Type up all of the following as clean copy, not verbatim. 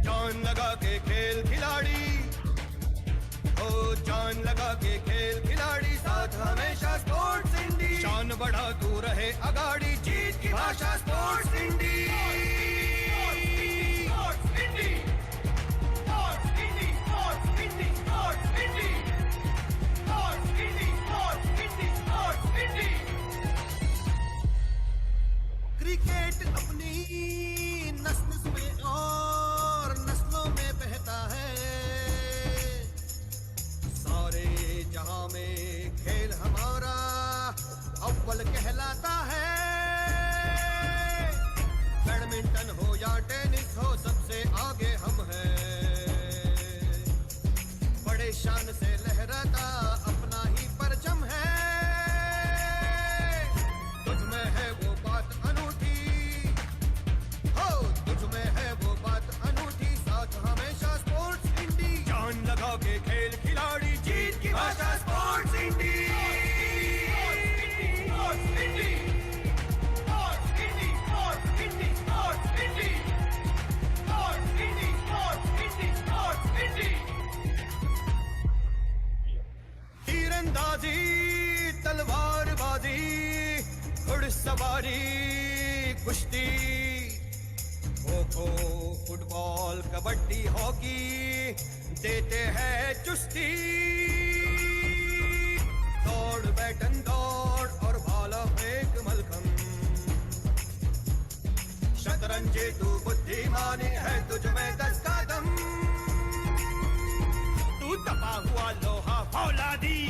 जान लगा के खेल खिलाड़ी, ओ जान लगा के खेल खिलाड़ी, साथ हमेशा स्पोर्ट्स इंडी। शान बढ़ा तू रहे अगाड़ी, जीत की भाषा स्पोर्ट्स इंडी। क्रिकेट अपनी नस नस में और नस्लों में बहता है, सारे जहां में खेल हमारा अव्वल कहलाता है। बैडमिंटन हो या टेनिस हो, सबसे आगे हम हैं। बड़े शान से लहराता अपना ही परचम है। तुझ में है वो बात अनूठी, हो तुझ में है वो बात अनूठी, साथ हमेशा स्पोर्ट्स इंडी। जान लगा के खेल खिलाड़ी, जीत की भाषा स्पोर्ट्स इंडी। तीरंदाजी, तलवारबाजी, घुड़सवारी, कुश्ती, खो खो, फुटबॉल, कबड्डी, हॉकी देते हैं चुस्ती। दौड़ बैठन दौड़ और भाला फेंक मलखम, शतरंजी तू बुद्धिमानी है, तुझ में 10 का दम। तू तपा हुआ लोहा फौलादी,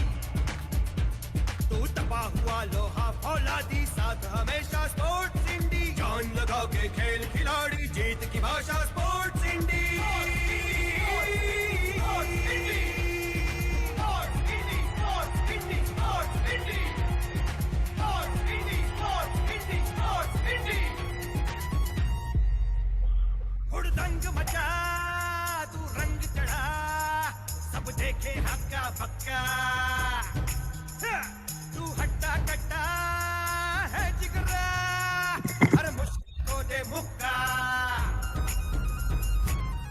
तू तपा हुआ लोहा फौलादी, साथ हमेशा स्पोर्ट्स इंडी। जान लगा के खेल खिलाड़ी, जीत की भाषा स्पोर्ट्स इंडी। हुड़दंग मचा, तू रंग चढ़ा, सब देखे हक्का पक्का। तू हट्टा कट्टा है जिगरा, हर मुश्किल को दे मुक्का।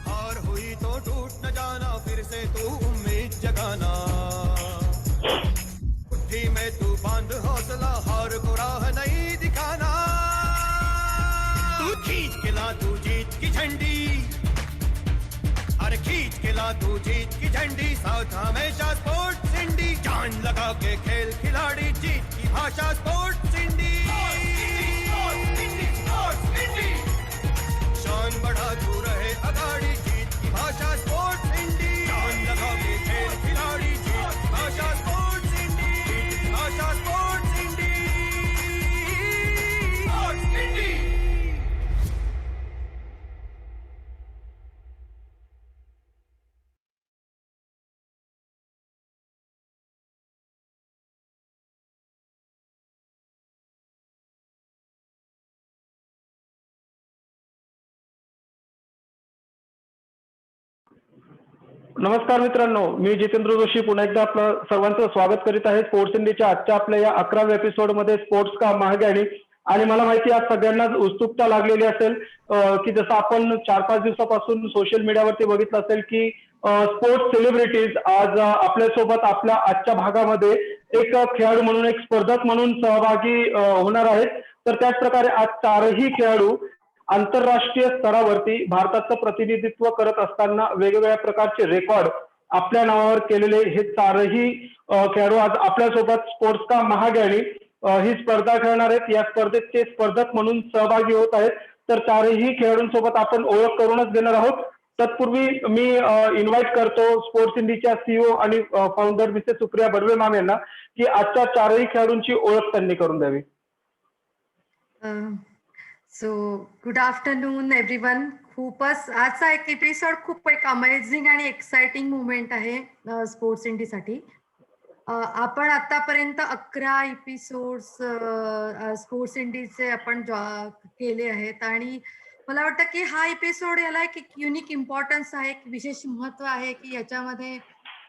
हार हुई तो टूट न जाना, फिर से तू उम्मीद जगाना। मुट्ठी में तू बांध हौसला, हार को राह नहीं दिखाना। तू खींच के ला तू जीत की झंडी, अरे खींच के ला तू जीत की झंडी, साथ हमेशा स्पोर्ट्स इंडी। जान लगा के खेल खिलाड़ी, जीत की भाषा स्पोर्ट्स इंडी। शान बढ़ा तू रहे अगाड़ी, जीत की भाषा स्पोर्ट्स इंडी। जान लगा के खेल खिलाड़ी, जीत की भाषा स्पोर्ट्स इंडी। जीत की भाषा स्पोर्ट्स इंडी। स्पोर्ट्स इंडी। नमस्कार मित्रांनो, मी जितेंद्र जोशी पुन्हा एकदा आपलं सर्वांचं स्वागत करीत आहे स्पोर्ट्स इंडीच्या आजच्या आपल्या या 11व्या एपिसोडमध्ये स्पोर्ट्स का महागाणी। आणि मला माहिती आहे आज सगळ्यांनाच उत्सुकता लागलेली असेल की जसं आपण 4-5 दिवसापासून सोशल मीडियावरती बघितलं असेल की स्पोर्ट्स सेलिब्रिटीज आज आपल्यासोबत आपल्या आजच्या भागामध्ये एक खेळाडू म्हणून एक स्पर्धक म्हणून सहभागी होणार आहेत। तर त्याच प्रकारे आज 4ही खेळाडू आंतरराष्ट्रीय स्तरावरती भारताचं प्रतिनिधित्व करत असताना वेगवेगळ्या प्रकारचे रेकॉर्ड आपल्या नावावर केलेले हे 4ही खेळाडू आज आपल्यासोबत स्पोर्ट्स का महागाणी ही स्पर्धा खेळणार आहेत। या स्पर्धेचे स्पर्धक म्हणून सहभागी होत आहेत। तर 4ही खेळाडूंसोबत आपण ओळख करूनच घेणार आहोत। तत्पूर्वी मी इन्व्हाइट करतो स्पोर्ट्स इंडीच्या सीईओ आणि founder Mrs Supriya Barve ma'am यांना की आजच्या 4ही खेळाडूंची ओळख त्यांनी करून द्यावी। So good afternoon everyone. खूपच आजचा एक एपिसोड खूप एक अमेझिंग आणि एक्साइटिंग मुवमेंट आहे स्पोर्ट्स इंडीसाठी। आपण आतापर्यंत 11 एपिसोड्स स्पोर्ट्स इंडीचे आपण केले आहेत आणि मला वाटतं की हा एपिसोड याला एक युनिक इम्पॉर्टन्स आहे, एक विशेष महत्व आहे की याच्यामध्ये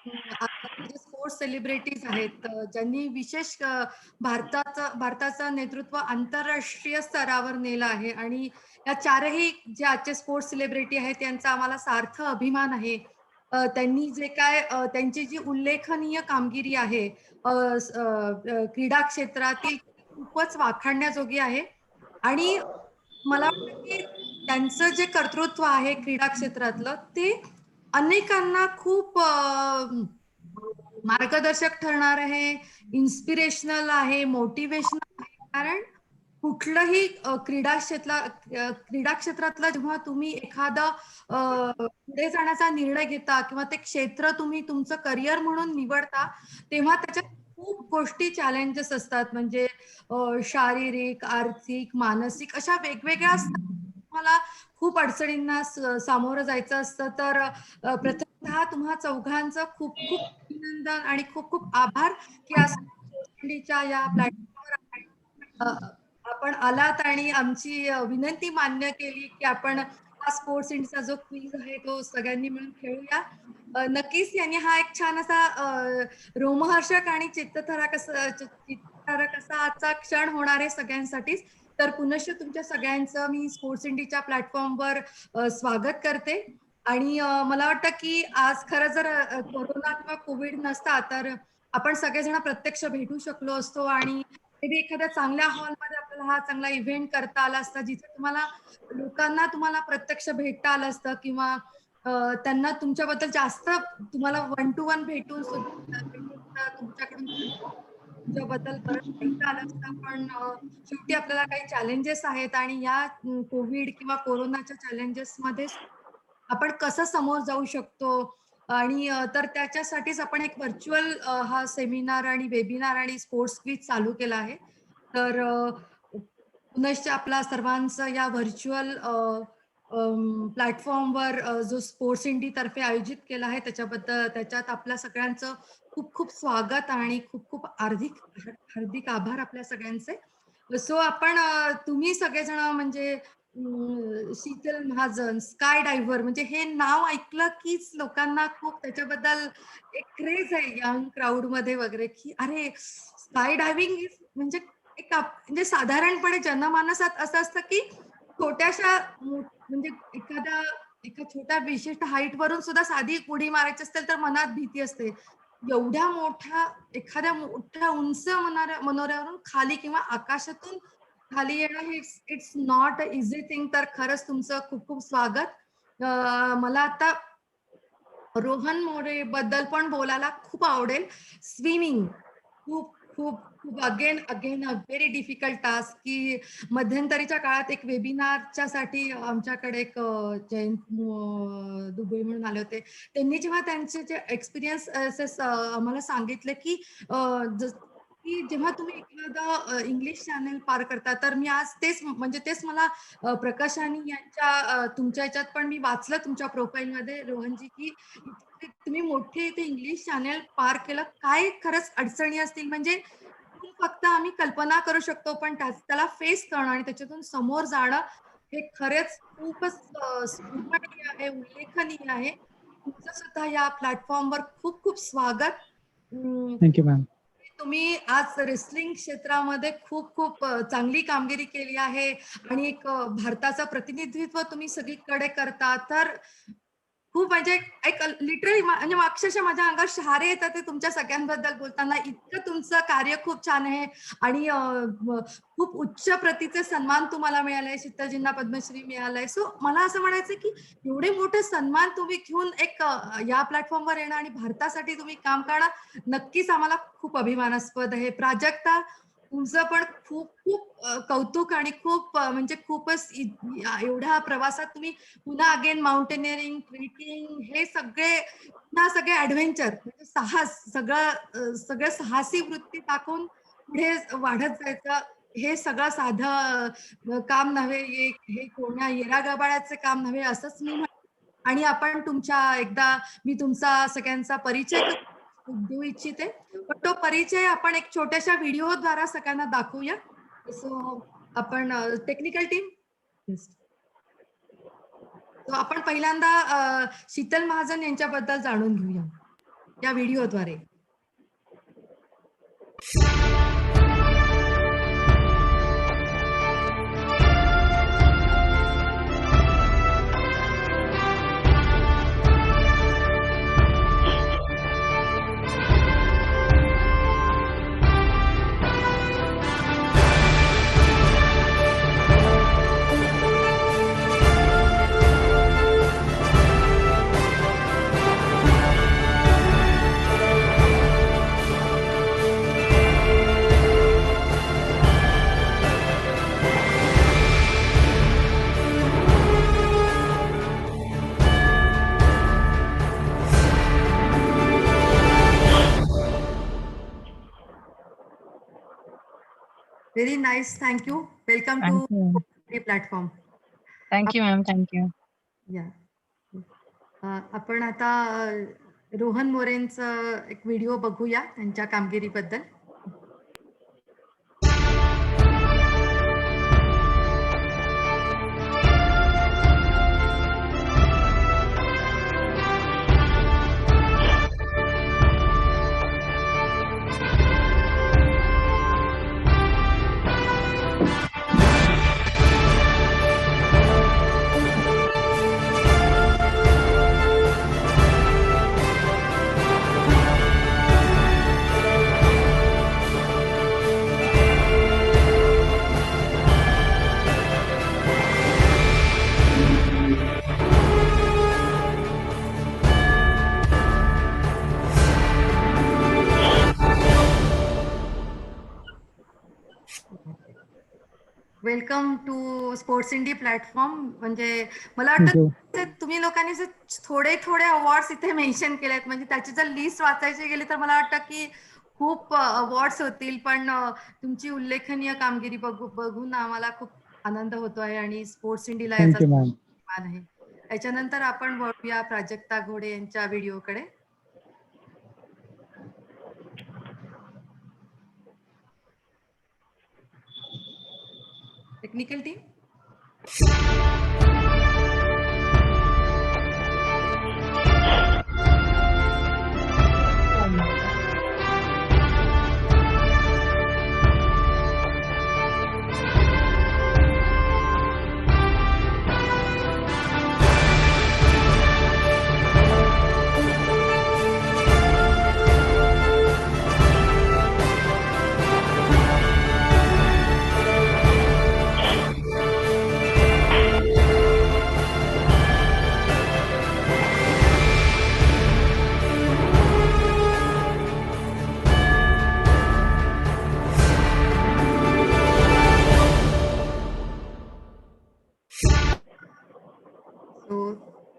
जे स्पोर्ट्स सेलिब्रिटीज आहेत ज्यांनी विशेष भारताचं नेतृत्व आंतरराष्ट्रीय स्तरावर नेलं आहे आणि या चारही जे आजचे स्पोर्ट्स सेलिब्रिटी आहेत त्यांचा आम्हाला सार्थ अभिमान आहे. त्यांनी जे काय त्यांची जी उल्लेखनीय कामगिरी आहे क्रीडा क्षेत्रातील खूपच वाखाणण्याजोगी आहे आणि मला वाटतं की त्यांचं जे कर्तृत्व आहे क्रीडा क्षेत्रातलं ते अनेकांना खूप मार्गदर्शक ठरणार आहे, इन्स्पिरेशनल आहे, मोटिवेशनल आहे. कारण कुठलंही क्रीडा क्षेत्रातला जेव्हा तुम्ही एखादा पुढे जाण्याचा निर्णय घेता किंवा ते क्षेत्र तुम्ही तुमचं करिअर म्हणून निवडता, तेव्हा त्याच्यात खूप गोष्टी चॅलेंजेस असतात. म्हणजे शारीरिक, आर्थिक, मानसिक अशा वेगवेगळ्या असतात. तुम्हाला खूप अडचणींना सामोरं जायचं असतं. तर प्रथमतः तुम्हा चौघांचं खूप खूप अभिनंदन आणि खूप खूप आभार की आज च्या या प्लॅटफॉर्मवर आपण आलात आणि आमची विनंती मान्य केली की आपण हा स्पोर्ट्स इंडियाचा जो क्विज आहे तो सगळ्यांनी मिळून खेळूया. नक्कीच यांनी हा एक छान असा रोमहर्षक आणि चित्तथरारक असा आजचा क्षण होणार आहे सगळ्यांसाठीच. तर पुनश्च तुमच्या सगळ्यांचं मी स्पोर्ट्स इंडियाच्या प्लॅटफॉर्मवर स्वागत करते आणि मला वाटतं की आज खरं जर कोरोना किंवा कोविड नसता तर आपण सगळेजण प्रत्यक्ष भेटू शकलो असतो आणि एखाद्या चांगल्या हॉलमध्ये आपल्याला हा चांगला इव्हेंट करता आला असता जिथे तुम्हाला प्रत्यक्ष भेटता आलं असतं किंवा त्यांना तुमच्याबद्दल जास्त तुम्हाला 1 to 1 भेटून तुमच्याकडून तुमच्याबद्दल परत ऐकता आलं असतं. पण शेवटी आपल्याला काही चॅलेंजेस आहेत आणि या कोविड किंवा कोरोनाच्या चॅलेंजेस मध्ये आपण कसं समोर जाऊ शकतो आणि तर त्याच्यासाठीच आपण एक व्हर्च्युअल हा सेमिनार आणि वेबिनार आणि स्पोर्ट्स क्विज चालू केला आहे. तर पुनश्च आपला सर्वांचं या व्हर्च्युअल प्लॅटफॉर्मवर जो स्पोर्ट्स इंडी तर्फे आयोजित केला आहे त्याच्यात आपल्या सगळ्यांचं खूप खूप स्वागत आणि खूप खूप हार्दिक आभार आपल्या सगळ्यांचे. सो आपण तुम्ही सगळेजण म्हणजे शीतल महाजन स्काय डायव्हर म्हणजे हे नाव ऐकलं कीच लोकांना खूप त्याच्याबद्दल एक क्रेज आहे यंग क्राऊड मध्ये वगैरे की अरे स्काय डायव्हिंग म्हणजे म्हणजे साधारणपणे जनमानसात असं असतं की छोट्याशा म्हणजे एका छोट्या विशिष्ट हाईट वरून सुद्धा साधी उडी मारायची असेल तर मनात भीती असते. एखाद्या मोठ्या उंच मनोऱ्यावरून खाली किंवा आकाशातून खाली येणं हे it's not a easy thing. तर खरंच तुमचं खूप खूप स्वागत. मला आता रोहन मोरे बद्दल पण बोलायला खूप आवडेल. स्विमिंग खूप खूप खूप again a very difficult task की मध्यंतरीच्या काळात एक वेबिनारच्या साठी आमच्याकडे एक जयंत दुबई म्हणून आले होते. त्यांनी जेव्हा त्यांचे जे एक्सपिरियन्स आम्हाला सांगितले की जेव्हा तुम्ही एखादा इंग्लिश चॅनल पार करता तर मी आज तेच मला प्रकाशानी यांच्या तुमच्या याच्यात पण मी वाचलं तुमच्या प्रोफाईलमध्ये रोहनजी की तुम्ही मोठे ते इंग्लिश चॅनल पार केलं. काय खरंच अडचणी असतील म्हणजे फक्त आम्ही कल्पना करू शकतो पण त्याला फेस करणं आणि त्याच्यातून समोर जाणं हे खरेच खूपच स्मरणीय आहे, उल्लेखनीय आहे. तुमचं सुद्धा या प्लॅटफॉर्मवर खूप खूप स्वागत. Thank you ma'am. तुम्ही आज रेसलिंग क्षेत्रामध्ये खूप खूप चांगली कामगिरी केली आहे आणि एक भारताचं प्रतिनिधित्व तुम्ही सगळीकडे करता. तर खूप म्हणजे एक लिटरली म्हणजे अक्षरशः माझ्या अंगात शहारे येतात ते तुमच्या सगळ्यांबद्दल बोलताना. इतकं तुमचं कार्य खूप छान आहे आणि खूप उच्च प्रतीचे सन्मान तुम्हाला मिळाले. शीतलजींना पद्मश्री मिळालाय. सो मला असं म्हणायचं की एवढे मोठे सन्मान तुम्ही घेऊन एक या प्लॅटफॉर्मवर येणं आणि भारतासाठी तुम्ही काम करणं नक्कीच आम्हाला खूप अभिमानास्पद आहे. प्राजक्ता तुमचं पण खूप खूप कौतुक आणि खूप म्हणजे खूपच एवढ्या प्रवासात तुम्ही पुन्हा अगेन माउंटेनिअरिंग, ट्रेकिंग हे सगळे ऍडव्हेंचर म्हणजे साहस सगळं साहसी वृत्ती टाकून पुढे वाढत जायचं. हे सगळं साधं काम नव्हे. हे कोण्या येरागबाळ्याचे काम नव्हे असंच मी आणि आपण मी तुमचा सगळ्यांचा परिचय देऊ इच्छिते. पण तो परिचय आपण एक छोट्याशा व्हिडिओद्वारा सगळ्यांना दाखवूया. सो आपण टेक्निकल टीम आपण पहिल्यांदा शीतल महाजन यांच्याबद्दल जाणून घेऊया या व्हिडिओद्वारे. Very nice. Thank you. Welcome to Thank you. Platform. Thank you, ma'am. Thank you. या आपण आता रोहन मोरेंचं एक व्हिडिओ बघूया त्यांच्या कामगिरीबद्दल. Welcome to sports indie platform. म्हणजे मला वाटतं तुम्ही लोकांनी जे थोडे अवॉर्ड्स इथे मेन्शन केलेत, म्हणजे त्याची जर लिस्ट वाचायची गेली तर मला वाटतं की खूप अवॉर्ड्स होतील. पण तुमची उल्लेखनीय कामगिरी बघून आम्हाला खूप आनंद होतो आहे आणि स्पोर्ट्स इंडीला याचा अभिमान आहे. याच्यानंतर आपण वळूया प्राजक्ता घोडे यांच्या व्हिडिओकडे. Technical team.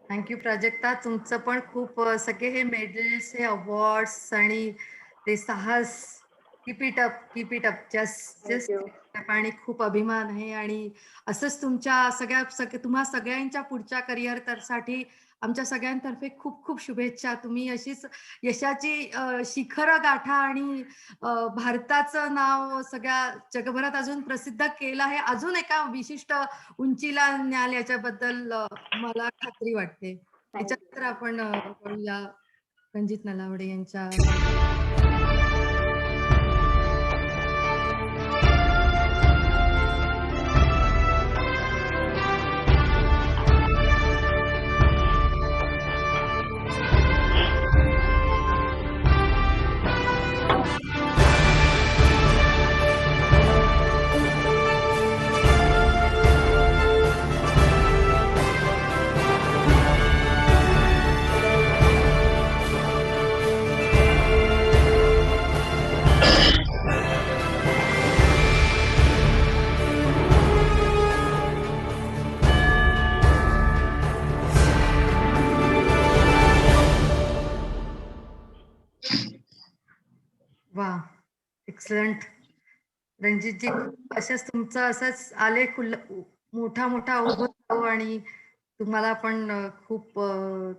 थँक्यू प्राजक्ता. तुमचं पण खूप सगळे हे मेडल्स, हे अवॉर्ड्स आणि ते साहस, कीप इट अप. जस्ट आणि खूप अभिमान आहे. आणि असंच तुमच्या तुम्हा सगळ्यांच्या पुढच्या करिअर साठी आमच्या सगळ्यांतर्फे खूप खूप शुभेच्छा. तुम्ही अशीच यशाची शिखरं गाठा आणि भारताचं नाव सगळ्या जगभरात अजून प्रसिद्ध केलं आहे, अजून एका विशिष्ट उंचीला न्याल याच्याबद्दल मला खात्री वाटते. त्याच्यानंतर आपण बोलूया रणजित नलावडे यांच्या. वा, एक्सलंट. रणजितजी, अशाच तुमचं असंच आले मोठा उभं आणि तुम्हाला पण खूप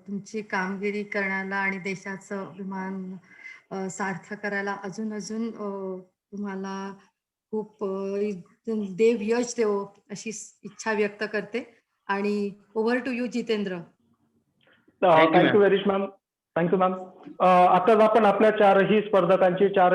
तुमची कामगिरी करण्याला आणि देशाचं अभिमान सार्थ करायला अजून तुम्हाला खूप देव यश देवो अशी इच्छा व्यक्त करते. आणि over to you Jitendra. Thank you very ma'am. Thank you ma'am. आताच आपण आपल्या चारही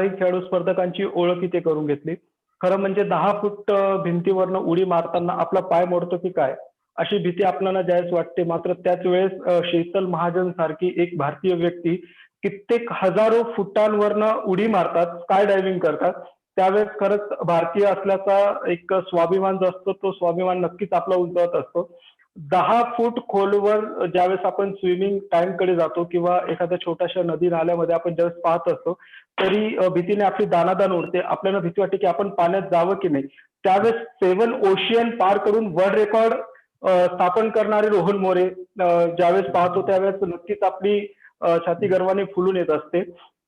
खेळाडू स्पर्धकांची ओळख इथे करून घेतली. खरं म्हणजे 10 फूट भिंतीवरनं उडी मारताना आपला पाय मोडतो की काय अशी भीती आपल्याला ज्यावेळेस वाटते. मात्र त्याच वेळेस शीतल महाजन सारखी एक भारतीय व्यक्ती कित्येक हजारो फुटांवरनं उडी मारतात, स्काय डायव्हिंग करतात. त्यावेळेस खरंच भारतीय असल्याचा एक स्वाभिमान जो असतो तो स्वाभिमान नक्कीच आपला उंचावत असतो. 10 फूट खोलवर ज्यावेळेस आपण स्विमिंग टँक कडे जातो किंवा एखाद्या छोट्याशा नदी नाल्यामध्ये आपण ज्यावेळेस पाहत असतो तरी भीतीने आपली दानादान उडते. आपल्याला भीती वाटते की आपण पाण्यात जावं की नाही. त्यावेळेस 7 ओशियन पार करून वर्ल्ड रेकॉर्ड स्थापन करणारे रोहन मोरे ज्यावेळेस पाहतो त्यावेळेस नक्कीच आपली छाती गर्वाने फुलून येत असते.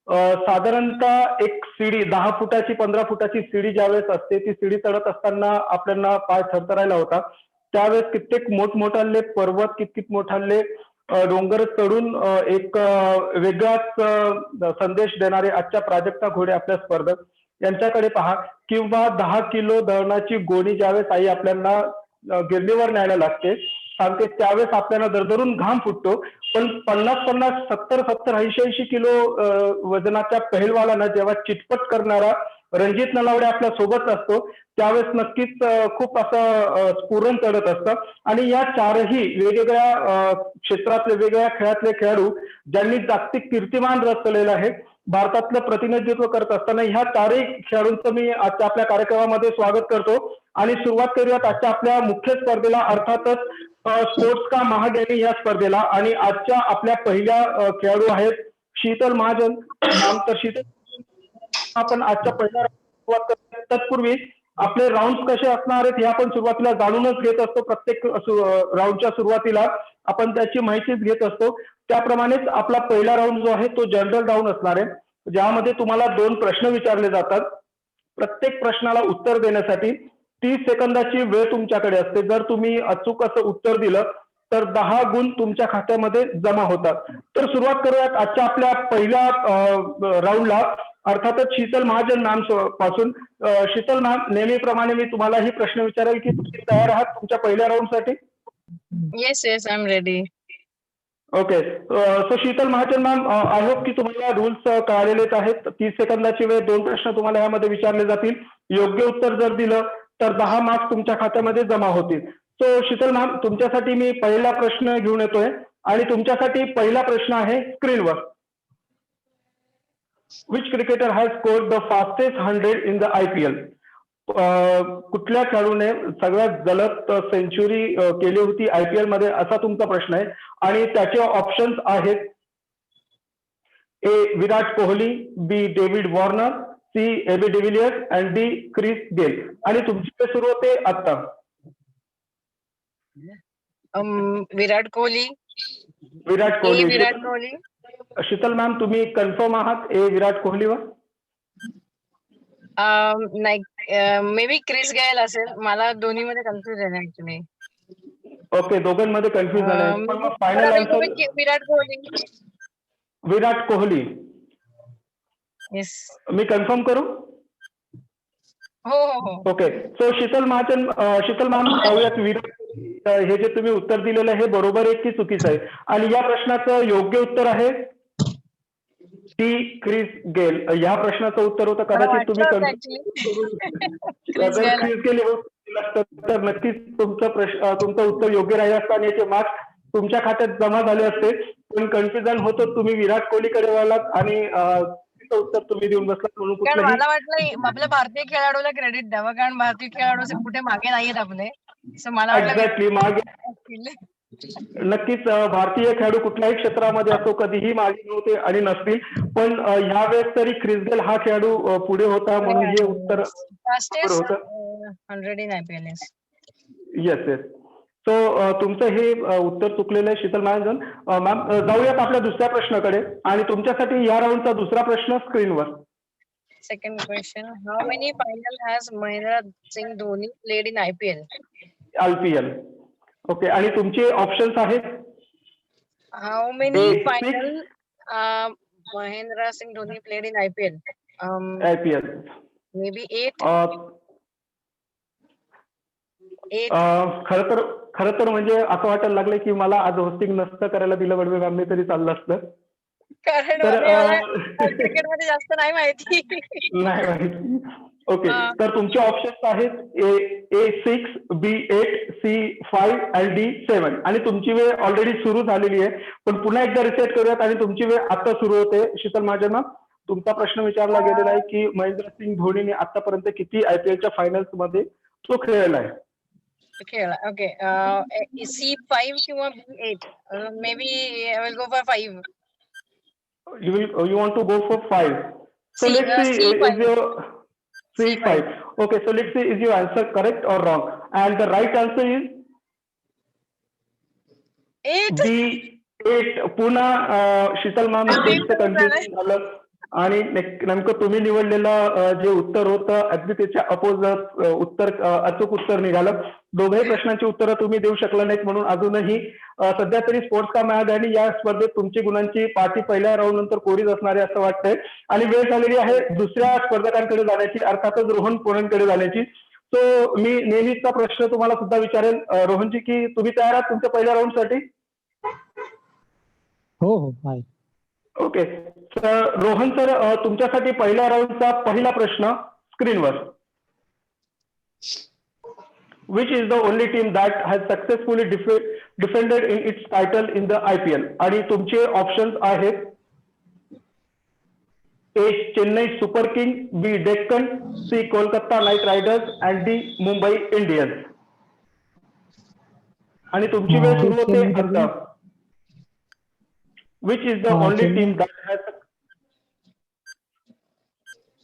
साधारणतः एक सीडी 10 फुटाची 15 फुटाची सीडी ज्यावेळेस असते ती सीडी चढत असताना आपल्याला पाय थरथरायला होता. त्यावेळेस कित्येक मोठमोठाले पर्वत कितकित मोठाले डोंगर चढून एक वेगळाच संदेश देणारे आजच्या प्राजक्ता घोडे आपल्या स्पर्धक यांच्याकडे पहा किंवा 10 किलो दळणाची गोणी ज्यावेळेस आई आपल्याला गिरणीवर न्यायला लागते सांगते त्यावेळेस आपल्याला दरदरून घाम फुटतो. पण 50-50, 70-70, 80-80 किलो वजनाच्या पहिलवालांना जेव्हा चितपट करणारा रणजित नलावडे आपल्या सोबत असतो त्यावेळेस नक्कीच खूप असं स्फुरण चढत असतं. आणि या चारही वेगवेगळ्या क्षेत्रातले वेगवेगळ्या खेळातले खेळाडू ज्यांनी जागतिक कीर्तिमान रचलेलं आहे भारतातलं प्रतिनिधित्व करत असताना ह्या चारही खेळाडूंचं मी आजच्या आपल्या कार्यक्रमामध्ये स्वागत करतो. आणि सुरुवात करूयात आजच्या आपल्या मुख्य स्पर्धेला अर्थातच स्पोर्ट्स का महाज्ञानी या स्पर्धेला. आणि आजच्या आपल्या पहिल्या खेळाडू आहेत शीतल महाजन नाम. तर शीतल आपण आजच्या पहिल्या सुरुवात करतो. तत्पूर्वी आपले राऊंड कसे असणार आहेत हे आपण सुरुवातीला जाणूनच घेत असतो. प्रत्येक राऊंडच्या सुरुवातीला आपण त्याची माहितीच घेत असतो. त्याप्रमाणेच आपला पहिला राऊंड जो आहे तो जनरल राऊंड असणार आहे ज्यामध्ये तुम्हाला 2 प्रश्न विचारले जातात. प्रत्येक प्रश्नाला उत्तर देण्यासाठी 30 सेकंदाची वेळ तुमच्याकडे असते. जर तुम्ही अचूक असं उत्तर दिलं तर 10 गुण तुमच्या खात्यामध्ये जमा होतात. तर सुरुवात करूयात आजच्या आपल्या पहिल्या राऊंडला अर्थातच शीतल महाजन मॅम पासून. शीतल मॅम, नेहमीप्रमाणे मी तुम्हाला ही प्रश्न विचारेल की तुम्ही तयार आहात तुमच्या पहिल्या राऊंडसाठी? Yes, I'm ready. Okay. So Sheetal Mahajan ma'am, I hope की तुम्हाला रूल्स कळालेलेच आहेत. 30 सेकंदाची वेळ, 2 प्रश्न तुम्हाला यामध्ये विचारले जातील. योग्य उत्तर जर दिलं तर 10 मार्क्स तुमच्या खात्यामध्ये जमा होतील. सो शीतल मॅम, तुमच्यासाठी मी पहिला प्रश्न घेऊन येतोय आणि तुमच्यासाठी पहिला प्रश्न आहे स्क्रीनवर. Which cricketer has scored the fastest 100 in the IPL? कुठल्या खेळाडूने सगळ्यात जलद सेंचुरी केली होती IPL मध्ये असा तुमचा प्रश्न आहे. आणि त्याचे ऑप्शन्स आहेत A Virat Kohli, B David Warner, C AB de Villiers and D Chris Gayle. आणि तुमची वेळ सुरू होते आता. Virat Kohli. Virat Kohli. Virat Kohli. Sheetal ma'am, तुम्ही कन्फर्म आहात A Virat कोहलीवर? Maybe Chris Gayle असेल. मला दोन्हीमध्ये कन्फ्युजन आहे ऍक्च्युली. ओके, दोघांमध्ये कन्फ्युजन आहे. पण मग final answer Virat Kohli. Virat Kohli. Yes. मी कन्फर्म करू? हो. Okay. So Sheetal Mahajan, Sheetal ma'am, पाहूयात विराट हे जे तुम्ही उत्तर दिलेलं आहे बरोबर आहे की चुकीचं आहे? आणि या प्रश्नाचं योग्य उत्तर आहे डी क्रिस गेल. या प्रश्नाचं उत्तर होतं. कदाचित तुम्ही क्रिस गेल तर नक्कीच तुमचं उत्तर योग्य राहिलं असतं आणि याचे मार्क्स तुमच्या खात्यात जमा झाले असते. पण कन्फ्युजन होतं, तुम्ही विराट कोहलीकडे वळलात आणि उत्तर तुम्ही देऊन बसलात म्हणून कुठलंही. मला वाटलं आपल्या भारतीय खेळाडूला क्रेडिट द्यावं कारण भारतीय खेळाडू कुठे मागे नाहीयेत आपले. मला एक्झॅक्टली मागे नक्कीच भारतीय खेळाडू कुठल्याही क्षेत्रामध्ये असो कधीही मागे नव्हते आणि नसतील. पण ह्यावेळेस तरी क्रिस गेल हा खेळाडू पुढे होता म्हणून हे उत्तर होतं. 100 in IPL. येस. सो तुमचं हे उत्तर चुकलेलं आहे शीतल महाजन. मॅम, जाऊयात आपल्या दुसऱ्या प्रश्नाकडे. आणि तुमच्यासाठी या राऊंडचा दुसरा प्रश्न स्क्रीनवर. Second question. How many final has Mahendra Singh Dhoni played in IPL? Okay. आणि तुमचे ऑप्शन्स आहेत How many final Mahendra Singh Dhoni played in IPL? Maybe 8. खरं तर म्हणजे असं वाटायला लागलं की मला आज होस्टिंग नसतं करायला दिलं बडवे मॅमने तरी चाललं असतं. कारण क्रिकेटमध्ये जास्त नाही माहिती. नाही माहिती. ओके. तर तुमचे ऑप्शन्स आहेत A6, B8, C5 आणि D7. आणि तुमची वेळ ऑलरेडी सुरू झालेली आहे. पण पुन्हा एकदा रिसेट करूयात आणि तुमची वेळ आता सुरू होते. शीतल महाजन मॅम, तुमचा प्रश्न विचारला गेलेला आहे की महेंद्रसिंग धोनीने आतापर्यंत किती IPLच्या फायनल्स मध्ये तो खेळला आहे? ओके. C5 किंवा B8. Maybe I will go for 5. You want to go for 5? So let's see. Is your C5? Okay. So let's see. Is your answer correct or wrong? And the right answer is 8. B8. पुन्हा Sheetal ma'am confusion झालं. आणि नेमकं तुम्ही निवडलेलं जे उत्तर होतं अगदी त्याच्या अपोजिट उत्तर अचूक उत्तर निघालं. दोघंही प्रश्नांची उत्तरं तुम्ही देऊ शकला नाहीत म्हणून अजूनही सध्या तरी स्पोर्ट्स का महागाणी या स्पर्धेत तुमची गुणांची पाठी पहिल्या राऊंड नंतर कोरीच असणार आहे असं वाटतंय. आणि वेळ झालेली आहे दुसऱ्या स्पर्धकांकडे जाण्याची, अर्थातच रोहन पुणेंकडे जाण्याची. सो मी नेहमीचा प्रश्न तुम्हाला सुद्धा विचारेल रोहनजी, की तुम्ही तयार आहात तुमच्या पहिल्या राऊंड साठी? हो हो आहे. ओके तर रोहन सर, तुमच्यासाठी पहिल्या राऊंडचा पहिला प्रश्न स्क्रीनवर. Which is the only team that has successfully defended in its title in the IPL? आणि तुमचे ऑप्शन्स आहेत A Chennai Super King, B Deccan, C Kolkata Knight Riders and D Mumbai Indians. आणि तुमची वेळ सुरू होते आता. Which is the only team that has?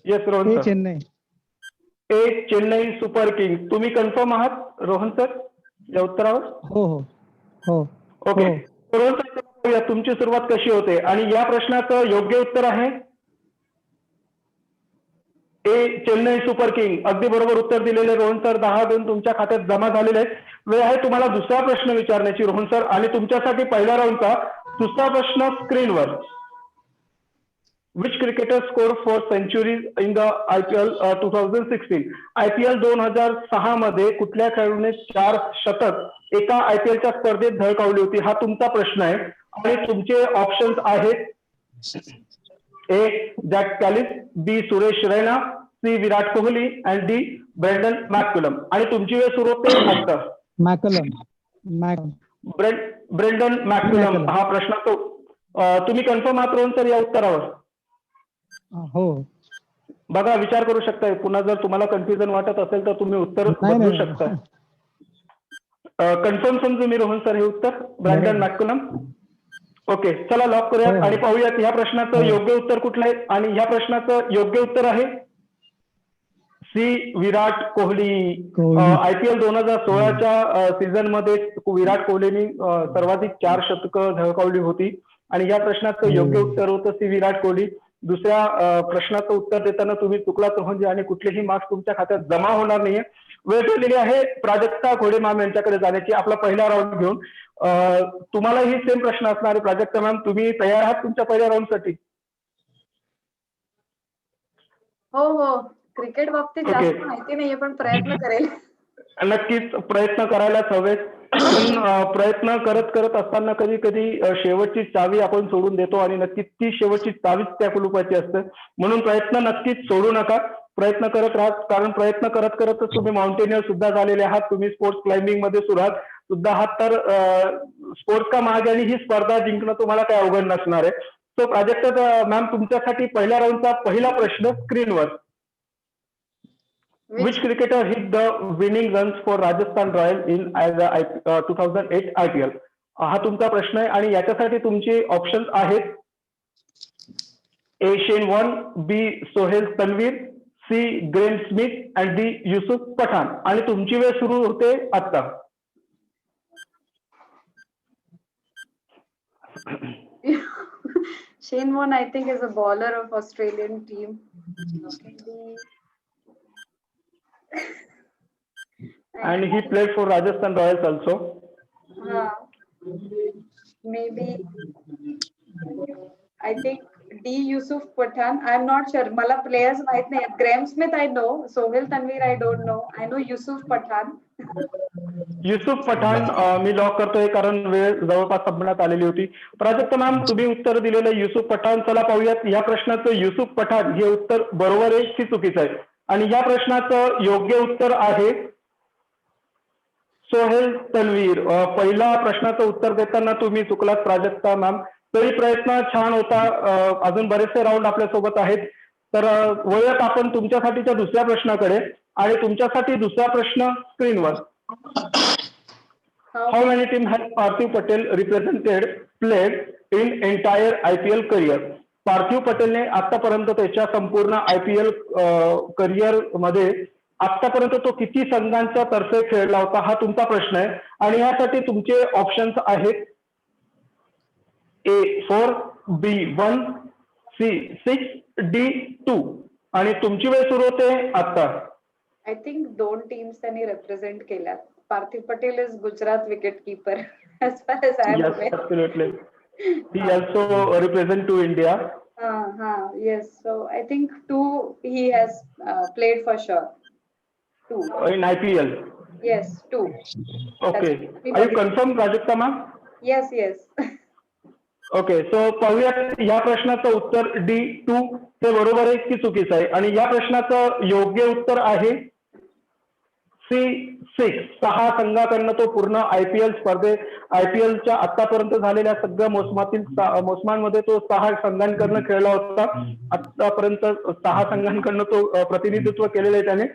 Yes, Rohan sir. Chennai. A Chennai Super king. तुम्ही कन्फर्म आहात रोहन सर या उत्तरावर? हो हो हो. ओके रोहन सर, तुमची सुरुवात कशी होते? आणि या प्रश्नाचं योग्य उत्तर आहे ए चेन्नई सुपर किंग. अगदी बरोबर उत्तर दिलेले रोहन सर. 10 गुण तुमच्या खात्यात जमा झालेले आहेत. वेळ आहे तुम्हाला दुसरा प्रश्न विचारण्याची रोहन सर. आणि तुमच्यासाठी पहिल्या राऊंडचा दुसरा प्रश्न स्क्रीनवर. Which cricketer score 4 centuries in the IPL 2016? IPL 2006 मध्ये कुठल्या खेळाडूने 4 शतक एका IPLच्या स्पर्धेत झळकावली होती? हा तुमचा प्रश्न आहे. आणि तुमचे ऑप्शन्स आहेत A Jacques Kallis, B Suresh Raina, C Virat Kohli and D Brendon McCullum. आणि तुमची वेळ सुरू होते आता. ब्रेंडन मॅककलम हा प्रश्न तुम्ही कन्फर्म आहात रोहन सर या उत्तरावर? हो. बघा विचार करू शकताय. पुन्हा जर तुम्हाला कन्फ्युजन वाटत असेल तर तुम्ही उत्तर बदलू शकता. कन्फर्म समजू मी रोहन सर हे उत्तर ब्रेंडन मॅककलम? ओके चला लॉक करूयात आणि पाहूयात ह्या प्रश्नाचं योग्य उत्तर कुठलं आहे. आणि ह्या प्रश्नाचं योग्य उत्तर आहे C Virat Kohli. IPL 2016च्या season मध्ये विराट कोहलीनी सर्वाधिक 4 शतकं झळकावली होती. आणि या प्रश्नाचं योग्य उत्तर होतं सी विराट कोहली. दुसऱ्या प्रश्नाचं उत्तर देताना तुम्ही चुकलात रोहनजी आणि कुठलेही मार्क्स तुमच्या खात्यात जमा होणार नाहीये. वेळ ठरलेली आहे प्राजक्ता घोडे मॅम यांच्याकडे जाण्याची आपला पहिला राऊंड घेऊन. तुम्हालाही सेम प्रश्न असणार आहे प्राजक्ता मॅम. तुम्ही तयार आहात तुमच्या पहिल्या राऊंड साठी? हो हो. क्रिकेट बाबतीत जास्त माहिती नाहीये पण प्रयत्न करेल. नक्कीच प्रयत्न करायलाच हवेत. पण प्रयत्न करत असताना कधी कधी शेवटची चावी आपण सोडून देतो आणि नक्कीच ती शेवटची चावीच त्या कुलुपाची असते. म्हणून प्रयत्न नक्कीच सोडू नका. प्रयत्न करत राहा. कारण प्रयत्न करतच तुम्ही माउंटेनियर सुद्धा झालेले आहात. तुम्ही स्पोर्ट्स क्लाइम्बिंग मध्ये सुद्धा आहात. तर स्पोर्ट्स का महागाणी ही स्पर्धा जिंकणं तुम्हाला काही अवघड नसणार आहे. सो प्राजक्ता मॅम तुमच्यासाठी पहिल्या राऊंडचा पहिला प्रश्न स्क्रीनवर. Which cricketer hit the winning runs for Rajasthan Royal in 2008 IPL? हा तुमचा प्रश्न आहे आणि याच्यासाठी तुमचे ऑप्शन्स आहेत A Shane Warne, B Sohail Tanvir, C Graeme Smith and D Yusuf Pathan. आणि तुमची वेळ सुरू होते आता. Shane Warne, I think, is a bowler of Australian team. And he played for Rajasthan Royals also. Maybe I think D Yusuf Pathan. I'm not sure. मला players माहित नाही. Graham Smith I know. Sohail Tanvir I don't know. I know Yusuf Pathan. Yusuf Pathan मी lock करतोय कारण वेळ जवळपास संपण्यात आलेली होती. प्राजक्ता मॅम तुम्ही उत्तर दिलेलं युसुफ पठाण. चला पाहूयात या प्रश्नाचं युसुफ पठाण हे उत्तर बरोबर आहे की चुकीचं आहे. आणि या प्रश्नाचं योग्य उत्तर आहे सोहेल तन्वीर. पहिला प्रश्नाचं उत्तर देताना तुम्ही चुकलात प्राजक्ता मॅम. तरी प्रयत्न छान होता. अजून बरेचसे राऊंड आपल्या सोबत आहेत. तर वळूयात आपण तुमच्यासाठीच्या दुसऱ्या प्रश्नाकडे. आणि तुमच्यासाठी दुसरा प्रश्न स्क्रीनवर. हाऊ मेनी टीम हॅज पार्थिव Patel represented played in entire IPL career? पार्थिव पटेलने आतापर्यंत त्याच्या संपूर्ण IPL करिअर मध्ये आतापर्यंत तो किती संघांच्या तर्फे खेळला होता हा तुमचा प्रश्न आहे. आणि यासाठी तुमचे ऑप्शन्स आहेत ए 4, बी 1, C6D2 आणि तुमची वेळ सुरू होते आता. आय थिंक 2 टीम्स त्यांनी रिप्रेझेंट केल्या. पार्थिव Patel is Gujarat wicket keeper as far as I am Yes, aware. absolutely. He also represent to India. Yes. So I think 2 he has played for sure. 2. In IPL. Yes, 2. Okay. That's- Are you confirmed, Prajakta ma'am? Yes, yes. Okay, so पाहूयात या प्रश्नाचं उत्तर D2 हे बरोबर आहे की चुकीचं आहे. आणि या प्रश्नाचं योग्य उत्तर आहे C6. 6 संघाकडनं तो पूर्ण IPL स्पर्धेत IPLच्या आतापर्यंत झालेल्या सगळ्या मोसमांमध्ये तो 6 संघांकडनं खेळला होता. आतापर्यंत 6 संघांकडनं तो प्रतिनिधित्व केलेलं आहे त्याने.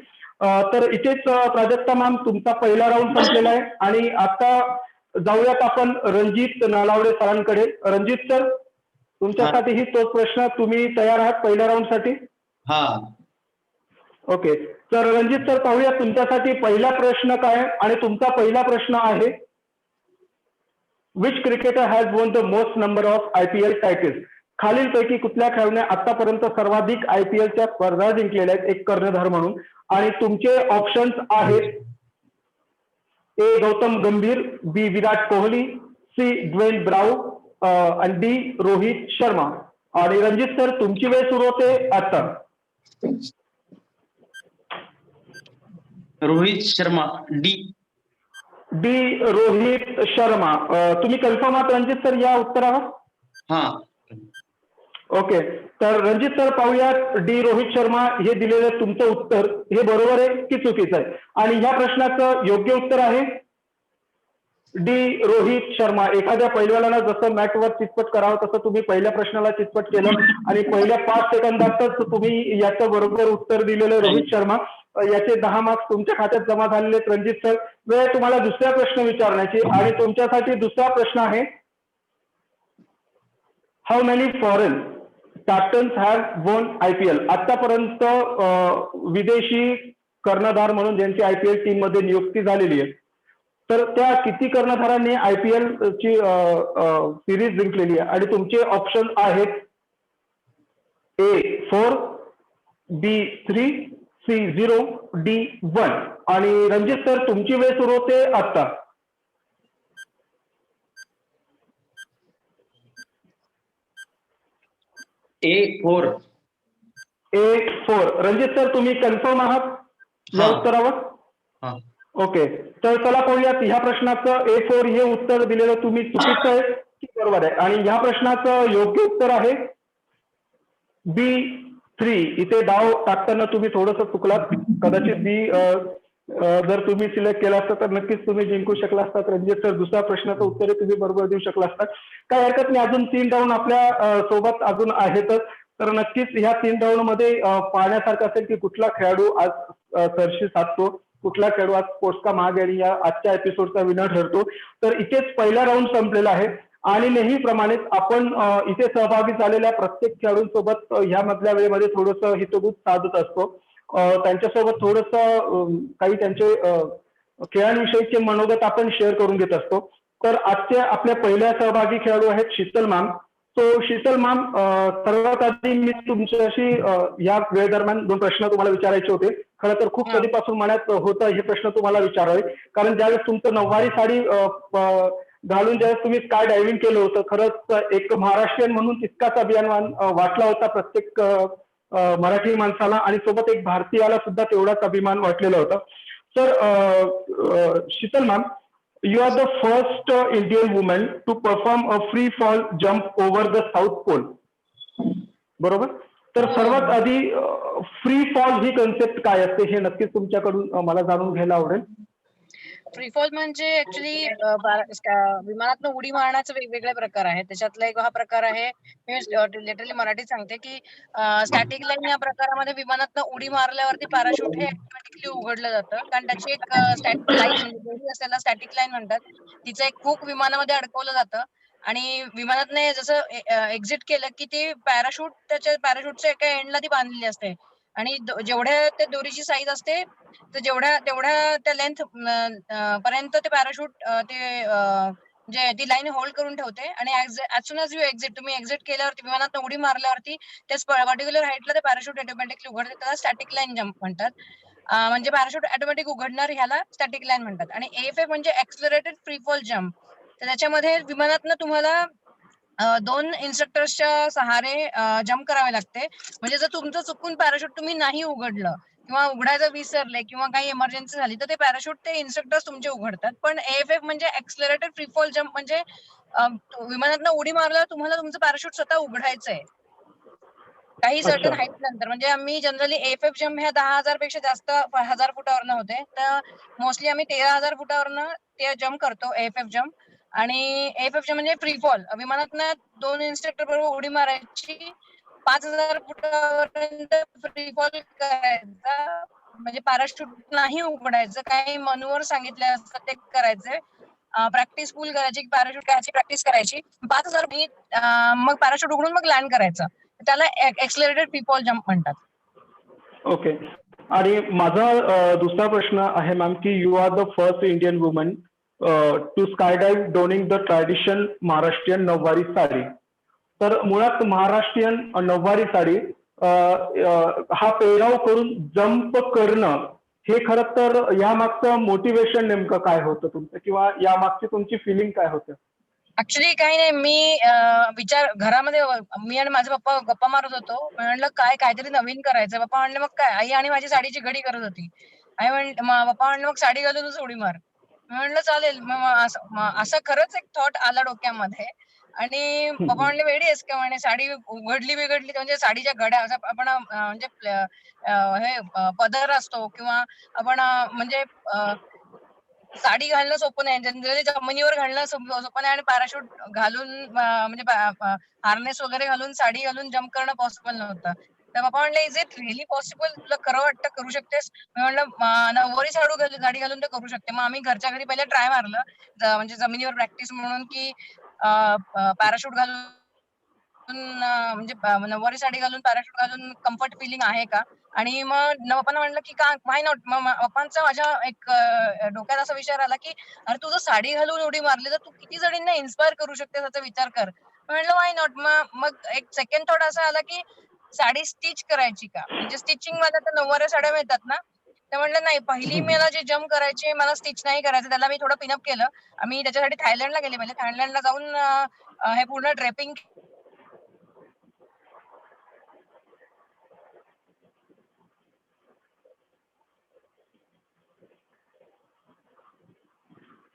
तर इथेच प्राजक्ता मॅम तुमचा पहिला राऊंड संपलेला आहे आणि आता जाऊयात आपण रणजित नालावडे सरांकडे. रणजित सर, तुमच्यासाठीही तोच प्रश्न. तुम्ही तयार आहात पहिल्या राऊंड साठी? हा. ओके, तर रणजित सर पाहूया तुमच्यासाठी पहिला प्रश्न काय आणि तुमचा पहिला प्रश्न आहे which cricketer has won the most number of IPL titles. खालीलपैकी कुठल्या खेळाडूने आतापर्यंत सर्वाधिक IPLच्या स्पर्धा जिंकलेल्या आहेत एक कर्णधार म्हणून. आणि तुमचे ऑप्शन्स आहेत A. गौतम गंभीर, B. Virat Kohli, C. Dwayne Bravo आणि D. रोहित शर्मा. आणि रणजित सर तुमची वेळ सुरू होते आता. रोहित शर्मा. डी. रोहित शर्मा. तुम्ही कन्फर्म आहात रणजित सर या उत्तरावर? हा. ओके, तर रणजित सर पाहूयात D. रोहित शर्मा हे दिलेलं तुमचं उत्तर हे बरोबर आहे की चुकीचं आहे. आणि ह्या प्रश्नाचं योग्य उत्तर आहे D. रोहित शर्मा. एखाद्या पैलवानाला जसं मॅटवर चितपट करावं तसं तुम्ही पहिल्या प्रश्नाला चितपट केलं आणि पहिल्या 5 सेकंदातच तुम्ही याचं बरोबर उत्तर दिलेलं रोहित शर्मा. याचे 10 मार्क्स तुमच्या खात्यात जमा झालेले. रणजित सर, वेळ तुम्हाला दुसरा प्रश्न विचारण्याची आणि तुमच्यासाठी दुसरा प्रश्न आहे how many foreign captains have won IPL. आतापर्यंत विदेशी कर्णधार म्हणून ज्यांची IPL टीम मध्ये नियुक्ती झालेली आहे तर त्या किती कर्णधारांनी IPL ची सिरीज जिंकलेली आहे. आणि तुमचे ऑप्शन आहेत A. 4, B. 3, C. 0, D. 1. आणि रणजित सर तुमची वेळ सुरू होते आता. A4. रणजित सर तुम्ही कन्फर्म आहात या हा. उत्तरावर? हा. ओके, तर चला पाहूयात ह्या प्रश्नाचं A4 हे उत्तर दिलेलं तुम्ही चुकीचं आहे की बरोबर आहे. आणि ह्या प्रश्नाचं योग्य उत्तर आहे B3. इथे डाव टाकताना तुम्ही थोडंसं चुकलात. कदाचित B जर तुम्ही सिलेक्ट केला असता तर नक्कीच तुम्ही जिंकू शकला असतात. रणजित सर दुसऱ्या प्रश्नाचं उत्तर तुम्ही बरोबर देऊ शकला असतात. काही हरकत नाही, अजून 3 राऊंड आपल्या सोबत अजून आहेतच. तर नक्कीच ह्या 3 राऊंड मध्ये पाहण्यासारखं असेल की कुठला खेळाडू आज सरशी साधतो, कुठला खेळाडू आज स्पोर्ट्स का महागडी या आजच्या एपिसोडचा विनर ठरतो. तर इथेच पहिला राऊंड संपलेला आहे आणि नेहमीप्रमाणेच आपण इथे सहभागी झालेल्या प्रत्येक खेळाडूंसोबत ह्या मधल्या वेळेमध्ये थोडंसं हितगुज साधत असतो. त्यांच्यासोबत थोडंसं काही त्यांचे खेळांविषयीचे मनोगत आपण शेअर करून घेत असतो. तर आजच्या आपल्या पहिल्या सहभागी खेळाडू आहेत शीतल मॅम. तो शीतल मॅम, सर्वात आधी मी तुमच्याशी या वेळे दरम्यान 2 प्रश्न तुम्हाला विचारायचे होते. खरं तर खूप कधीपासून मनात होतं हे प्रश्न तुम्हाला विचारावे, कारण ज्यावेळेस तुमचं नऊवारी साडी घालून ज्यावेळेस तुम्ही स्काय डायव्हिंग केलं होतं, खरंच एक महाराष्ट्रीयन म्हणून तितकाच अभिमान वाटला होता प्रत्येक मराठी माणसाला आणि सोबत एक भारतीयाला सुद्धा तेवढाच अभिमान वाटलेला होता. तर Sheetal ma'am, you are the first Indian woman to perform a free fall jump over the South Pole. बरोबर? तर सर्वात आधी फ्री फॉल ही कन्सेप्ट काय असते हे नक्कीच तुमच्याकडून मला जाणून घ्यायला आवडेल. फ्री फॉल म्हणजे ऍक्च्युली विमानातनं उडी मारण्याचे वेगवेगळे प्रकार आहेत. त्याच्यातला एक हा प्रकार आहे, मी लिटरली मराठीत सांगते की स्टॅटिक लाईन या प्रकारामध्ये विमानातनं उडी मारल्यावरती पॅराशूट हे ऑटोमॅटिकली उघडलं जातं. कारण त्याची एक स्टॅटिक लाईन म्हणजे असलेला स्टॅटिक लाईन म्हणतात, तिचं एक हुक विमानामध्ये अडकवलं जातं आणि विमानातने जसं एक्झिट केलं की ते पॅराशूट त्याच्या पॅराशूटच्या एका एंडला ती बांधलेली असते आणि जेवढ्या त्या दोरीची साईज असते तर तेवढ्या त्या लेंथ पर्यंत ते पॅराशूट ते म्हणजे ती लाईन होल्ड करून ठेवते आणि as soon as you exit, तुम्ही एक्झिट केल्यावरती विमानात उडी मारल्यावरती त्या पर्टिक्युलर हाईटला ते पॅराशूट ऑटोमॅटिकली उघडते, त्याला स्टॅटिक लाईन जम्प म्हणतात. म्हणजे पॅराशूट ऑटोमॅटिक उघडणार ह्याला स्टॅटिक लाईन म्हणतात. आणि AFF म्हणजे ऍक्सलरेटेड फ्री फॉल जम्प. तर त्याच्यामध्ये विमानातनं तुम्हाला 2 इन्स्ट्रक्टर्सच्या सहारे जम्प करावे लागते. म्हणजे जर तुमचं चुकून पॅराशूट तुम्ही नाही उघडलं किंवा उघडायचं विसरले किंवा काही इमर्जन्सी झाली तर ते पॅराशूट ते इन्स्ट्रक्टर्स तुमचे उघडतात. पण AFF म्हणजे ऍक्सलरेटेड फ्री फॉल जम्प म्हणजे विमानातनं उडी मारल्यावर तुम्हाला तुमचं पॅराशूट स्वतः उघडायचंय काही सर्टन अच्छा. हाईट नंतर. म्हणजे आम्ही जनरली AFF जम्प ह्या 10,000 पेक्षा जास्त 1000 फुटावरनं होते, तर मोस्टली आम्ही 13,000 फुटावरनं ते जम्प करतो AFF जम्प. आणि AFF जम्प म्हणजे फ्री फॉल, विमानातनं 2 इन्स्ट्रक्टर बरोबर उडी मारायची, 5,000 फुटापर्यंत फ्री फॉल करायचा, म्हणजे पॅराशूट नाही उघडायचं, काही मॅन्युअर सांगितले असतात ते करायचे, प्रॅक्टिस फुल करायची, पॅराशूट करायची प्रॅक्टिस करायची, 5,000 मग पॅराशूट उघडून मग लँड करायचं. त्याला एक्सलरेटेड फ्री फॉल जम्प म्हणतात. ओके. आणि माझा दुसरा प्रश्न आहे मॅम की you are the first Indian woman to sky dive donning the traditional Maharashtrian nauvari sari. तर मुळात महाराष्ट्रीयन नऊवारी साडी हा पेहराव करून जम्प करणं हे खरं तर यामागचं मोटिवेशन नेमकं काय होतं तुमचं, किंवा यामागची तुमची फिलिंग काय होतं? ऍक्च्युली काही नाही, मी विचार घरामध्ये मी आणि माझे पप्पा गप्पा मारत होतो. म्हणलं काहीतरी नवीन करायचं. पप्पा म्हणले मग काय, आई आणि माझी साडीची घडी करत होती. पप्पा म्हणले मग साडी घालूनच उडी मार. मी म्हणलं चालेल. मग असं खरंच एक थॉट आला डोक्यामध्ये. आणि पप्पा म्हणले वेडी आहेस का म्हणे, साडी उघडली बिघडली म्हणजे साडीच्या घड्या असं आपण म्हणजे हे पदर असतो किंवा आपण म्हणजे साडी घालणं सोपं नाही, जनरली जमिनीवर घालणं सोपं नाही आणि पॅराशूट घालून म्हणजे हार्नेस वगैरे घालून साडी घालून जम्प करणं पॉसिबल नव्हतं. तर पप्पा म्हणले इज इट रिअली पॉसिबल, तुला खरं वाटतं करू शकतेस? मी म्हणलं नऊवारी साडी घालून तर करू शकते. मग आम्ही घरच्या घरी पहिले ट्राय मारलं, म्हणजे जमिनीवर प्रॅक्टिस म्हणून की पॅराशूट घालून म्हणजे नऊवारी साडी घालून पॅराशूट घालून कम्फर्ट फिलिंग आहे का? आणि मग पप्पांना म्हणलं की का व्हाय नॉट. मग पप्पांचा माझ्या एक डोक्यात असा विचार आला की अरे तू जर साडी घालून उडी मारली तर तू किती जणींना इन्स्पायर करू शकतेस याचा विचार कर. म्हणलं व्हाय नॉट. मग एक सेकंड थॉट असा आला की साडी स्टिच करायची का, म्हणजे स्टिचिंग मध्ये आता नऊवाऱ्या साड्या मिळतात ना, तर म्हणलं नाही, पहिली मला जे जम्प करायचे मला स्टिच नाही करायचं. त्याला मी थोडं पिनअप केलं. आम्ही त्याच्यासाठी थायलंडला गेले. पहिले थायलंडला जाऊन हे पूर्ण ड्रेपिंग.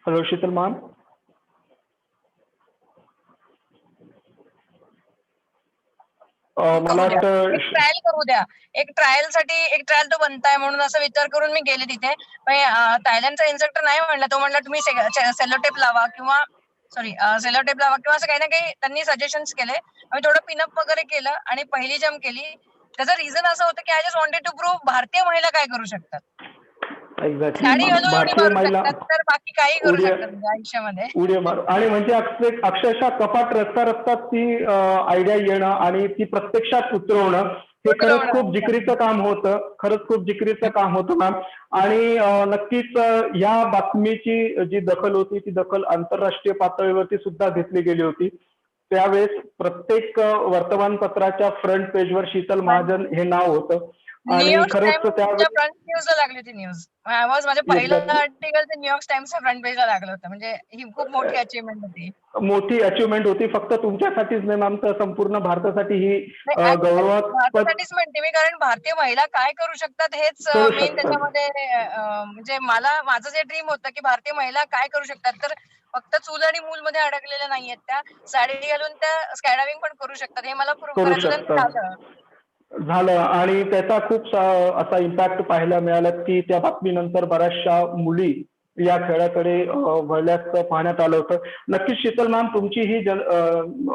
Hello Sheetal ma'am. मला वाटतं एक ट्रायल करू द्या, एक ट्रायल तो बनताय म्हणून असा विचार करून मी गेले तिथे. थायलंडचा इन्स्ट्रक्टर नाही म्हणला, तो म्हणला तुम्ही सेलोटेप लावा किंवा असं काही ना काही त्यांनी सजेशन्स केले. आम्ही थोडं पिनअप वगैरे केलं आणि पहिली जम्प केली. त्याचं रिझन असं होतं की I just wanted to prove भारतीय महिला काय करू शकतात. एक्झॅक्टली साडी घालून उडी भारतीय मारू महिला शकतात तर बाकी काही करू उडी शकतात म्हणजे आयुष्यामध्ये. उडी मारू. आणि म्हणजे अक्षरशः कपाट रस्ता रस्त्यात ती आयडिया येणं आणि ती प्रत्यक्षात उतरवणं हे खरंच खूप जिकरीचं काम होतं. खरंच खूप जिकरीचं काम होतं मॅम. आणि नक्कीच या बातमीची जी दखल होती ती दखल आंतरराष्ट्रीय पातळीवरती सुद्धा घेतली गेली होती. त्यावेळेस प्रत्येक वर्तमानपत्राच्या फ्रंट पेजवर शीतल महाजन हे नाव होतं. आणि न्यूयॉर्क खरंच टाइम्सच्या फ्रंट पेजला लागली होती न्यूज. माझं पहिलं एक्झॅक्टली आर्टिकल ते न्यूयॉर्क टाइम्सच्या फ्रंट पेजला लागलं होतं. म्हणजे ही खूप मोठी अचीवमेंट होती. मोठी अचिव्हमेंट होती. फक्त तुमच्यासाठीच नाही मॅम, तर संपूर्ण भारतासाठी ही गौरवास्पद भारतासाठीच म्हणते मी, कारण भारतीय महिला काय करू शकतात हेच करू मेन शकतात. त्याच्यामध्ये. म्हणजे माझं जे ड्रीम होतं की भारतीय महिला काय करू शकतात, तर फक्त चूल आणि मूल मध्ये अडकलेल्या नाहीयेत त्या, साडी घालून त्या स्कायडायव्हिंग पण करू शकतात. हे मला प्रूव्ह करू करायचं होतं आणि ते शकतात. झालं. झालं. आणि त्याचा खूप असा इम्पॅक्ट पाहायला मिळाला की त्या बातमीनंतर बऱ्याचशा मुली या खेळाकडे वळल्याचं पाहण्यात आलं होतं. नक्कीच शीतल मॅम, तुमची ही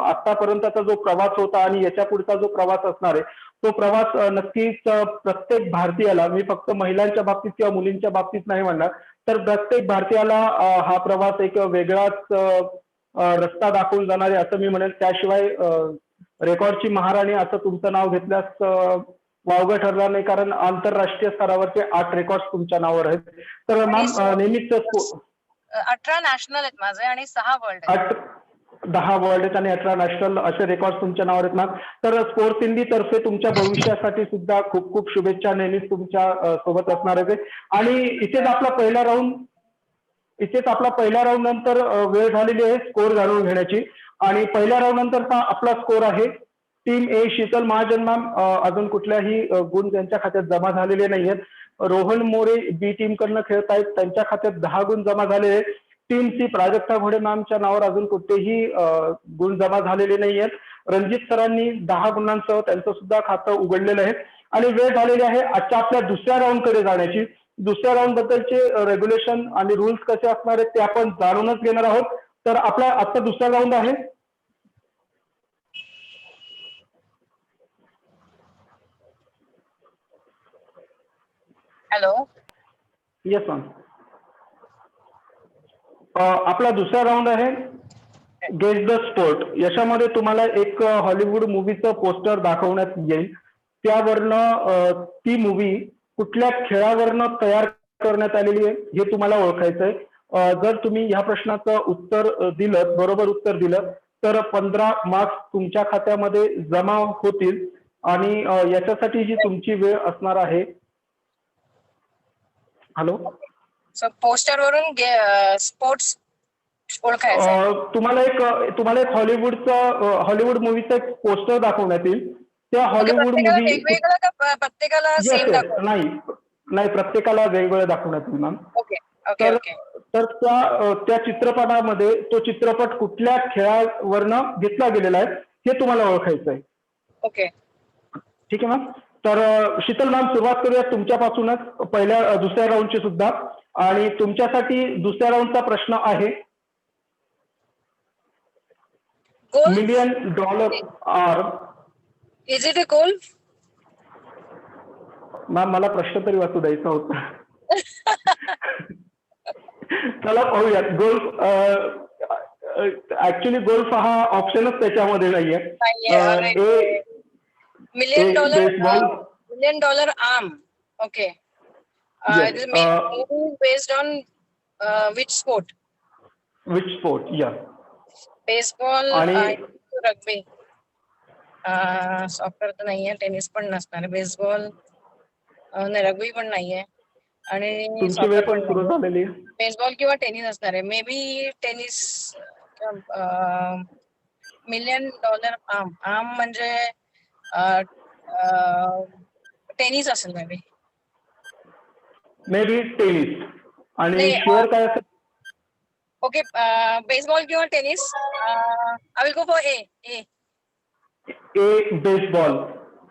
आतापर्यंतचा जो प्रवास होता आणि याच्या पुढचा जो प्रवास असणार आहे तो प्रवास नक्कीच प्रत्येक भारतीयाला, मी फक्त महिलांच्या बाबतीत किंवा मुलींच्या बाबतीत नाही म्हणणार, तर प्रत्येक भारतीयाला हा प्रवास एक वेगळाच रस्ता दाखवून जाणार आहे असं मी म्हणेन. त्याशिवाय रेकॉर्डची महाराणी असं तुमचं नाव घेतल्यास वावगं ठरणार नाही, कारण आंतरराष्ट्रीय स्तरावरचे 8 रेकॉर्ड तुमच्या नावावर आहेत. तर मॅम नेहमीच 18 नॅशनल आहेत माझे आणि 6 वर्ल्ड आहेत. 10 वर्ल्ड आहेत आणि 18 नॅशनल असे रेकॉर्ड तुमच्या नावावर आहेत मॅम. तर स्पोर्ट्स इंडी तर्फे तुमच्या भविष्यासाठी सुद्धा खूप खूप शुभेच्छा. नेहमीच तुमच्या सोबत असणार आहे. आणि इथेच आपला पहिल्या राऊंड नंतर वेळ झालेली आहे स्कोर जाणून घेण्याची. आणि पहिल्या राऊंड नंतरचा आपला स्कोर आहे टीम ए शीतल महाजन मॅम अजून कुठल्याही गुण त्यांच्या खात्यात जमा झालेले नाहीयेत. रोहन मोरे बी टीम कडनं खेळत आहेत, त्यांच्या खात्यात 10 गुण जमा झालेले आहेत. टीम सी प्राजक्ता घोडे मॅमच्या नावावर अजून कुठेही गुण जमा झालेले नाहीयेत. रणजित सरांनी 10 गुणांसह त्यांचं सुद्धा खातं उघडलेलं आहे. आणि वेळ झालेली आहे आजच्या आपल्या दुसऱ्या राऊंड कडे जाण्याची. दुसऱ्या राऊंड बद्दलचे रेग्युलेशन आणि रूल्स कसे असणार आहेत ते आपण जाणूनच घेणार आहोत. तर आपला आजचा दुसरा राऊंड आहे. हॅलो. Yes ma'am. आपला दुसरा राऊंड आहे गेस द स्पोर्ट. याच्यामध्ये तुम्हाला एक हॉलिवूड मूवीचं पोस्टर दाखवण्यात येईल. त्यावरनं ती मूवी कुठल्या खेळावरनं तयार करण्यात आलेली आहे हे तुम्हाला ओळखायचं आहे. जर तुम्ही ह्या प्रश्नाचं उत्तर दिलं, बरोबर उत्तर दिलं तर 15 मार्क्स तुमच्या खात्यामध्ये जमा होतील. आणि याच्यासाठी जी तुमची वेळ असणार आहे. हॅलो. सो पोस्टर वरून स्पोर्ट्स ओळखायचं. तुम्हाला एक हॉलिवूड मूवीचं एक पोस्टर दाखवण्यात येईल. त्या हॉलिवूड मूवी वेगवेगळं का प्रत्येकाला सेम दाखव? नाही प्रत्येकाला वेगवेगळं दाखवण्यात येईल मॅम. Okay okay okay. तर त्या चित्रपटामध्ये तो चित्रपट कुठल्या खेळावरनं घेतला गेलेला आहे हे तुम्हाला ओळखायचं आहे. ओके ठीक आहे मॅम. तर शीतल मॅम सुरुवात करूया तुमच्यापासूनच दुसऱ्या राऊंडची सुद्धा. आणि तुमच्यासाठी दुसऱ्या राऊंडचा प्रश्न आहे goal. $1,000,000 are. Is it a goal? Ma'am मला प्रश्न तरी वाचू द्यायचा होता. चला पाहूयात. गोल्फ ऍक्च्युली गोल्फ हा ऑप्शनच त्याच्यामध्ये नाहीये. $1,000,000 arm. Okay. Yes, it is based on which sport? Which sport? Yeah. Baseball, आणि rugby. सॉकर तर नाहीये, टेनिस पण नसणार. बेसबॉल नाही, रग्बी पण नाहीये आणि तुमची वेळ पण सुरू झालेली आहे. बेसबॉल किंवा टेनिस असणार आहे. May be tennis. $1,000,000 आर्म म्हणजे टेनिस असेल मे बी टेनिस. आणि शुअर काय असेल? ओके. बेसबॉल किंवा tennis. I will go for a baseball.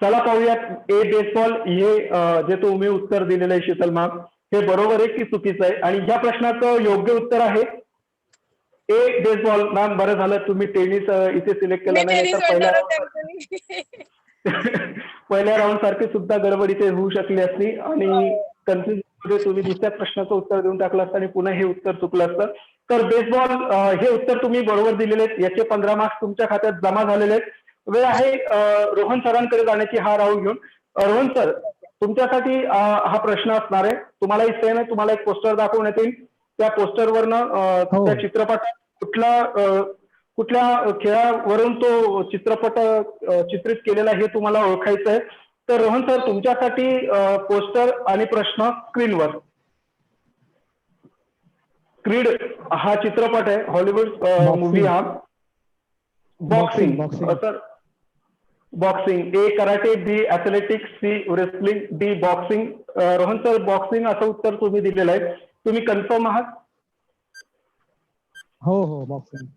चला पाहूयात. ए बेसबॉल हे जे तुम्ही उत्तर दिलेलं आहे शीतल मॅम हे बरोबर आहे की चुकीचं आहे? आणि ह्या प्रश्नाचं योग्य उत्तर आहे ए बेसबॉल. मॅम बरं झालं तुम्ही टेनिस इथे सिलेक्ट केलं नाही तर पहिल्या राऊंड सारखी सुद्धा गडबड इथे होऊ शकली असती. आणि कन्फ्युजन मध्ये तुम्ही दुसऱ्या प्रश्नाचं उत्तर देऊन टाकलं असतं आणि पुन्हा हे उत्तर चुकलं असतं. तर बेसबॉल हे उत्तर तुम्ही बरोबर दिलेले आहेत. याचे 15 मार्क्स तुमच्या खात्यात जमा झालेले आहेत. वेळ आहे रोहन सरांकडे जाण्याची हा राऊंड घेऊन. रोहन सर तुमच्यासाठी हा प्रश्न असणार आहे. तुम्हालाही सेम आहे. तुम्हाला एक पोस्टर दाखवण्यात येईल. त्या पोस्टरवरनं त्या चित्रपटात कुठल्या खेळावरून तो चित्रपट चित्रित केलेला हे तुम्हाला ओळखायचं आहे. तर रोहन सर तुमच्यासाठी पोस्टर आणि प्रश्न स्क्रीनवर. क्रीड हा चित्रपट आहे, हॉलिवूड मूवी हा. Boxing sir. Boxing. A karate, B athletics, C wrestling, D boxing. Rohan sir boxing असं उत्तर तुम्ही दिलेलं आहे. तुम्ही कन्फर्म आहात? हो बॉक्सिंग.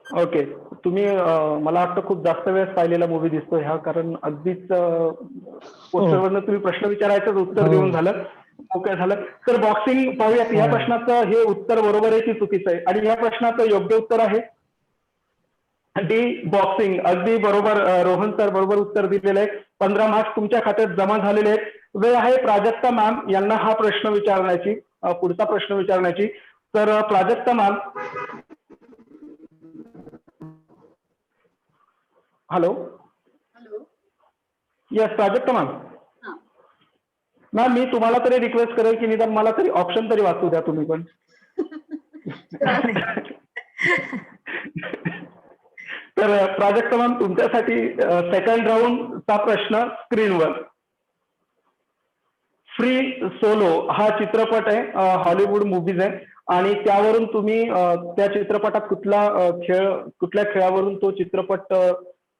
ओके. तुम्ही मला वाटतं खूप जास्त वेळेस पाहिलेला मूवी दिसतोय हा, कारण अगदीच पोस्टरवरनं तुम्ही प्रश्न विचारायचं उत्तर देऊन झालं. ओके झालं. तर बॉक्सिंग पाहूयात. या प्रश्नाचं हे उत्तर बरोबर आहे की चुकीचं आहे? आणि या प्रश्नाचं योग्य उत्तर आहे डी बॉक्सिंग. अगदी बरोबर. रोहन सर बरोबर उत्तर दिलेलं आहे. 15 मार्क्स तुमच्या खात्यात जमा झालेले आहेत. वेळ आहे प्राजक्ता मॅम यांना हा प्रश्न विचारण्याची, पुढचा प्रश्न विचारण्याची. तर Prajakta ma'am. Hello. Yes Prajakta ma'am. Ma'am मी तुम्हाला तरी रिक्वेस्ट करेल की निदान मला तरी ऑप्शन तरी वाचू द्या तुम्ही पण. तर प्राजक्ता मॅम तुमच्यासाठी सेकंड राऊंडचा प्रश्न स्क्रीनवर. फ्री सोलो हा चित्रपट आहे, हॉलिवूड मूवीज आहे आणि त्यावरून तुम्ही त्या चित्रपटात कुठल्या खेळावरून तो चित्रपट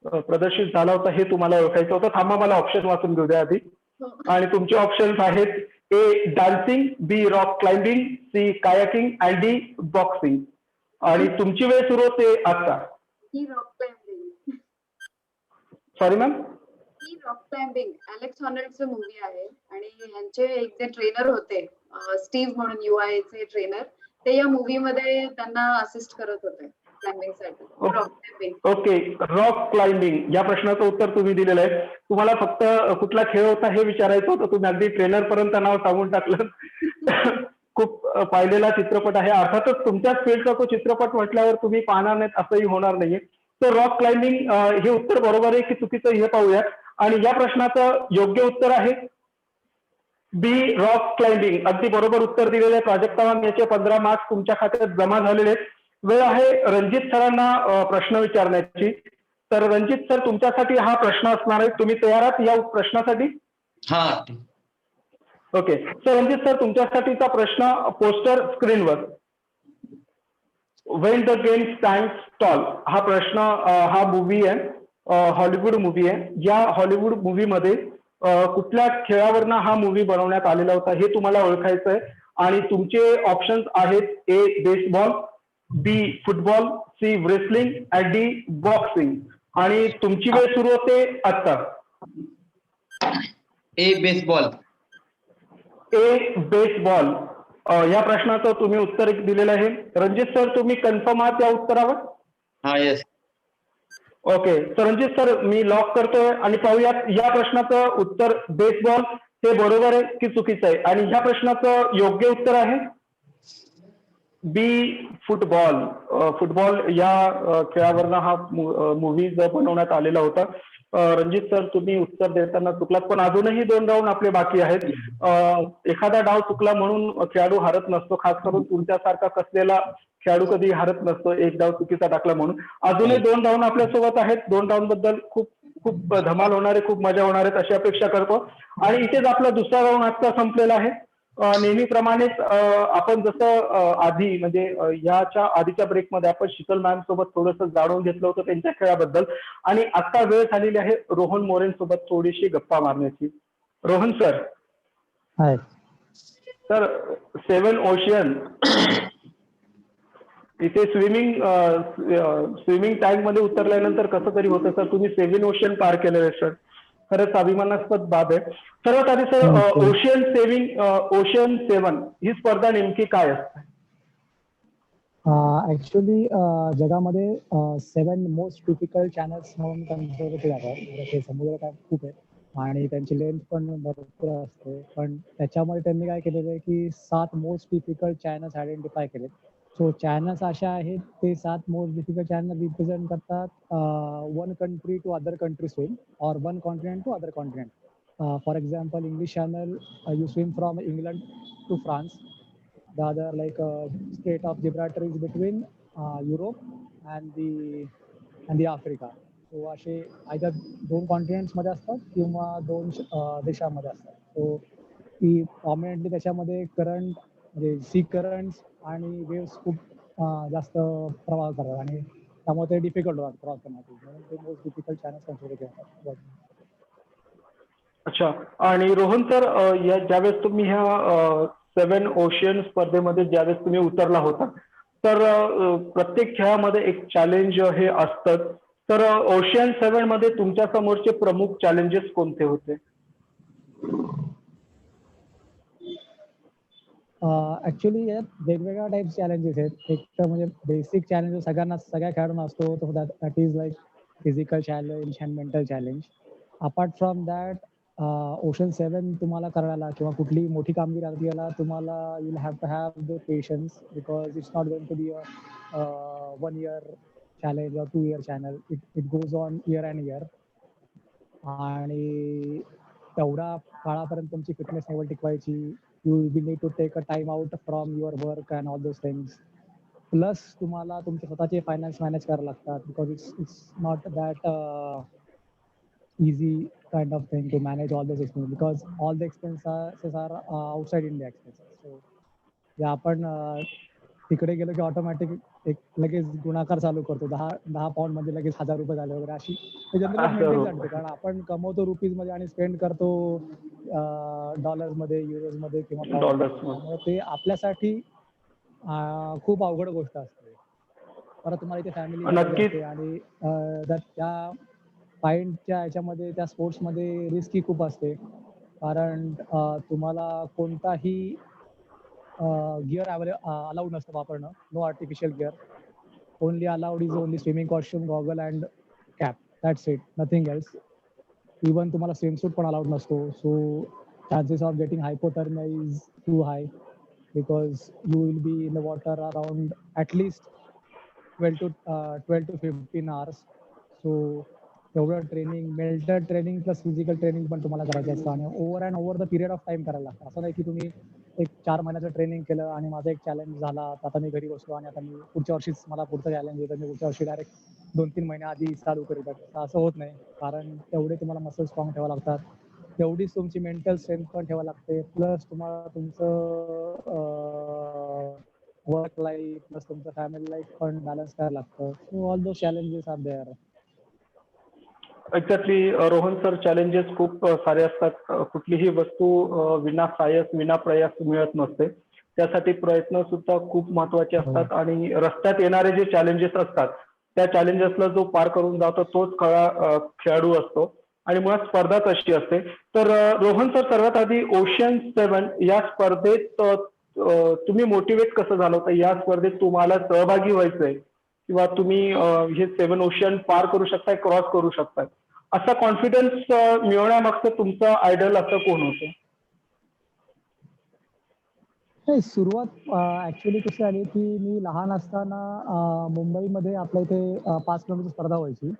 प्रदर्शित झाला होता हे तुम्हाला ओळखायचं होतं. थांबा मला ऑप्शन वाचून घेऊ द्या आधी. आणि तुमचे ऑप्शन्स आहेत A dancing, B rock climbing, C kayaking and D boxing. आणि तुमची वेळ सुरू होते आता. Rock climbing. Sorry ma'am. Rock climbing Alex हॉनल्डचं मूवी आहे आणि ह्यांचे एक जे ट्रेनर होते स्टीव्ह म्हणून UIA चे ट्रेनर, ते या मूवी मध्ये त्यांना असिस्ट करत होते क्लाइम्बिंग साठी. Rock climbing. Okay, rock climbing या प्रश्नाचं उत्तर तुम्ही दिलेलं आहे. तुम्हाला फक्त कुठला खेळ होता हे विचारायचं होतं, तुम्ही अगदी ट्रेनर पर्यंत नाव सांगून टाकलं. खूप पाहिलेला चित्रपट आहे. अर्थातच तुमच्याच फील्डचा तो चित्रपट म्हटल्यावर तुम्ही पाहणार नाहीत असंही होणार नाहीये. तर रॉक क्लाइम्बिंग हे उत्तर बरोबर आहे की चुकीचं हे पाहूया. आणि या प्रश्नाचं योग्य उत्तर आहे बी रॉक क्लाइम्बिंग. अगदी बरोबर उत्तर दिलेलं आहे प्राजक्ता मॅम. याचे 15 मार्क्स तुमच्या खात्यात जमा झालेले आहेत. वेळ आहे रणजित सरांना प्रश्न विचारण्याची. तर रणजित सर तुमच्यासाठी हा प्रश्न असणार आहे. तुम्ही तयार आहात या प्रश्नासाठी? हा. ओके, सर रणजित सर तुमच्यासाठीचा प्रश्न पोस्टर स्क्रीनवर. When the game stands tall हा प्रश्न, हा मूवी आहे, हॉलिवूड मूवी आहे. या हॉलिवूड मूवीमध्ये कुठल्या खेळावरनं हा मूवी बनवण्यात आलेला होता हे तुम्हाला ओळखायचं आहे. आणि तुमचे ऑप्शन्स आहेत A baseball, B football, C wrestling and D boxing. आणि तुमची वेळ सुरू होते आता. ए बेसबॉल. ए बेसबॉल या प्रश्नाचं तुम्ही उत्तर दिलेलं आहे. रणजित सर तुम्ही कन्फर्म आहात या उत्तरावर? हा, येस. ओके, तर रणजित सर मी लॉक करतोय आणि पाहूयात या प्रश्नाचं उत्तर बेसबॉल हे बरोबर आहे की चुकीचं आहे. आणि ह्या प्रश्नाचं योग्य उत्तर आहे बी फुटबॉल. फुटबॉल या खेळावरनं हा मूवी बनवण्यात आलेला होता. रणजित सर तुम्ही उत्तर देताना चुकलात, पण अजूनही 2 राऊंड आपले बाकी आहेत. एखादा डाव चुकला म्हणून खेळाडू हरत नसतो. खास करून तुमच्यासारखा कसलेला खेळाडू कधी हरत नसतो एक डाव चुकीचा टाकला म्हणून. अजूनही 2 राऊंड आपल्यासोबत आहेत. 2 राऊंड बद्दल खूप खूप धमाल होणार आहे, खूप मजा होणार आहे अशी अपेक्षा करतो. आणि इथेच आपला दुसरा राऊंड आजचा संपलेला आहे. नेहमीप्रमाणेच आपण जसं आधी म्हणजे याच्या आधीच्या ब्रेकमध्ये आपण शीतल मॅम सोबत थोडंसं जाणून घेतलं होतं त्यांच्या खेळाबद्दल. आणि आता वेळ झालेली आहे रोहन मोरेन सोबत थोडीशी गप्पा मारण्याची. रोहन सर. हाय. सर 7 ओशियन इथे स्विमिंग टँक मध्ये उतरल्यानंतर कसं तरी होतं सर. तुम्ही 7 ओशियन पार केलेलं आहे सर. खरंच अभिमानास्पद बाब आहे. सर्वात आधी सर ओशियन 7 ही स्पर्धा नेमकी काय असते? ऍक्च्युली जगामध्ये 7 मोस्ट डिफिकल्ट चॅनल्स म्हणून कन्सिडर केले जातात. ते समुद्र खूप आहे आणि त्यांची लेंथ पण भरपूर असते. पण त्याच्यामध्ये त्यांनी काय केलेलं आहे की 7 मोस्ट डिफिकल्ट चॅनल्स आयडेंटिफाय केले. सो चॅनल्स अशा आहेत, ते 7 मोस्ट डिफिकल्ट चॅनल रिप्रेझेंट करतात one country to other country swim or one continent to other continent. For example English Channel you swim from England to France. The other like Strait of Gibraltar is between Europe and the Africa. So असे either 2 continents मध्ये असतात किंवा 2 देशामध्ये असतात. So ती prominently त्याच्यामध्ये current म्हणजे C currents आणि वेव्स खूप जास्त प्रभाव करतात आणि त्यामुळे ते डिफिकल्ट होतात क्रॉस करण्यासाठी. म्हणून ते मोस्ट डिफिकल्ट चॅनल्स कन्सिडर केले. अच्छा. आणि रोहन सर ज्यावेळेस तुम्ही ह्या 7 ओशियन स्पर्धेमध्ये ज्यावेळेस तुम्ही उतरला होता तर प्रत्येक खेळामध्ये एक चॅलेंज हे असतं. तर ओशियन 7 मध्ये तुमच्या समोरचे प्रमुख चॅलेंजेस कोणते होते? ऍक्च्युली यात वेगवेगळ्या टाइप चॅलेंजेस आहेत. एक तर म्हणजे बेसिक चॅलेंज सगळ्या खेळाडूंना असतो तो that is like physical challenge and mental challenge. Apart from that ocean 7 तुम्हाला करायला किंवा कुठली मोठी कामगिरी करायला तुम्हाला you will have to have the patience because it's not going to be a 1 year challenge or 2 year channel. It goes on year and year. आणि तेवढ्या काळापर्यंत तुमची फिटनेस लेवल टिकवायची. You will need to take a time out from your work and all those things. Plus तुम्हाला तुमचे स्वतःचे finance manage करायला लागतात, because it's not that easy kind of thing to manage all those expenses, because all the expenses are outside India expenses. So या आपण तिकडे गेलो की ऑटोमॅटिक एक लगेच गुणाकार चालू करतो, 10 पाऊंड मध्ये लगेच ₹1000 झाले वगैरे, अशी जनरल असं मेंटेन होतं. जाते. कारण आपण कमवतो रुपीज मध्ये आणि स्पेंड करतो डॉलर्स मध्ये, युरोज मध्ये किंवा पाऊंड मध्ये. डॉलर्स मध्ये. त्यामुळे ते आपल्यासाठी खूप अवघड गोष्ट असते. परत तुम्हाला इथे फॅमिली नक्कीच. असते आणि त्या फाईटच्या ह्याच्यामध्ये, त्या स्पोर्ट्समध्ये रिस्क ही खूप असते. कारण तुम्हाला कोणताही गिअर अलाउड नसतं वापरणं. No artificial gear. Only allowed is only swimming costume, goggle and cap. That's it. Nothing else. Even तुम्हाला स्विमसूट पण अलाउड नसतो. So chances of getting hypothermia is too high, because you will be in the water around at least 12 to 15 hours. So तेवढं training, mental training plus physical training पण तुम्हाला करायचं असतं आणि over and over the period of time करायला लागतं. असं नाही की तुम्ही एक 4 महिन्याचं ट्रेनिंग केलं आणि माझा एक चॅलेंज झाला, आता मी घरी बसलो आणि आता मी पुढच्या वर्षीच मला पुढचं चॅलेंज आहे, तर मी पुढच्या वर्षी डायरेक्ट 2-3 महिने आधी चालू करीत आहे. असं होत नाही. कारण तेवढे तुम्हाला मसल स्ट्रॉंग ठेवावं लागतात, तेवढीच तुमची मेंटल स्ट्रेंथ पण ठेवावी लागते. प्लस तुम्हाला तुमचं वर्क लाईफ प्लस तुमचं फॅमिली लाईफ पण बॅलन्स करायला लागतं. So all those challenges are there. Exactly Rohan sir, challenges खूप सारे असतात. कुठलीही वस्तू विना सायस, विना प्रयास मिळत नसते. त्यासाठी प्रयत्न सुद्धा खूप महत्वाचे असतात आणि रस्त्यात येणारे जे चॅलेंजेस असतात, त्या चॅलेंजेसला जो पार करून जातो तोच खरा खेळाडू असतो आणि मुळात स्पर्धा तशी असते. तर रोहन सर, सर्वात आधी ओशन 7 या स्पर्धेत तुम्ही मोटिवेट कसं झालं होतं? या स्पर्धेत तुम्हाला सहभागी व्हायचंय किंवा तुम्ही हे 7 ओशन पार करू शकताय, क्रॉस करू शकताय, असा कॉन्फिडन्स मिळवण्यामागचं तुमचं आयडल असं कोण होतं? नाही, सुरुवात ऍक्च्युली कशी आली की मी लहान असताना मुंबईमध्ये आपल्या इथे 5 किलोमीटर स्पर्धा व्हायची.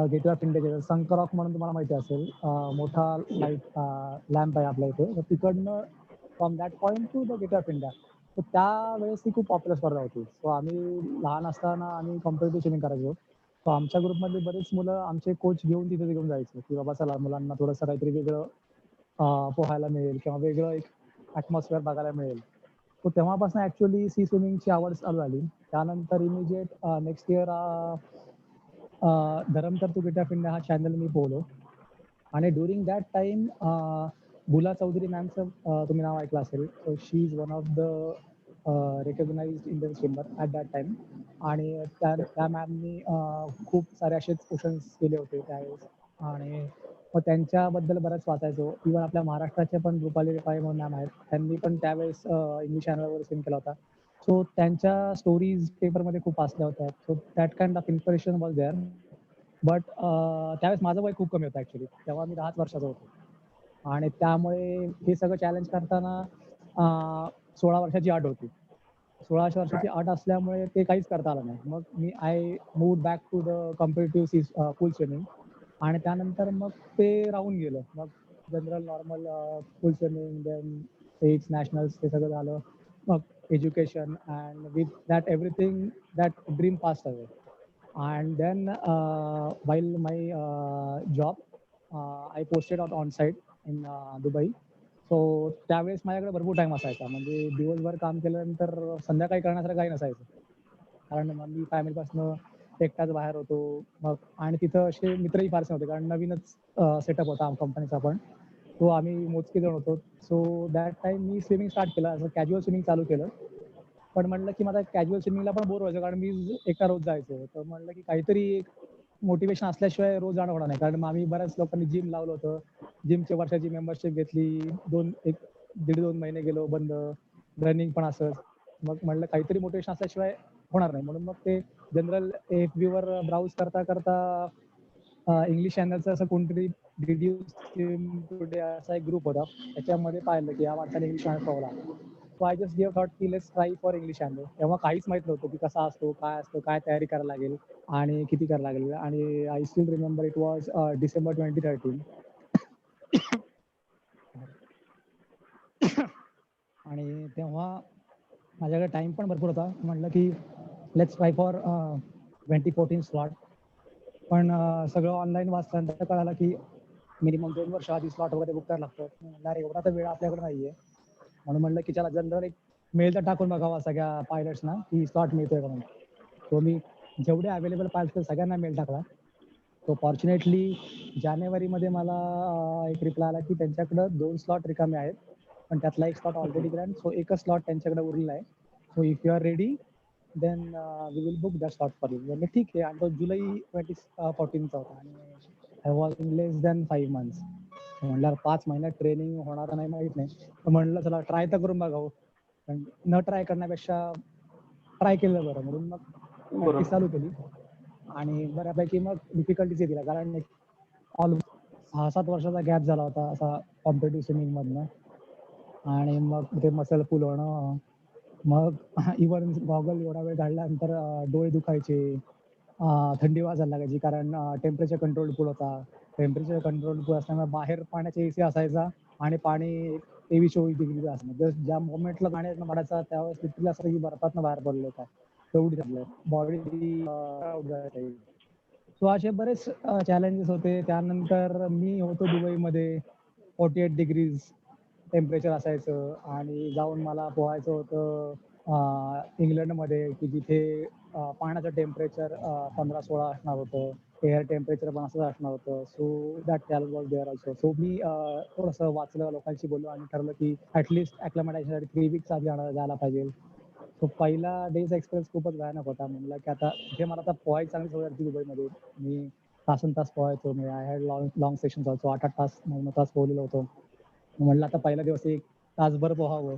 गेटवे ऑफ इंडियाच्या संकरॉक म्हणून तुम्हाला माहिती असेल, मोठा लाईट लॅम्प आहे आपल्या इथे. तर तिकडनं from that point two the gateway of India. तर त्यावेळेस ती खूप पॉप्युलर स्पर्धा होती. सो आम्ही लहान असताना आम्ही कॉम्पिटिटिव्ह स्विमिंग करायचो. सो आमच्या ग्रुपमधली बरेच मुलं आमचे कोच घेऊन तिथे घेऊन जायचे की बाबा चला, मुलांना थोडंसं काहीतरी वेगळं पोहायला मिळेल किंवा वेगळं एक ॲटमॉस्फिअर बघायला मिळेल. सो तेव्हापासून ॲक्च्युअली सी स्विमिंगची आवड चालू झाली. त्यानंतर immediate next year Dharamtar to Gate of India हा चॅनल मी पोहलो आणि ड्युरिंग दॅट टाइम बुला चौधरी मॅमचं तुम्ही नाव ऐकलं असेल. So she is one of the recognised Indian swimmer at that time. आणि त्या मॅमनी खूप सारे असेच क्वेश्चन्स केले होते त्यावेळेस आणि मग त्यांच्याबद्दल बरंच वाचायचो. इव्हन आपल्या महाराष्ट्राचे पण रुपाली रिपाळे म्हणून मॅम आहेत, त्यांनी पण त्यावेळेस इंग्लिश चॅनलवर स्विम केला होता. सो त्यांच्या स्टोरीज पेपरमध्ये खूप वाचल्या होत्या. So that kind of inspiration was there. But त्यावेळेस माझं वय खूप कमी होतं ॲक्च्युली. तेव्हा मी 10च वर्षाचा होतो आणि त्यामुळे हे सगळं चॅलेंज करताना 16 वर्षाची अट होती. 16 वर्षाची अट असल्यामुळे ते काहीच करता आलं नाही. मग मी move back to the competitive pool swimming आणि त्यानंतर मग ते राहून गेलं. मग general normal pool swimming, then states, nationals ते सगळं झालं. मग education and with that everything that dream passed away. And then while my job, I posted out on site in Dubai. So त्यावेळेस माझ्याकडे भरपूर टाइम असायचा. म्हणजे दिवसभर काम केल्यानंतर संध्याकाळी करण्यासारखं काही नसायचं. कारण मग मी फॅमिलीपासून एकटाच बाहेर होतो. मग आणि तिथं असे मित्रही फारसे नव्हते, कारण नवीनच सेटअप होता कंपनीचा पण. तो आम्ही मोजके जण होतो. So that time me swimming start केलं, असं कॅज्युअल स्विमिंग चालू केलं. पण म्हणलं की मला कॅज्युअल स्विमिंगला पण बोर व्हायचं, कारण मी एकटा रोज जायचो. तर म्हणलं की काहीतरी एक मोटिवेशन असल्याशिवाय रोज जाणं होणार नाही. कारण आम्ही बऱ्याच लोकांनी जिम लावलं होतं. जिमच्या वर्षाची मेंबरशिप घेतली. 1.5-2 महिने गेलो बंद. रनिंग पण असंच. मग म्हणलं काहीतरी मोटिवेशन असल्याशिवाय होणार नाही. म्हणून मग ते जनरल FB वर ब्राउज करता करता इंग्लिश चॅनलचं असं कोणतरी डिड यू स्विम टुडे असा एक ग्रुप होता. त्याच्यामध्ये पाहिलं की या माणसाने इंग्लिश चॅनल पावला. So I just give thought की let's try for English Channel. तेव्हा काहीच माहित नव्हतं की कसा असतो, काय असतो, काय तयारी करायला लागेल आणि किती करायला लागेल. आणि I still remember it was December 2013. आणि तेव्हा माझ्याकडे टाइम पण भरपूर होता. म्हटलं की लेट्स ट्राय फॉर 2014 स्लॉट. पण सगळं ऑनलाईन वाचल्यानंतर कळालं की मिनिमम 2 वर्ष आधी स्लॉट वगैरे बुक करायला लागतो. म्हणलं अरे एवढा तर वेळ आपल्याकडे नाहीये. म्हणून म्हणलं की चला जनरल एक मेल तर टाकून बघावा सगळ्या पायलट्सना की स्लॉट मिळतोय का म्हणून. तो मी जेवढे अवेलेबल पाहिजे सगळ्यांना मेल टाकला. तो फॉर्च्युनेटली जानेवारीमध्ये मला एक रिप्लाय आला की त्यांच्याकडं 2 स्लॉट रिकामे आहेत. पण त्यातला एक स्लॉट ऑलरेडी ग्रँड, सो एकच स्लॉट त्यांच्याकडे उरलेला आहे. So if you are ready then we will book that slot for you. म्हणजे ठीक आहे. आणि तो जुलै 2014चा होता आणि I was in less than 5 months. म्हणल्यावर 5 महिन्यात ट्रेनिंग होणार का नाही माहित नाही. तर म्हणलं चला ट्राय तर करून बघावं. पण न ट्राय करण्यापेक्षा ट्राय केलं बरं, म्हणून मग प्रॅक्टिस चालू केली. आणि बऱ्यापैकी मग डिफिकल्टीज येतील, कारण ऑलमोस्ट 6-7 वर्षाचा गॅप झाला होता असा कॉम्पिटिटिव्ह स्विमिंग मधनं. आणि मग ते मसल पुल होणं, मग इव्हन गॉगल एवढा वेळ काढल्यानंतर डोळे दुखायचे, थंडी वाजायला लागायची, कारण टेम्परेचर कंट्रोल पूल होता. टेम्परेचर कंट्रोल पूल असल्यामुळे बाहेर पाण्याचा एसी असायचा आणि पाणी 23-24 डिग्रीचं असणं. ज्या मोमेंटला पाण्यातनं पडायचा त्यावेळेस लिटरली असं की बर्फातनं बाहेर पडलो काय तेवढी झालं बॉडी. सो असे बरेच चॅलेंजेस होते. त्यानंतर मी होतो दुबईमध्ये, 48 डिग्रीज टेम्परेचर असायचं आणि जाऊन मला पोहायचं होतं इंग्लंडमध्ये, की जिथे पाण्याचं टेम्परेचर 15-16 असणार होतं. एअर टेम्परेचर पण असंच असणार होतं. So that challenge was there also. So मी थोडंसं वाचलं, लोकांशी बोललो आणि ठरवलं की ॲटलिस्ट ॲक्लमटायझेशनसाठी 3 वीक्स आधी जायला पाहिजे. तो पहिला डेचा एक्सपिरियन्स खूपच भयानक होता. म्हणलं की आता जे मला आता पोहायची चांगली सवय होती दुबईमध्ये, मी तासन-तास पोहायचो. मी I had long sessions also. 8-8 तास, 9-9 तास पोहलेलो होतो. म्हणलं आता पहिला दिवस 1 तासभर पोहावं.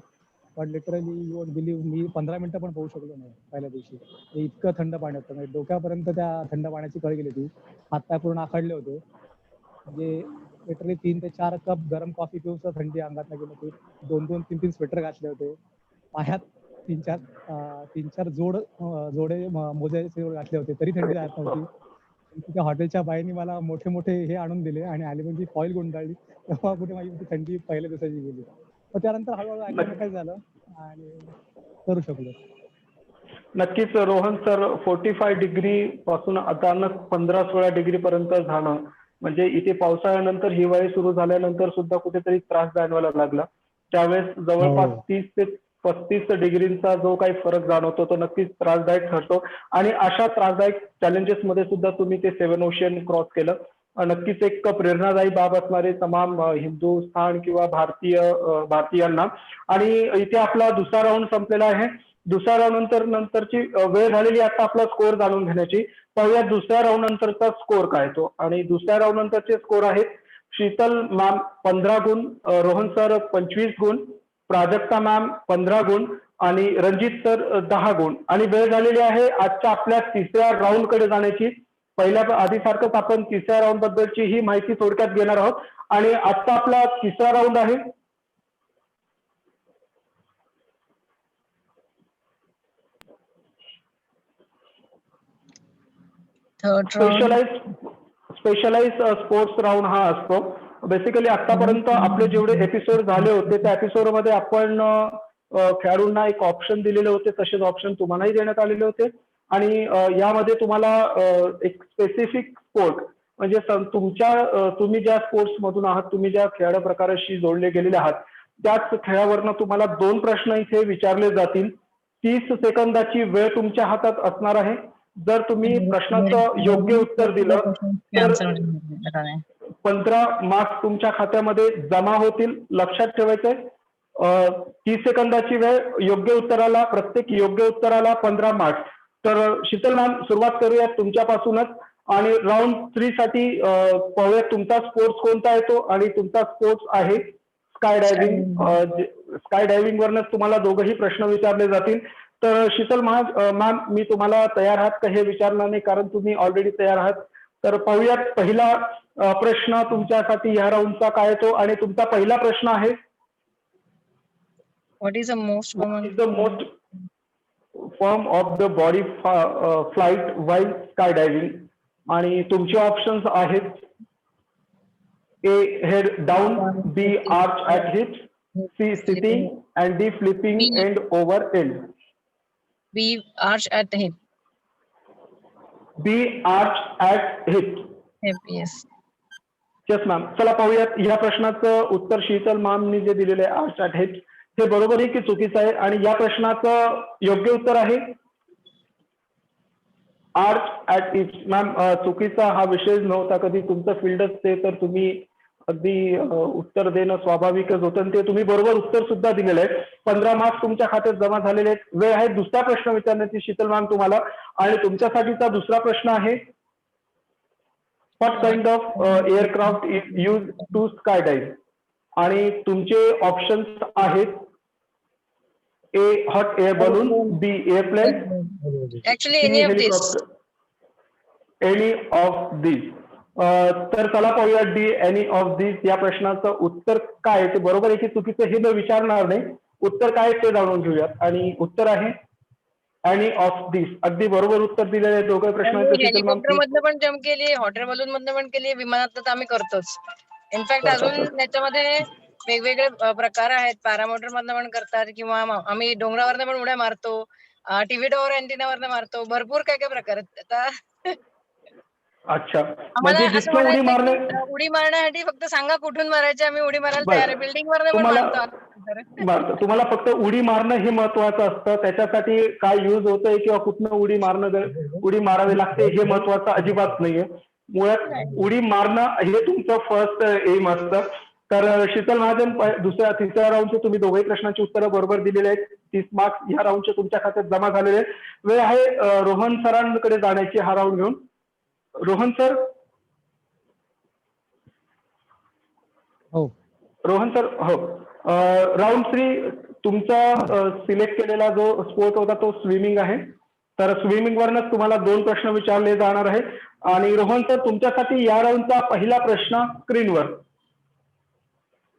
पण लिटरली यू वोंट बिलीव्ह, मी 15 मिनिटं पण पोहू शकलो नाही पहिल्या दिवशी. ते इतकं थंड पाणी होतं, म्हणजे डोक्यापर्यंत त्या थंड पाण्याची कळ गेली होती. हातपाय पूर्ण आखडले होते. म्हणजे लिटरली 3 ते 4 कप गरम कॉफी पिऊन थंडी अंगातनं गेली होती. 2-2, 3-3 स्वेटर घातले होते. पायात 3-4 जोडे मोजे घातले होते, तरी थंडी जात नव्हती. त्या हॉटेलच्या बाईंनी मला मोठे मोठे हे आणून दिले आणि ॲल्युमिनियमची फॉईल गुंडाळली. तेव्हा कुठे माझी ती थंडी पहिल्या दिवसाची गेली. तर त्यानंतर हळूहळू ॲक्लिमेटाइज झालं आणि करू शकलो. नक्कीच रोहन सर, 45 डिग्री पासून अचानक 15-16 डिग्री पर्यंत जाणं, म्हणजे इथे पावसाळ्यानंतर हिवाळी सुरू झाल्यानंतर सुद्धा कुठेतरी त्रास जाणवायला लागला. त्यावेळेस जवळपास 30 ते 35 डिग्रींचा जो काही फरक जाणवतो तो नक्कीच त्रासदायक ठरतो. आणि अशा त्रासदायक चॅलेंजेस मध्ये सुद्धा तुम्ही ते 7 ओशियन क्रॉस केलं. नक्कीच एक प्रेरणादायी बाब असणारे तमाम हिंदुस्थान किंवा भारतीयांना. आणि इथे आपला दुसरा राऊंड संपलेला आहे. दुसऱ्या राऊंड नंतरची वेळ झालेली आता आपला स्कोअर जाणून घेण्याची. पाहूया दुसऱ्या राऊंड नंतरचा स्कोअर काय तो. आणि दुसऱ्या राऊंड नंतरचे स्कोअर आहेत: शीतल मॅम 15 गुण, रोहन सर 25 गुण, प्राजक्ता मॅम 15 गुण आणि रणजित सर 10 गुण. आणि वेळ झालेली आहे आजच्या आपल्या तिसऱ्या राऊंड कडे जाण्याची. पहिल्या आधी सारखंच आपण तिसऱ्या राऊंड बद्दलची ही माहिती थोडक्यात घेणार आहोत. आणि आजचा आपला तिसरा राऊंड आहे स्पेशलाइज स्पोर्ट्स राऊंड. हा असतो बेसिकली. आतापर्यंत आपले जेवढे एपिसोड झाले होते त्या एपिसोड मध्ये आपण खेळाडूंना एक ऑप्शन दिलेले होते, तसेच ऑप्शन तुम्हालाही देण्यात आलेले होते. आणि यामध्ये तुम्हाला एक स्पेसिफिक स्पोर्ट, म्हणजे तुम्ही ज्या स्पोर्ट्स मधून आहात, तुम्ही ज्या खेळ प्रकाराशी जोडले गेलेले आहात, त्याच खेळावरनं तुम्हाला 2 प्रश्न इथे विचारले जातील. 30 सेकंदाची वेळ तुमच्या हातात असणार आहे. जर तुम्ही प्रश्नाचं योग्य उत्तर दिलं तर 15 मार्क्स तुमच्या खात्यामध्ये जमा होतील. लक्षात ठेवायचंय 30 सेकंदाची वेळ, प्रत्येक योग्य उत्तराला 15 मार्क्स. तर शीतल मॅम, सुरुवात करूयात तुमच्यापासूनच. आणि राऊंड 3 साठी पाहूयात तुमचा स्पोर्ट्स कोणता येतो. आणि तुमचा स्पोर्ट्स आहे स्काय डायव्हिंग. स्काय डायव्हिंग वरनच तुम्हाला दोघंही प्रश्न विचारले जातील. तर शीतल मॅम, मी तुम्हाला तयार आहात का हे विचारणार नाही, कारण तुम्ही ऑलरेडी तयार आहात. तर पाहूयात पहिला प्रश्न तुमच्यासाठी या राऊंडचा काय येतो. आणि तुमचा पहिला प्रश्न आहे, what is the most form of the body flight while sky diving. आणि तुमचे ऑप्शन्स आहेत: A head down, B arch at hips, C sitting and D flipping B. end over end. B arch at hip. B arch at hip. Yes. Yes ma'am. चला पाहूयात ह्या प्रश्नाचं उत्तर शीतल मॅमनी जे दिलेलं आहे आर्च ॲट हिप्स हे बरोबर आहे की चुकीचं आहे आणि या प्रश्नाचं योग्य उत्तर आहे आर्च ॲट हिप्स. मॅम चुकीचा हा विषयच नव्हता कधी, तुमचं फील्डच ते, तर तुम्ही अगदी उत्तर देणं स्वाभाविकच होतं आणि ते तुम्ही बरोबर उत्तर सुद्धा दिलेलं आहे. 15 मार्क्स तुमच्या खात्यात जमा झालेले आहेत. वेळ आहे दुसरा प्रश्न विचारण्याची शीतल मॅम तुम्हाला, आणि तुमच्यासाठीचा दुसरा प्रश्न आहे What kind of aircraft is used to skydive? आणि तुमचे ऑप्शन्स आहेत A hot air balloon, B airplane, Actually, C any of this. helicopter. Any of these. तर चला पाहूया डी एनी ऑफ दिस या प्रश्नाचं उत्तर काय आहे ते बरोबर आहे की चुकीचं हे मी विचारणार नाही, उत्तर काय ते जाणून घेऊयात. आणि उत्तर आहे एनी ऑफ दिस. अगदी बरोबर उत्तर दिलेलं आहे दोघे प्रश्न. हेलिकॉप्टर मधनं पण जम्प केली, हॉट एअर बलून मधनं पण केली, विमानात तर आम्ही करतोच. इनफॅक्ट अजून त्याच्यामध्ये वेगवेगळे प्रकार आहेत. पॅरामोटर मधनं पण करतात किंवा आम्ही डोंगरावरनं पण उड्या मारतो, टीव्ही टॉवर अँटिनावरनं मारतो, भरपूर काय काय प्रकार आहेत. आता अच्छा, आम्हाला म्हणजे असं जितकं उडी मारणे म्हणायचं उडी मारण्यासाठी फक्त सांगा कुठून मारायची, आम्ही उडी मारायला तयार आहे. बिल्डिंग वरनं पण मारतो. तुम्हाला फक्त उडी मारणं हे महत्वाचं असतं, त्याच्यासाठी काय यूज होतंय किंवा कुठनं उडी मारावी लागते हे महत्वाचं अजिबात नाहीये. मुळात उडी मारणं हे तुमचं फर्स्ट एम असतं. तर शीतल महाजन तिसऱ्या राऊंडचे तुम्ही दोघेही प्रश्नांची उत्तरं बरोबर दिलेली आहेत. 30 मार्क्स ह्या राऊंडचे तुमच्या खात्यात जमा झालेले आहेत. वेळ आहे रोहन सरांकडे जाण्याची हा राऊंड घेऊन. रोहन सर. हो रोहन सर. हो, राऊंड 3 तुमचा सिलेक्ट केलेला जो स्पोर्ट होता तो स्विमिंग आहे. तर स्विमिंग वरनच तुम्हाला 2 प्रश्न विचारले जाणार आहे. आणि रोहन सर तुमच्यासाठी या राऊंडचा पहिला प्रश्न स्क्रीनवर.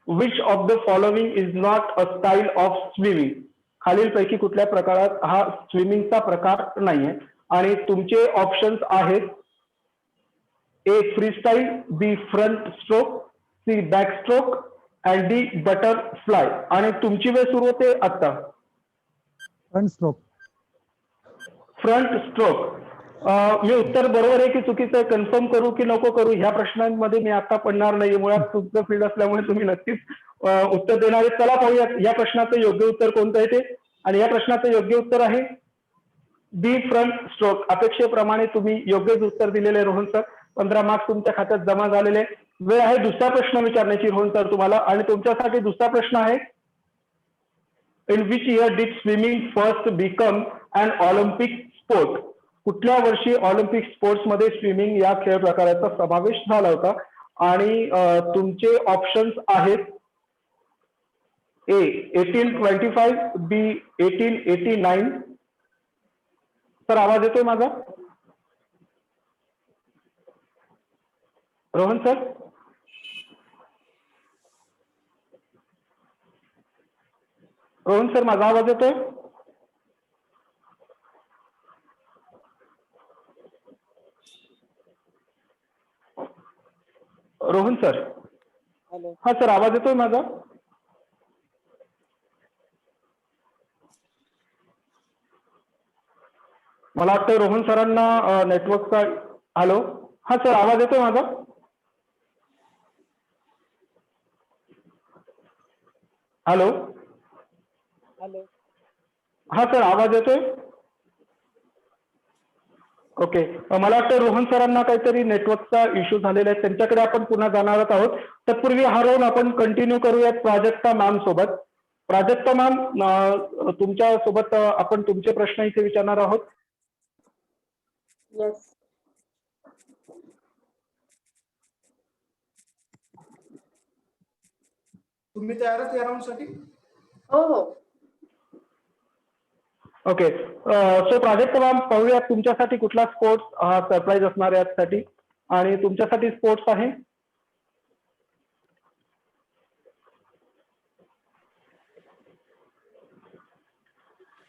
Which of the following is not a style of swimming? खालीलपैकी कुठल्या प्रकारात हा स्विमिंगचा प्रकार नाहीये. आणि तुमचे ऑप्शन्स आहेत A freestyle, B front stroke, C backstroke and D butterfly. आणि तुमची वेळ सुरू होते आता. Front stroke. Front stroke. मी उत्तर बरोबर आहे की चुकीचं आहे कन्फर्म करू की नको करू ह्या प्रश्नांमध्ये मी आता पडणार नाही. मुळात तुमचं फील्ड असल्यामुळे तुम्ही नक्कीच उत्तर देणार आहे. चला पाहूया या प्रश्नाचं योग्य उत्तर कोणतं आहे ते. आणि या प्रश्नाचं योग्य उत्तर आहे बी फ्रंट स्ट्रोक. अपेक्षेप्रमाणे तुम्ही योग्यच उत्तर दिलेले रोहन सर. 15 मार्क्स तुमच्या खात्यात जमा झालेले. वेळ आहे दुसरा प्रश्न विचारण्याची रोहन सर तुम्हाला. आणि तुमच्यासाठी दुसरा प्रश्न आहे in which year did swimming first become an Olympic sport? कुठल्या वर्षी ऑलिम्पिक स्पोर्ट्स मध्ये स्विमिंग या खेळ प्रकाराचा समावेश झाला होता? आणि तुमचे ऑप्शन्स आहेत ए 1825, बी 1889. सर आवाज येतोय माझा? रोहन सर. रोहन सर माझा आवाज येतोय? रोहन सर. हा सर आवाज येतोय माझा? मला वाटतं रोहन सरांना नेटवर्कचा. हॅलो. हा सर आवाज येतोय माझा? हॅलो. हा सर आवाज येतोय? ओके. मला वाटतं रोहन सरांना काहीतरी नेटवर्कचा इश्यू झालेला आहे, त्यांच्याकडे आपण पुन्हा जाणार आहोत. तत्पूर्वी हा राऊंड आपण कंटिन्यू करूयात प्राजक्ता मॅम सोबत. प्राजक्ता मॅम तुमच्या सोबत आपण तुमचे प्रश्न इथे विचारणार आहोत. येस. तुम्ही तयार आहात या राऊंड साठी? हो हो. ओके. सो प्राजक्ता मॅम पाहूया तुमच्यासाठी कुठला स्पोर्ट्स हा सरप्राईज असणार आहे यासाठी. आणि तुमच्यासाठी स्पोर्ट्स आहे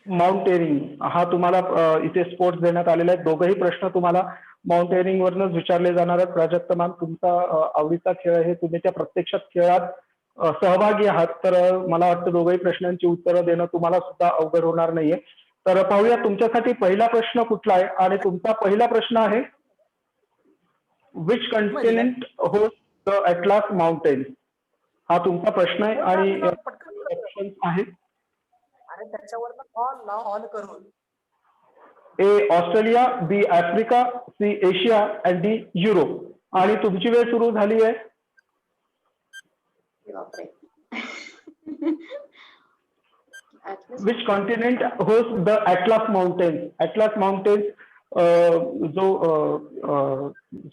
माउंटेनिंग. हा तुम्हाला इथे स्पोर्ट्स देण्यात आलेला आहे. दोघही प्रश्न तुम्हाला माउंटेनिंग वरनच विचारले जाणार आहेत. प्राजक्ता मॅम तुमचा आवडीचा खेळ आहे, तुम्ही त्या प्रत्यक्षात खेळात सहभागी आहात, तर मला वाटतं दोघही प्रश्नांची उत्तरं देणं तुम्हाला सुद्धा अवघड होणार नाहीये. तर पाहूया तुमच्यासाठी पहिला प्रश्न कुठला आहे, आणि तुमचा पहिला प्रश्न आहे, which continent host the Atlas mountains. हा तुमचा प्रश्न आहे आणि ऑप्शन्स आहेत. आणि त्याच्यावर ऑन करून A Australia, B Africa, C Asia and D Europe. आणि तुमची वेळ सुरू झाली आहे. बापरे. Which continent host the Atlas Mountains. Atlas Mountains जो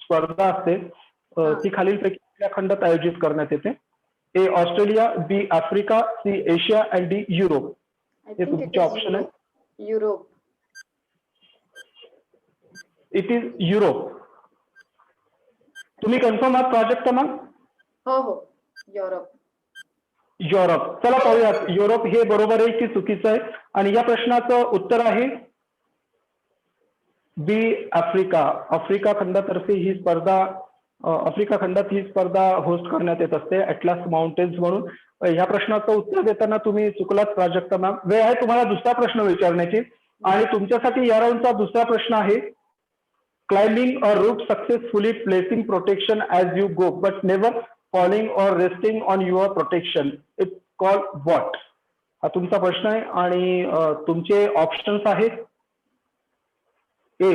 स्पर्धा असते ती खालीलपैकी कुठल्या खंडात आयोजित करण्यात येते. A Australia, B Africa, C Asia and D Europe. हे तुमचे ऑप्शन आहे. युरोप. It is Europe. तुम्ही कन्फर्म आहात प्राजक्ता मॅम? हो हो, युरोप. युरोप. चला पाहूयात युरोप हे बरोबर आहे की चुकीचं आहे. आणि या प्रश्नाचं उत्तर आहे बी आफ्रिका. आफ्रिका खंडातर्फे ही स्पर्धा आफ्रिका खंडात ही स्पर्धा होस्ट करण्यात येत असते, अटलास माउंटेन्स म्हणून. ह्या प्रश्नाचं उत्तर देताना तुम्ही चुकलात प्राजक्ता मॅम. वेळ आहे तुम्हाला दुसरा प्रश्न विचारण्याची, आणि तुमच्यासाठी या राऊंडचा दुसरा प्रश्न आहे, climbing a route successfully, placing protection as you go but never falling or resting on your protection, it's called what. हा तुमचा प्रश्न आहे आणि तुमचे ऑप्शन्स आहेत. A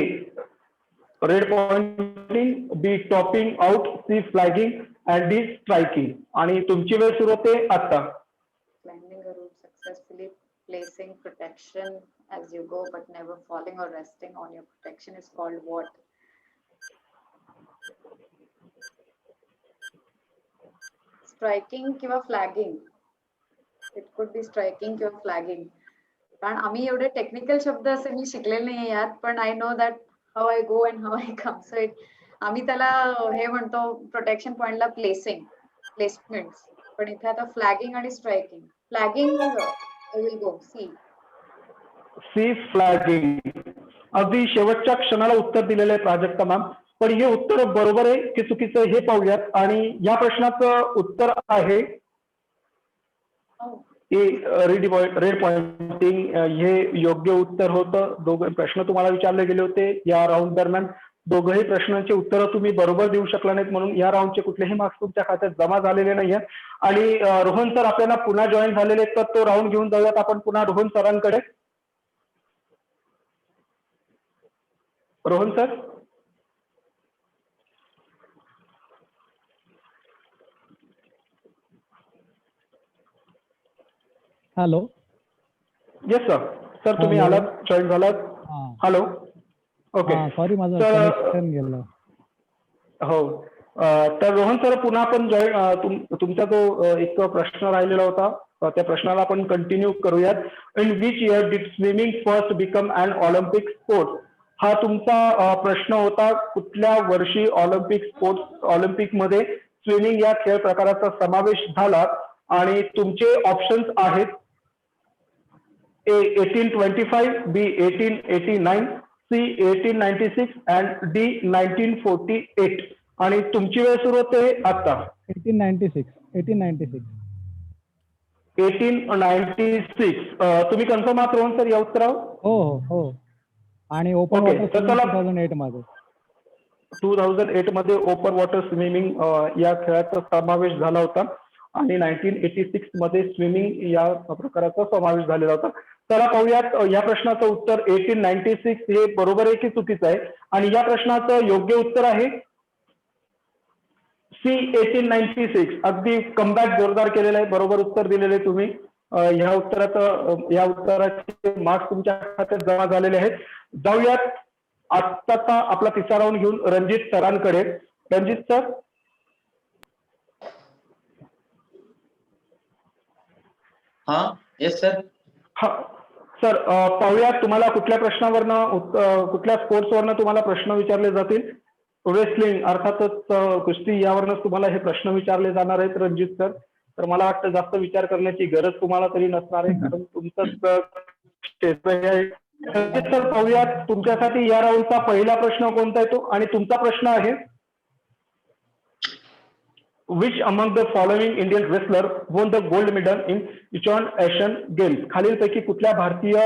red pointing, B topping out, C flagging and D striking. आणि तुमची वेळ सुरू होते आता. Climbing a route successfully, placing protection as you go but never falling or resting on your protection is called what? Striking किंवा फ्लॅगिंग. It could be striking किंवा फ्लॅगिंग. कारण आम्ही एवढे टेक्निकल शब्द असे मी शिकलेले नाही यात, पण I know that how I go and how I come. So आम्ही त्याला हे म्हणतो प्रोटेक्शन पॉइंटला प्लेसिंग, प्लेसमेंट. पण इथे आता फ्लॅगिंग आणि striking. Flagging I will go C. C flagging. अगदी शेवटच्या क्षणाला उत्तर दिलेलं आहे प्राजक्ता मॅम. पण हे उत्तर बरोबर आहे की चुकीचं हे पाहूयात. आणि या प्रश्नाचं उत्तर आहे रेड पॉइंटिंग. हे योग्य उत्तर होतं. दोघं प्रश्न तुम्हाला विचारले गेले होते या राऊंड दरम्यान. दोघंही प्रश्नांची उत्तरं तुम्ही बरोबर देऊ शकला नाहीत, म्हणून या राऊंडचे कुठलेही मार्क्स तुमच्या खात्यात जमा झालेले नाही आहेत. आणि रोहन सर आपल्याला पुन्हा जॉईन झालेले आहेत, तर तो राऊंड घेऊन जाऊयात आपण पुन्हा रोहन सरांकडे. Rohan sir. Hello. Yes sir. Sir तुम्ही आलात, जॉईन झालात. हॅलो. ओके. सॉरी, माझं तर कनेक्शन गेलं. हो. तर रोहन सर पुन्हा आपण जॉईन तुमचा जो एक प्रश्न राहिलेला होता त्या प्रश्नाला आपण कंटिन्यू करूयात. In which year did swimming first become an Olympic sport. हा तुमचा प्रश्न होता. कुठल्या वर्षी ऑलिम्पिक मध्ये स्विमिंग या खेळ प्रकाराचा समावेश झाला. आणि तुमचे ऑप्शन्स आहेत. ए 1825, बी 1889, सी 1896 अँड डी 1948. आणि तुमची वेळ सुरू होते आता. 1896. 1896. 1896. तुम्ही कन्फर्म आहात रोहन सर या उत्तरावर? हो हो हो. आणि ओपन Okay, वॉटर तर चला. 2008 मध्ये. 2008 मध्ये ओपन वॉटर स्विमिंग या खेळाचा समावेश झाला होता. आणि 1986 मध्ये स्विमिंग या प्रकाराचा समावेश झालेला होता. चला पाहूयात या प्रश्नाचं उत्तर 1896 हे बरोबर आहे की चुकीचं आहे. आणि या प्रश्नाचं योग्य उत्तर आहे सी 1896. अगदी कमबॅक जोरदार केलेलं आहे. बरोबर उत्तर दिलेलं आहे तुम्ही. या उत्तराचे मार्क्स तुमच्या खात्यात जमा झालेले आहेत. जाऊयात आत्ताचा आपला तिसरा राऊंड घेऊन रणजित सरांकडे. रणजित सर. हा. Yes sir. हा सर, पाहूयात तुम्हाला कुठल्या प्रश्नावरनं कुठल्या स्पोर्ट्सवरनं तुम्हाला प्रश्न विचारले जातील. रेसलिंग अर्थातच कुस्ती यावरनच तुम्हाला हे प्रश्न विचारले जाणार आहेत रणजित सर. तर मला वाटतं जास्त विचार करण्याची गरज तुम्हाला तरी नसणार आहे, कारण तुमचंच क्षेत्र आहे. सर पाहूयात तुमच्यासाठी या राऊंडचा पहिला प्रश्न कोणता येतो. आणि तुमचा प्रश्न आहे, which among the following Indian wrestler won the gold medal in Incheon Asian Games? खालीलपैकी कुठल्या भारतीय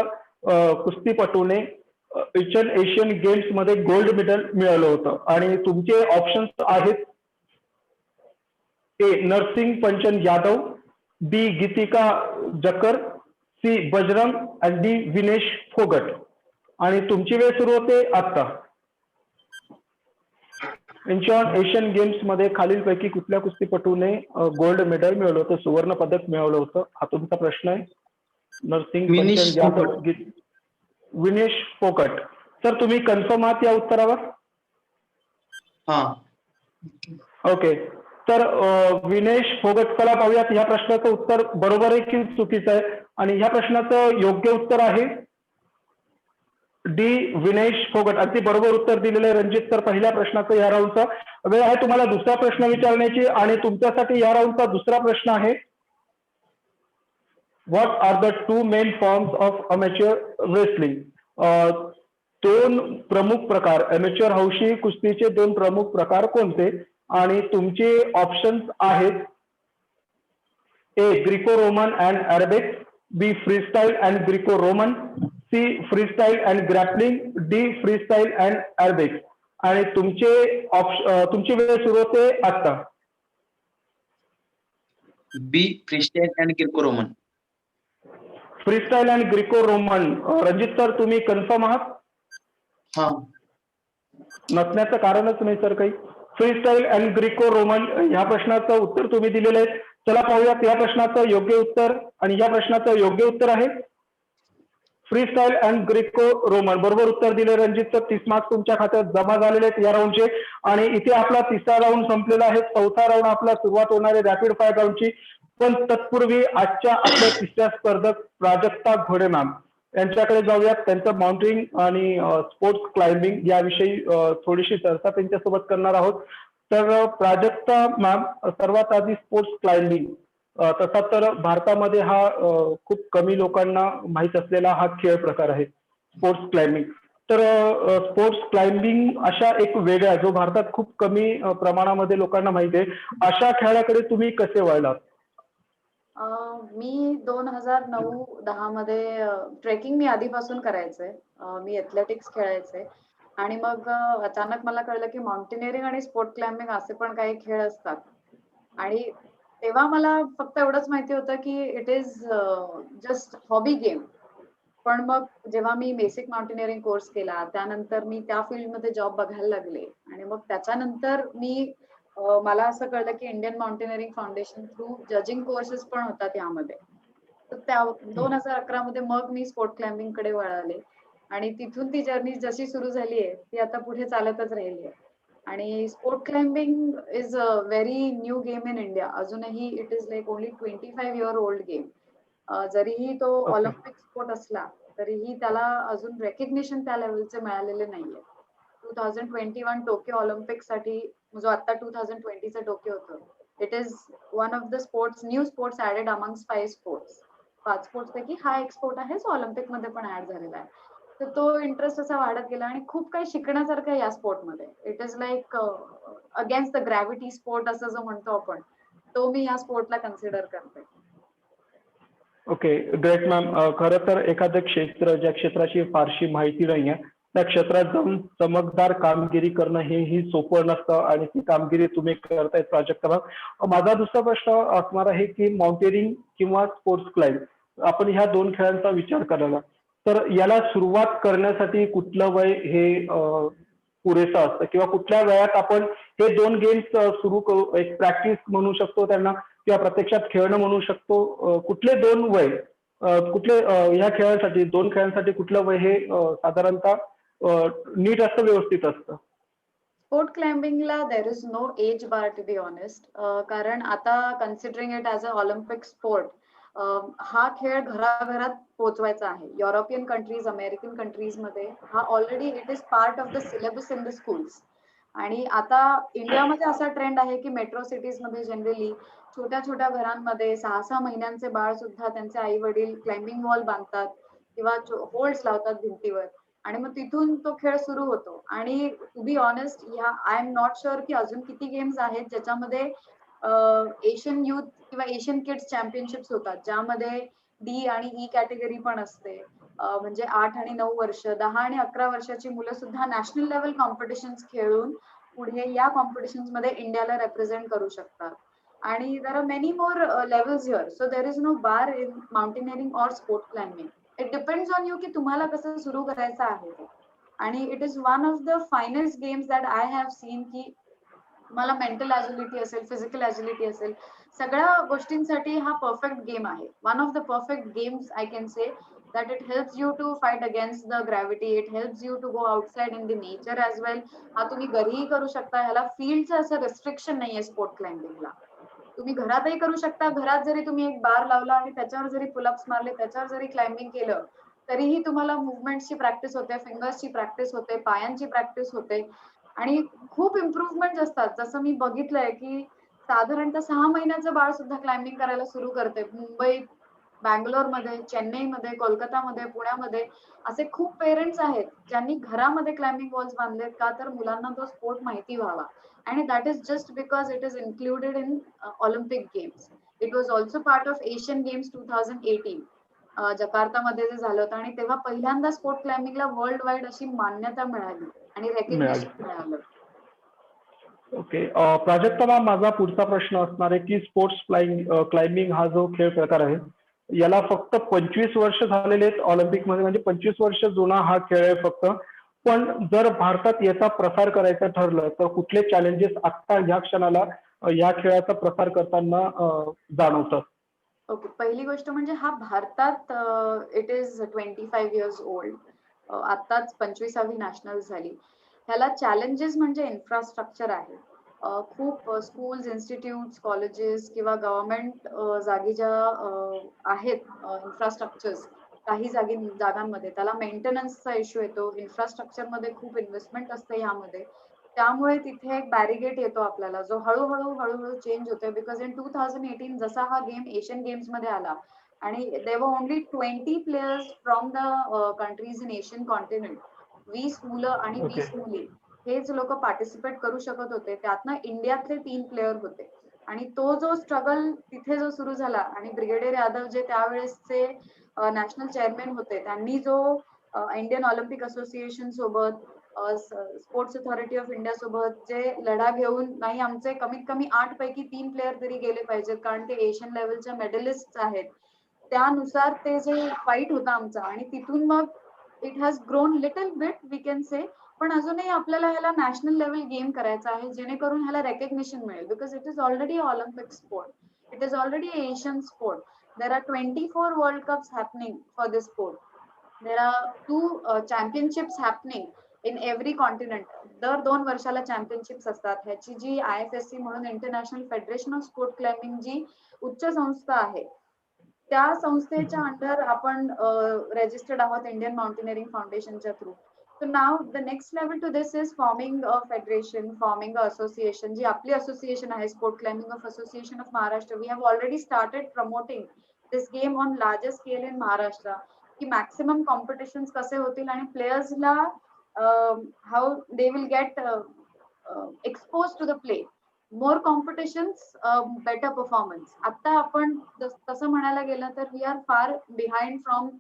कुस्तीपटूने इचन एशियन गेम्स मध्ये गोल्ड मेडल मिळवलं होतं? आणि तुमचे ऑप्शन्स आहेत ए नरसिंग पंचन यादव, बी गीतिका जकर, सी बजरंग आणि डी विनेश फोगट. आणि तुमची वेळ सुरू होते आता. इंचॉन एशियन गेम्स मध्ये खालीलपैकी कुठल्या कुस्तीपटूने गोल्ड मेडल मिळवलं होतं, सुवर्ण पदक मिळवलं होतं? हा तुमचा प्रश्न आहे. नरसिंग पंचन यादव, विनेश फोगट. सर तुम्ही कन्फर्म आहात या उत्तरावर? हा. ओके. तर विनेश फोगट, चला पाहूयात ह्या प्रश्नाचं उत्तर बरोबर आहे की चुकीचं आहे. आणि ह्या प्रश्नाचं योग्य उत्तर आहे डी विनेश फोगट. अगदी बरोबर उत्तर दिलेलं आहे रणजित सर पहिल्या प्रश्नाचं या राऊंडचा. वेळ आहे तुम्हाला दुसरा प्रश्न विचारण्याची आणि तुमच्यासाठी या राऊंडचा दुसरा प्रश्न आहे what are the two main forms of amateur wrestling? दोन प्रमुख प्रकार, अमेच्युअर हौशी कुस्तीचे दोन प्रमुख प्रकार कोणते? आणि तुमचे ऑप्शन्स आहेत A Greco Roman and Arabic, B freestyle and Greco Roman, C freestyle and grappling, D freestyle and Arabic. आणि तुमची वेळ सुरू होते आता. B freestyle and Greco Roman. Freestyle and Greco Roman. Ranjit sir तुम्ही कन्फर्म आहात? हा. नसण्याचं कारणच नाही सर काही. फ्रीस्टाईल अँड ग्रिको रोमन ह्या प्रश्नाचं उत्तर तुम्ही दिलेलं आहे. चला पाहूयात या प्रश्नाचं योग्य उत्तर. आणि या प्रश्नाचं योग्य उत्तर आहे फ्रीस्टाईल अँड ग्रिको रोमन. बरोबर उत्तर दिले रणजित सर. 30 मार्क्स तुमच्या खात्यात जमा झालेले आहेत या राऊंडचे. आणि इथे आपला तिसरा राऊंड संपलेला आहे. चौथा राऊंड आपला सुरुवात होणार आहे रॅपिड फायर राऊंडची. पण तत्पूर्वी आजच्या आपल्या तिसऱ्या स्पर्धक प्राजक्ता घोडे मॅम यांच्याकडे जाऊयात. त्यांचं माउंटेनिंग आणि स्पोर्ट्स क्लाइम्बिंग याविषयी थोडीशी चर्चा त्यांच्यासोबत करणार आहोत. तर प्राजक्ता मॅम, सर्वात आधी स्पोर्ट्स क्लाइम्बिंग, तसा तर भारतामध्ये हा खूप कमी लोकांना माहीत असलेला हा खेळ प्रकार आहे स्पोर्ट्स क्लाइम्बिंग. तर स्पोर्ट्स क्लाइम्बिंग अशा एक वेगळ्या जो भारतात खूप कमी प्रमाणामध्ये लोकांना माहिती आहे, अशा खेळाकडे तुम्ही कसे वळलात? मी 2009-10 मध्ये ट्रेकिंग मी आधीपासून करायचंय. मी एथलेटिक्स खेळायचे आणि मग अचानक मला कळलं की माउंटेनिअरिंग आणि स्पोर्ट क्लाइम्बिंग असे पण काही खेळ असतात. आणि तेव्हा मला फक्त एवढंच माहिती होतं की it is just hobby game. पण मग जेव्हा मी बेसिक माउंटेनिअरिंग कोर्स केला त्यानंतर मी त्या फील्डमध्ये जॉब बघायला लागले आणि मग त्याच्यानंतर मला असं कळलं की Indian mountaineering foundation through judging courses पण होतात यामध्ये. तर त्या 2011 मध्ये मग मी स्पोर्ट क्लाइम्बिंग कडे वळाले आणि तिथून ती जर्नी जशी सुरू झाली आहे ती आता पुढे चालतच राहिली आहे. आणि sport climbing is a very new game in India. अजूनही it is like only 25 year old game. जरीही तो ऑलिम्पिक स्पोर्ट असला तरीही त्याला अजून रेकग्निशन त्या लेवलचे मिळालेले नाहीये. 2021 टोकियो ऑलिम्पिक साठी जो आता 2020चा टोकियो होतं, it is one of the new sports added amongst 5 sports. 5 sports पैकी हा एक स्पोर्ट आहे जो ऑलिम्पिक मध्ये पण ऍड झालेला आहे. तर तो इंटरेस्ट असा वाढत गेला आणि खूप काही शिकण्यासारखं आहे या स्पोर्टमध्ये. It is like against the gravity sport असं जो म्हणतो आपण, तो मी या स्पोर्टला कन्सिडर करते. Okay, great ma'am. खरं तर एखादं क्षेत्र ज्या क्षेत्राची फारशी माहिती नाही आहे त्या क्षेत्रात जाऊन चमकदार कामगिरी करणं हेही सोपं नसतं आणि ती कामगिरी तुम्ही करतायत प्राजक्ता मॅम. माझा दुसरा प्रश्न असणार आहे की माउंटेनिंग किंवा स्पोर्ट्स क्लाइम्ब आपण ह्या दोन खेळांचा विचार करायला तर याला सुरुवात करण्यासाठी कुठलं वय हे पुरेसं असतं किंवा कुठल्या वयात आपण हे दोन गेम्स सुरू करू, एक प्रॅक्टिस म्हणू शकतो त्यांना किंवा प्रत्यक्षात खेळणं म्हणू शकतो? कुठले दोन वय, कुठले ह्या खेळांसाठी दोन खेळांसाठी कुठलं वय हे साधारणतः नीट असतं, व्यवस्थित असतं? स्पोर्ट क्लाइम्बिंगला there is no age bar to be honest. कारण आता considering it as a Olympic sport, हा खेळ घराघरात पोहोचवायचा आहे. युरोपियन कंट्रीज, अमेरिकन कंट्रीज मध्ये हा already it is part of the syllabus in the schools. आणि आता इंडियामध्ये असा ट्रेंड आहे की मेट्रो सिटीज मध्ये जनरली छोट्या छोट्या घरांमध्ये 6-6 महिन्यांचे बाळ सुद्धा त्यांचे आई वडील क्लाइम्बिंग वॉल बांधतात किंवा होल्ड्स लावतात भिंतीवर आणि मग तिथून तो खेळ सुरू होतो. आणि to be honest, I am not sure की अजून किती गेम्स आहेत ज्याच्यामध्ये एशियन युथ किंवा एशियन किड्स चॅम्पियनशिप्स होतात, ज्यामध्ये डी आणि ई कॅटेगरी पण असते. म्हणजे 8 आणि 9 वर्ष, 10 आणि 11 वर्षाची मुलं सुद्धा नॅशनल लेवल कॉम्पिटिशन्स खेळून पुढे या कॉम्पिटिशन्स मध्ये इंडियाला रिप्रेझेंट करू शकतात. आणि there are many more levels here, so there is no bar in mountaineering or sport climbing. It depends on you की तुम्हाला कसं सुरू करायचं आहे ते. आणि it is one of the finest games that I have seen, की तुम्हाला मेंटल ॲजिलिटी असेल, फिजिकल ॲजिलिटी असेल, सगळ्या गोष्टींसाठी हा परफेक्ट गेम आहे. One of the perfect games I can say that it helps you to fight against the gravity, it helps you to go outside in the nature as well. हा तुम्ही घरीही करू शकता, ह्याला फील्डचं असं रेस्ट्रिक्शन नाहीये sport क्लाइम्बिंगला. तुम्ही घरातही करू शकता. घरात जरी तुम्ही एक बार लावला आणि त्याच्यावर जरी पुलअप्स मारले, त्याच्यावर जरी क्लाइम्बिंग केलं, तरीही तुम्हाला मुवमेंटची प्रॅक्टिस होते, फिंगर्सची प्रॅक्टिस होते, पायांची प्रॅक्टिस होते आणि खूप इम्प्रुव्हमेंट असतात. जसं मी बघितलंय की साधारणतः 6 महिन्याचं बाळ सुद्धा क्लाइम्बिंग करायला सुरू करते. मुंबईत, बँगलोरमध्ये, चेन्नईमध्ये, कोलकातामध्ये, पुण्यामध्ये असे खूप पेरेंट्स आहेत ज्यांनी घरामध्ये क्लाइम्बिंग वॉल्स बांधलेत, का तर मुलांना तो स्पोर्ट माहिती व्हावा. आणि that is just because it is included in Olympic games. It was also part of Asian games 2018 जकार्तामध्ये जे झालं होतं, आणि तेव्हा पहिल्यांदा स्पोर्ट क्लाइम्बिंगला वर्ल्ड वाईड अशी मान्यता मिळाली आणि रेकग्निशन मिळालं. ओके, प्राजक्ता मॅम, माझा पुढचा प्रश्न असणार आहे की स्पोर्ट्स क्लाइम्बिंग हा जो खेळ प्रकार आहे, याला फक्त 25 वर्ष झालेले आहेत ऑलिम्पिकमध्ये, म्हणजे 25 वर्ष जुना हा खेळ आहे फक्त. पण जर भारतात याचा प्रसार करायचा ठरलं तर कुठले चॅलेंजेस आता या क्षणाला या खेळाचा प्रसार करताना जाणवतात? ओके, पहिली गोष्ट म्हणजे हा भारतात इट इज 25 इयर्स ओल्ड. आत्ताच 25वी नॅशनल झाली. ह्याला चॅलेंजेस म्हणजे इन्फ्रास्ट्रक्चर आहे. खूप स्कूल्स, इन्स्टिट्यूट्स, कॉलेजेस किंवा गव्हर्नमेंट जागी ज्या आहेत इन्फ्रास्ट्रक्चर्स, काही जागांमध्ये त्याला मेंटेनन्सचा इश्यू येतो. इन्फ्रास्ट्रक्चरमध्ये खूप इन्व्हेस्टमेंट असते ह्यामध्ये. त्यामुळे तिथे एक बॅरिगेट येतो आपल्याला, जो हळूहळू चेंज होतोय. बिकॉज इन 2018 जसा हा गेम एशियन गेम्स मध्ये आला आणि there were only 20 players from the countries in Asian continent, 20 मुलं आणि 20 मुली हेच लोक पार्टिसिपेट करू शकत होते. त्यातनं इंडियातले 3 प्लेयर होते. आणि तो जो स्ट्रगल तिथे जो सुरू झाला, आणि ब्रिगेडियर यादव जे त्यावेळेसचे नॅशनल चेअरमॅन होते, त्यांनी जो इंडियन ऑलिम्पिक असोसिएशन सोबत, स्पोर्ट्स अथॉरिटी ऑफ इंडिया सोबत जे लढा घेऊन, नाही आमचे कमीत कमी 8 पैकी 3 प्लेयर तरी गेले पाहिजेत कारण ते एशियन लेवलच्या मेडलिस्ट आहेत, त्यानुसार ते जे फाईट होता आमचा, आणि तिथून मग it has grown little bit we can say. पण अजूनही आपल्याला ह्याला नॅशनल लेवल गेम करायचा आहे, जेणेकरून ह्याला रेकग्निशन मिळेल. Because it is already Olympic sport, it is already Asian sport. There are 24 world cups happening for this sport. There are 2 championships happening in every continent. दर 2 वर्षाला चॅम्पियनशिप्स असतात. ह्याची जी IFSC म्हणून international federation of sport climbing जी उच्च संस्था आहे, त्या संस्थेच्या अंडर आपण रजिस्टर्ड आहोत इंडियन माउंटेनिअरिंग फाउंडेशनच्या through. So now the next level to this is forming a federation, forming a association. जी आपली association आहे, Sport Climbing of Association of Maharashtra. We have already started promoting this game on larger scale in Maharashtra. की maximum competitions कसे होतील आणि players-ला how they will get exposed to the play. More competitions, better performance. आता आपण तसं म्हणायला गेलं तर we are far behind from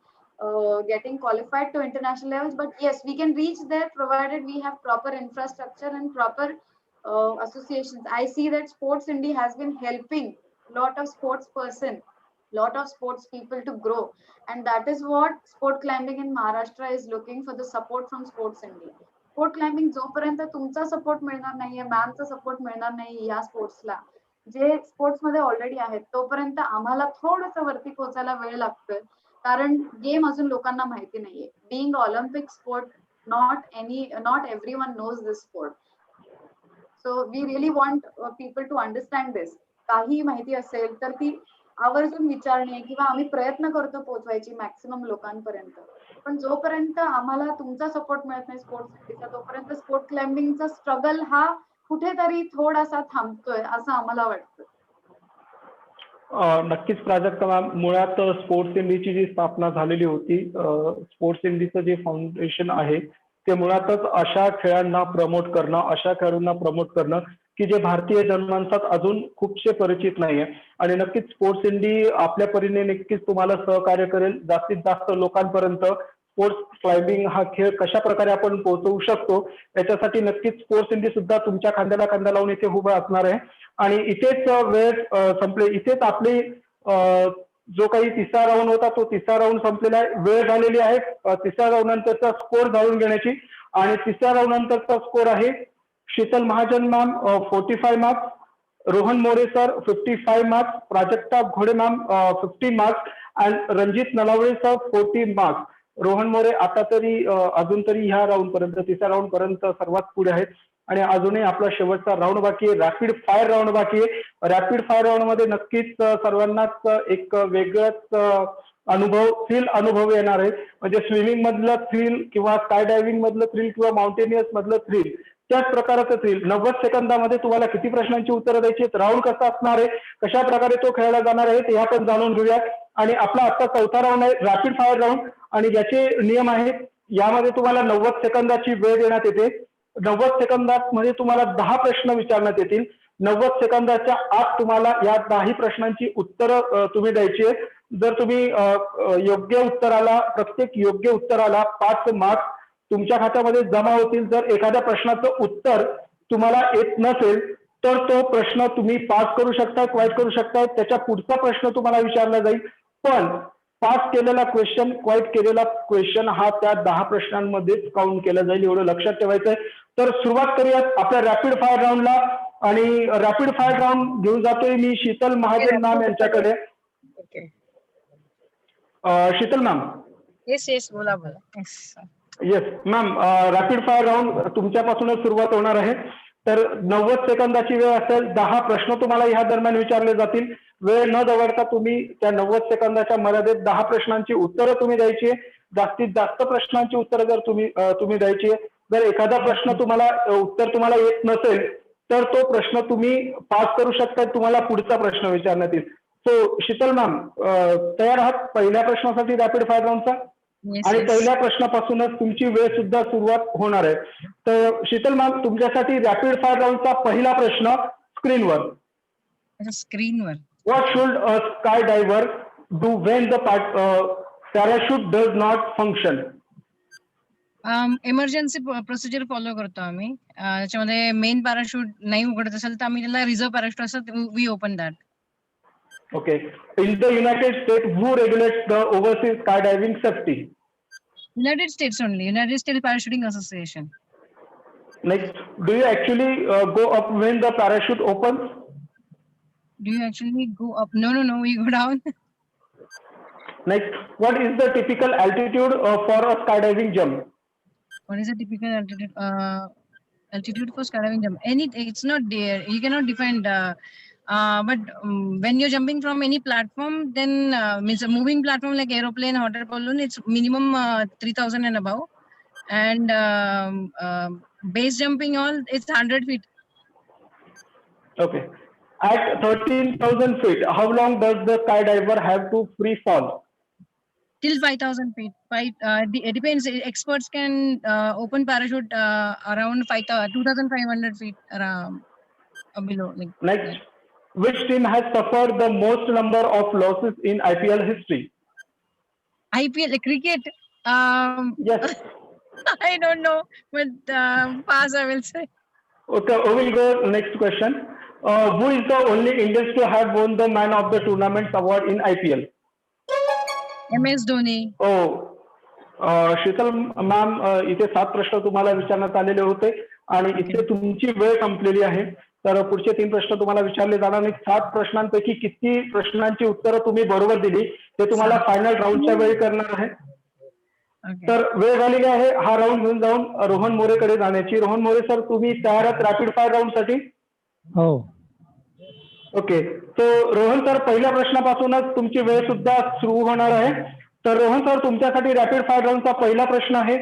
getting qualified to international levels, but yes, we can reach there provided we have proper infrastructure and proper associations. I see that Sports India has been helping lot of sports person, lot of sports people to grow, and that is what sport climbing in Maharashtra is looking for, the support from Sports India. Sport climbing जोपर्यंत तुमचा support मिळणार नाहीये, मॅमचा support मिळणार नाही या स्पोर्ट्सला, जे sports मध्ये already आहेत, तोपर्यंत आम्हाला थोडंसं वरती पोहोचायला वेळ लागतोय. कारण गेम अजून लोकांना माहिती नाहीये. Being Olympic sport, not everyone knows this sport. So we really want people to understand this. काही माहिती असेल तर ती आवर्जून विचारणे, किंवा आम्ही प्रयत्न करतो पोहोचवायची मॅक्सिमम लोकांपर्यंत. पण जोपर्यंत आम्हाला तुमचा सपोर्ट मिळत नाही स्पोर्ट्सचा, तोपर्यंत स्पोर्ट क्लाइम्बिंगचा स्ट्रगल हा कुठेतरी थोडासा थांबतोय असं आम्हाला वाटतं. नक्कीच प्राजक्ता मॅम, मुळात स्पोर्ट्स इंडीची जी स्थापना झालेली होती, स्पोर्ट्स इंडीचं जे फाउंडेशन आहे ते मुळातच अशा खेळांना प्रमोट करणं, अशा खेळाडूंना प्रमोट करणं की जे भारतीय जनमानसात अजून खूपशे परिचित नाहीये. आणि नक्कीच स्पोर्ट्स इंडी आपल्या परीने नक्कीच तुम्हाला सहकार्य करेल जास्तीत जास्त लोकांपर्यंत स्पोर्ट्स क्लाइम्बिंग हा खेळ कशा प्रकारे आपण पोहोचवू शकतो याच्यासाठी नक्कीच स्पोर्ट्स इंडी सुद्धा तुमच्या खांद्याला खांदा लावून इथे उभं असणार आहे. आणि इथेच वेळ संपले, इथेच आपली जो काही तिसरा राऊंड होता तो तिसरा राऊंड संपलेला आहे. वेळ झालेली आहे तिसऱ्या राऊंड नंतरचा स्कोर जाणून घेण्याची. आणि तिसऱ्या राऊंड नंतरचा स्कोर आहे Sheetal Mahajan ma'am 45 marks, Rohan More sir 55 marks, Prajakta Ghode ma'am 50 marks and Ranjit Nalawade sir 40 marks. Rohan More आता तरी अजून तरी ह्या राऊंड पर्यंत तिसऱ्या राऊंड पर्यंत सर्वात पुढे आहेत. आणि अजूनही आपला शेवटचा राऊंड बाकी आहे, रॅपिड फायर राऊंड बाकी आहे. रॅपिड फायर राऊंड मध्ये नक्कीच सर्वांनाच एक वेगळंच अनुभव येणार आहे. म्हणजे स्विमिंग मधलं थ्रिल किंवा स्काय डायव्हिंग मधलं थ्रिल किंवा माउंटेनियस मधलं थ्रिल त्याच प्रकाराचं थ्रिल. 90 सेकंदामध्ये तुम्हाला किती प्रश्नांची उत्तरं द्यायची आहेत, राऊंड कसा असणार आहे, कशा प्रकारे तो खेळला जाणार आहे ते आपण जाणून घेऊयात. आणि आपला आता चौथा राऊंड आहे रॅपिड फायर राऊंड. आणि याचे नियम आहेत, यामध्ये तुम्हाला 90 सेकंदाची वेळ देण्यात येते. 90 सेकंदामध्ये तुम्हाला 10 प्रश्न विचारण्यात येतील. 90 सेकंदाच्या आत तुम्हाला या 10 प्रश्नांची उत्तरं तुम्ही द्यायची आहेत. जर तुम्ही योग्य उत्तराला प्रत्येक योग्य उत्तराला 5 मार्क्स तुमच्या खात्यामध्ये जमा होतील. जर एखाद्या प्रश्नाचं उत्तर तुम्हाला येत नसेल तर तो प्रश्न तुम्ही पास करू शकता, क्वाईट करू शकता. त्याच्या पुढचा प्रश्न तुम्हाला विचारला जाईल. पण पास केलेला क्वेश्चन, क्वाईट केलेला क्वेश्चन हा त्या 10 प्रश्नांमध्येच काउंट केला जाईल, एवढं लक्षात ठेवायचंय. तर सुरुवात करूयात आपल्या रॅपिड फायर राऊंडला. आणि रॅपिड फायर राऊंड घेऊन जातोय मी शीतल महाजन मॅम यांच्याकडे. ओके. शीतल मॅम. येस बोला बोला. Yes ma'am, rapid fire round तुमच्यापासूनच सुरुवात होणार आहे. तर 90 सेकंदाची वेळ असेल, 10 प्रश्न तुम्हाला ह्या दरम्यान विचारले जातील. वेळ न दवडता तुम्ही त्या 90 सेकंदाच्या मर्यादेत 10 प्रश्नांची उत्तरं तुम्ही द्यायची आहे. जास्तीत जास्त प्रश्नांची उत्तरं जर तुम्ही द्यायची आहे. जर एखादा प्रश्न उत्तर तुम्हाला येत नसेल तर तो प्रश्न तुम्ही पास करू शकता, तुम्हाला पुढचा प्रश्न विचारण्यात येईल. सो शीतल मॅम तयार आहात पहिल्या प्रश्नासाठी रॅपिड फायर राऊंडचा? आणि पहिल्या प्रश्नापासूनच तुमची वेळ सुद्धा सुरुवात होणार आहे. तर शीतल मॅम तुमच्यासाठी रॅपिड फायर राऊंडचा पहिला प्रश्न स्क्रीनवर. What should a sky driver do when the parachute does not function? Emergency procedure follow करतो आम्ही. त्याच्यामध्ये मेन पॅराशूट नाही उघडत असेल तर आम्ही त्याला रिझर्व्ह पॅराशूट असं we open that. Okay. In the United States, who regulates the overseas skydiving safety? United States only. United States Parachuting Association. Next, do you actually go up when the parachute opens? Do you actually go up? No, we go down. Next, what is the typical altitude for a skydiving jump? What is the typical altitude? Altitude for skydiving jump? It's not there. You cannot define. But when you're jumping from any platform, then means a moving platform like aeroplane, hot air balloon, it's minimum 3,000 and above. And base jumping it's 100 feet. Okay. At 13,000 feet, how long does the skydiver have to free fall? Till 5,000 feet. It depends. Experts can open parachute around 2,500 feet below. Next, which team has suffered the most number of losses in IPL history? IPL cricket. Yes. I don't know, but pass I will say. Okay, we will go next question. Who is the only Indian to have won the Man of the Tournament award in IPL? MS Dhoni. Sheetal ma'am इथे 7 प्रश्न तुम्हाला विचारण्यात आलेले होते आणि इथे तुमची वेळ संपलेली आहे. तर पुढचे 3 प्रश्न तुम्हाला विचारले जाणार नाही. 7 प्रश्नांपैकी किती प्रश्नांची उत्तरं तुम्ही बरोबर दिली ते तुम्हाला फायनल राऊंडच्या वेळी करणार आहे. तर वेळ झालेली आहे हा राऊंड घेऊन जाऊन रोहन मोरेकडे जाण्याची. रोहन मोरे सर तुम्ही तयार आहात रॅपिड फायर राऊंड साठी? हो. ओके. तो रोहन सर पहिल्या प्रश्नापासूनच तुमची वेळ सुद्धा सुरू होणार आहे. तर रोहन सर तुमच्यासाठी रॅपिड फायर राऊंडचा पहिला प्रश्न आहे.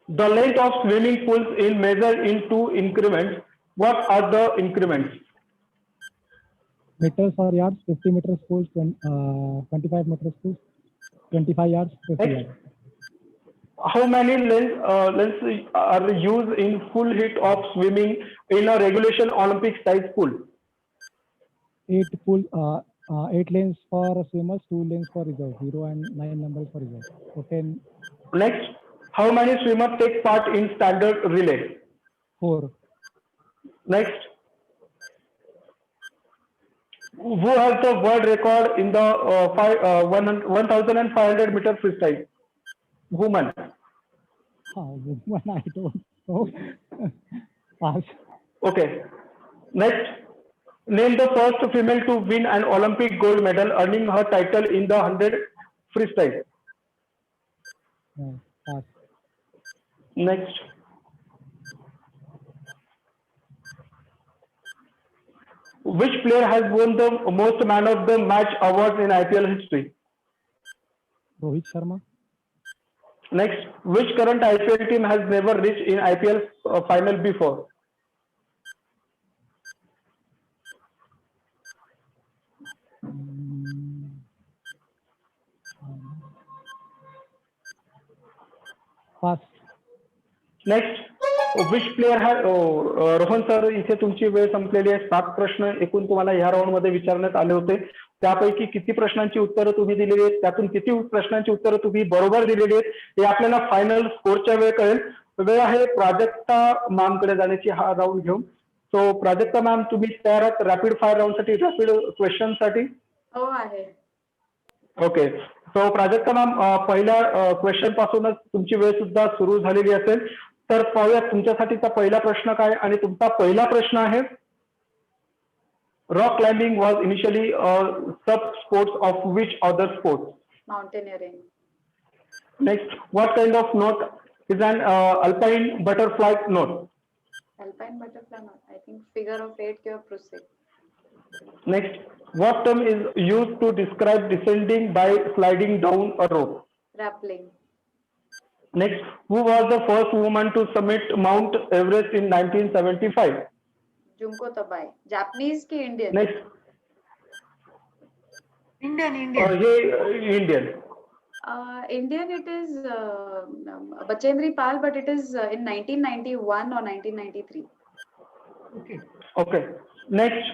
The length of swimming pools is measured in 2 increments. What are the increments? Meters or yards, 50 meters pools, 25 meters pools, 25 yards, 50 yards. How many lengths are used in full heat of swimming in a regulation Olympic size pool? 8 lanes for swimmers, 2 lanes for reserve, 0 and 9 numbers for reserve. So 10, Next, how many swimmers take part in standard relay? 4. Next, who has the world record in the 1,500 meter freestyle? Woman. Woman, I don't know. Pass. Okay. Next, name the first female to win an Olympic gold medal, earning her title in the 100 freestyle. No, pass. Next, which player has won the most man of the match awards in IPL history? Rohit Sharma. Next, which current IPL team has never reached in IPL final before? Pass. Next, which player हा Rohan sir, इथे तुमची वेळ संपलेली आहे. 7 प्रश्न एकूण तुम्हाला ह्या राऊंड मध्ये विचारण्यात आले होते. त्यापैकी किती प्रश्नांची उत्तरं तुम्ही दिलेली आहेत, त्यातून किती प्रश्नांची उत्तरं तुम्ही बरोबर दिलेली आहेत, हे आपल्याला फायनल स्कोरच्या वेळ कळेल. वेळ आहे प्राजक्ता मॅम कडे जाण्याची हा राऊंड घेऊन. सो प्राजक्ता मॅम, तुम्ही तयार आहात रॅपिड फायर राऊंड साठी, रॅपिड क्वेश्चन साठी? हो आहे. ओके. सो प्राजक्ता मॅम, पहिल्या क्वेश्चन पासूनच तुमची वेळ सुद्धा सुरू झालेली असेल. तर पाहूया तुमच्यासाठीचा पहिला प्रश्न काय, आणि तुमचा पहिला प्रश्न आहे, rock climbing was initially sub sports of which other sports? Mountaineering. Next, what kind of knot is an alpine butterfly knot? Alpine butterfly knot, I think figure of 8 किंवा Prusik. Next, what term is used to describe descending by sliding down a rope? Rappelling. Next, who was the first woman to summit Mount Everest in 1975? Junko Tabei. Japanese की Indian? Next, Indian हे Indian. Indian it is Bachendri Pal, but it is in 1991 or 1993. Okay. Next,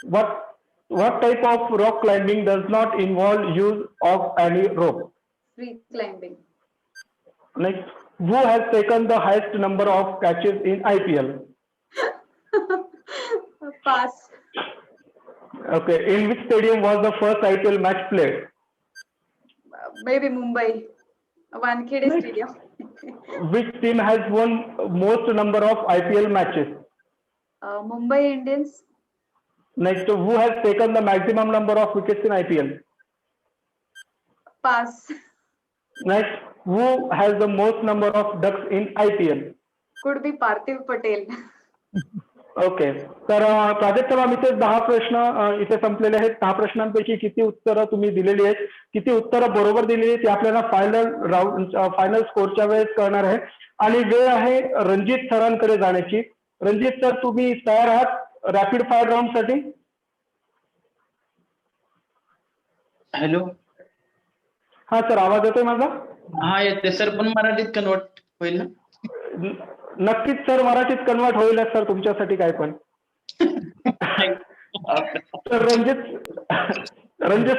what type of rock climbing does not involve use of any rope? Free climbing. Next, who has taken the highest number of catches in IPL? Pass. Okay. In which stadium was the first IPL match played? Maybe Mumbai. Wankhede Stadium. Which team has won most number of IPL matches? Mumbai Indians. Next, who has taken the maximum number of wickets in IPL? Pass. Next, who has the most number of ducks in IPL? Could be Parthiv Patel. Okay. तर Prajakta ma'am, इथे 10 प्रश्न इथे संपलेले आहेत. 10 प्रश्नांपैकी किती उत्तरं तुम्ही दिलेली आहेत, किती उत्तरं बरोबर दिलेली आहेत, ते आपल्याला फायनल राऊंड फायनल स्कोरच्या वेळेस कळणार आहे. आणि वेळ आहे रणजित सरांकडे जाण्याची. रणजित सर, तुम्ही तयार आहात रॅपिड फायर राऊंड साठी? हॅलो. हा सर, आवाज येतोय माझा? हा येते सर, पण मराठीत कन्वर्ट होईल ना? नक्कीच सर, मराठीत कन्वर्ट होईल सर तुमच्यासाठी काय पण. तर रणजित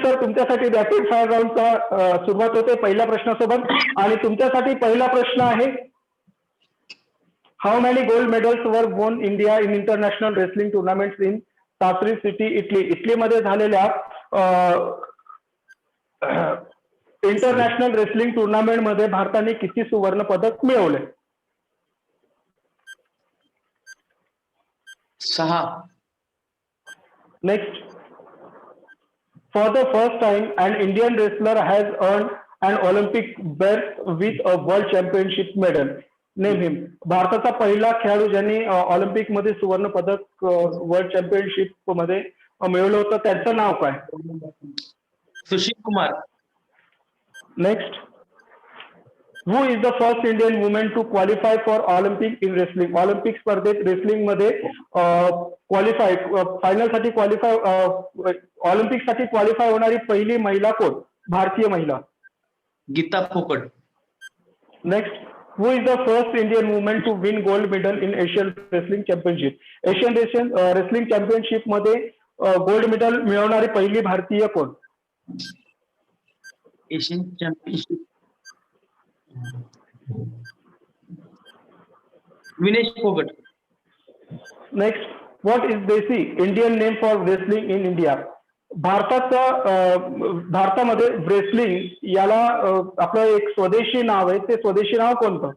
सर, तुमच्यासाठी रॅपिड फायर राऊंडचा सुरुवात होते पहिल्या प्रश्नासोबत. आणि तुमच्यासाठी पहिला प्रश्न आहे, हाऊ मेनी गोल्ड मेडल्स वर वोन India in international wrestling tournaments in सासरी सिटी, इटली? इटलीमध्ये झालेल्या इंटरनॅशनल रेसलिंग टुर्नामेंट मध्ये भारताने किती सुवर्ण पदक मिळवले? 6. Next, for the first time, an Indian wrestler has earned an Olympic berth with a World Championship medal. Name him. भारताचा पहिला खेळाडू ज्यांनी ऑलिम्पिक मध्ये सुवर्ण पदक वर्ल्ड चॅम्पियनशिप मध्ये मिळवलं होतं, त्याचं नाव काय? Sushil Kumar. Next, who is the first Indian woman to qualify for Olympic in wrestling? Olympic स्पर्धेत रेसलिंग मध्ये क्वालिफाय फायनल साठी क्वालिफाय ऑलिम्पिक साठी क्वालिफाय होणारी पहिली महिला कोण? भारतीय महिला. गीता फोकट. Next, who is the first Indian woman to win gold medal in Asian Wrestling Championship? Asian wrestling championship मध्ये गोल्ड मेडल मिळवणारी पहिली भारतीय कोण? Asian championship Vinesh Phogat. Next, what is desi Indian name for wrestling in India? भारतामध्ये wrestling याला आपलं एक स्वदेशी नाव आहे, ते स्वदेशी नाव कोणतं?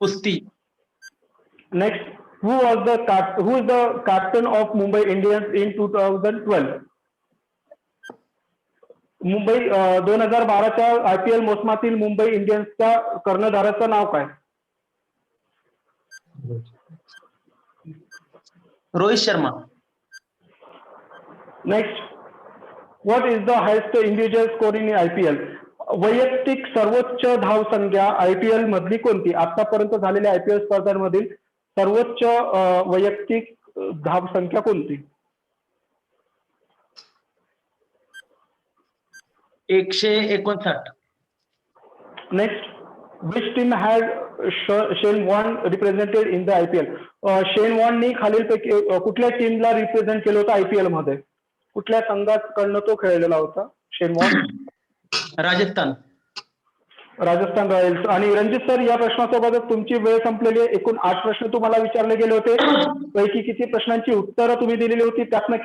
कुस्ती. Next, who is the captain of Mumbai Indians in 2012? Mumbai 2012च्या IPL मोसमातील मुंबई इंडियन्सच्या कर्णधाराचं नाव काय? Rohit Sharma. Next, what is the highest individual score in IPL? वैयक्तिक सर्वोच्च धावसंख्या IPL मधली कोणती? आतापर्यंत झालेल्या IPL स्पर्धांमधील सर्वोच्च वैयक्तिक धावसंख्या कोणती? 159. Next, which team had Shane Warne represented in the IPL? शेन वॉर्ननी खालीलपैकी कुठल्या टीमला रिप्रेझेंट केलं होतं IPL मध्ये? कुठल्या संघाकडनं तो खेळलेला होता शेन वॉर्न? राजस्थान रॉयल्स. आणि रणजित सर, या प्रश्नासोबतच तुमची वेळ संपलेली आहे. एकूण 8 प्रश्न तुम्हाला विचारले गेले होते. पैकी किती प्रश्नांची उत्तरं तुम्ही दिलेली होती, त्यातनं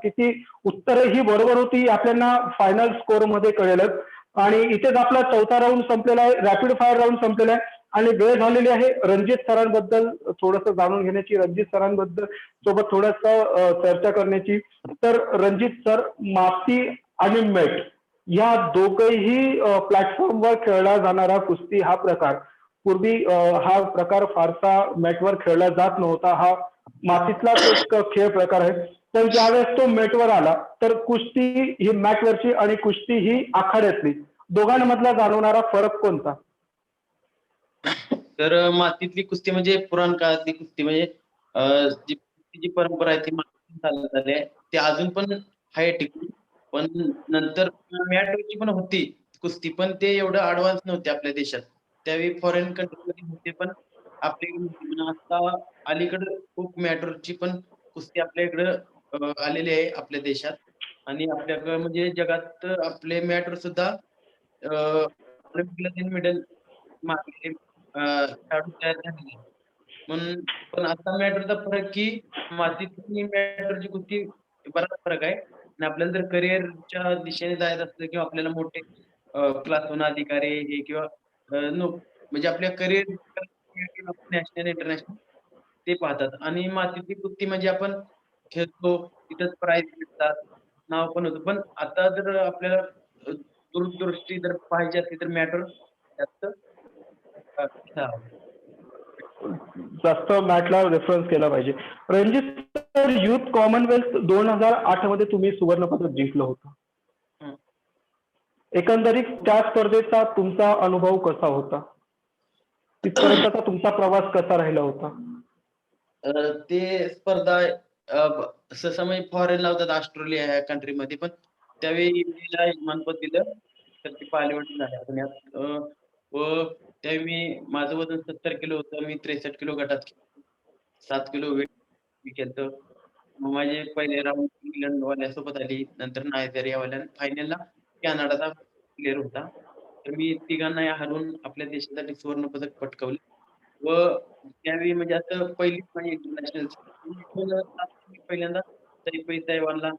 किती उत्तरं ही बरोबर होती आपल्याला फायनल स्कोर मध्ये कळेलच. आणि इथेच आपला चौथा राऊंड संपलेला आहे, रॅपिड फायर राऊंड संपलेला आहे आणि वेळ झालेली आहे रणजित सरांबद्दल थोडंसं जाणून घेण्याची, रणजित सरांबद्दल सोबत थोडंसं चर्चा करण्याची. तर रणजित सर, माती आणि मेट या दोघंही प्लॅटफॉर्मवर खेळला जाणारा कुस्ती हा प्रकार, पूर्वी हा प्रकार फारसा मॅटवर खेळला जात नव्हता. हा मातीतलाच एक खेळ प्रकार आहे. तर ज्यावेळेस तो मॅटवर आला तर कुस्ती ही मॅटवरची आणि कुस्ती ही आखाड्यातली, दोघांमधला जाणवणारा फरक कोणता? तर मातीतली कुस्ती म्हणजे पुराण काळातली कुस्ती, म्हणजे जी परंपरा आहे ती मातीतून चालत आली आहे, ते अजून पण आहे टिकून. पण नंतर मॅटवरची पण होती कुस्ती, पण ते एवढं ऍडव्हान्स नव्हते आपल्या देशात. त्यावेळी फॉरेन कंट्रीमध्ये होते, पण आपल्या आता अलीकडे खूप मॅटवरची पण कुस्ती आपल्या इकडं आलेली आहे आपल्या देशात. आणि आपल्याकडे म्हणजे जगात आपले मॅटवर सुद्धा मेडल मारलेले खेळाडू तयार झालेले. म्हणून पण आता मॅटरचा फरक की मातीतली मॅटरची कुस्ती बराच फरक आहे. आणि आपल्याला जर करिअरच्या दिशेने जायचं असलं किंवा आपल्याला मोठे क्लास होणं अधिकारी हे किंवा म्हणजे आपल्या करिअर नॅशनल इंटरनॅशनल ते पाहतात. आणि मातीतली कुस्ती म्हणजे आपण खेळतो तिथंच प्राइज भेटतात, नाव पण होतं. पण आता जर आपल्याला दूरदृष्टी जर पाहायची असली तर मॅटर जास्त मॅटला रेफरन्स केला पाहिजे. रणजित सर, युथ कॉमनवेल्थ 2008 मध्ये तुम्ही सुवर्ण पदक जिंकलं होतं. एकंदरीत त्या स्पर्धेचा तुमचा अनुभव कसा होता? तिथपर्यंतचा तुमचा प्रवास कसा राहिला होता? ते स्पर्धा सहसा म्हणजे फॉरेनला होतात, ऑस्ट्रेलिया ह्या कंट्रीमध्ये. पण त्यावेळी इंडियाला यजमानपद दिलं तर ती पायलवान झाल्या पुण्यात. व त्यावेळी माझं वजन 70 किलो होतं, मी 63 किलो गटात 7 किलो वेट मी केलं. मग माझे पहिले राऊंड इंग्लंडवाल्यासोबत आली, नंतर नायजेरियावाल्या, फायनलला कॅनडाचा प्लेअर होता. तर मी तिघांना हरवून आपल्या देशासाठी सुवर्ण पदक पटकावले. व त्यावेळी म्हणजे असं पहिलीच माझी इंटरनॅशनल पहिल्यांदा तैवानला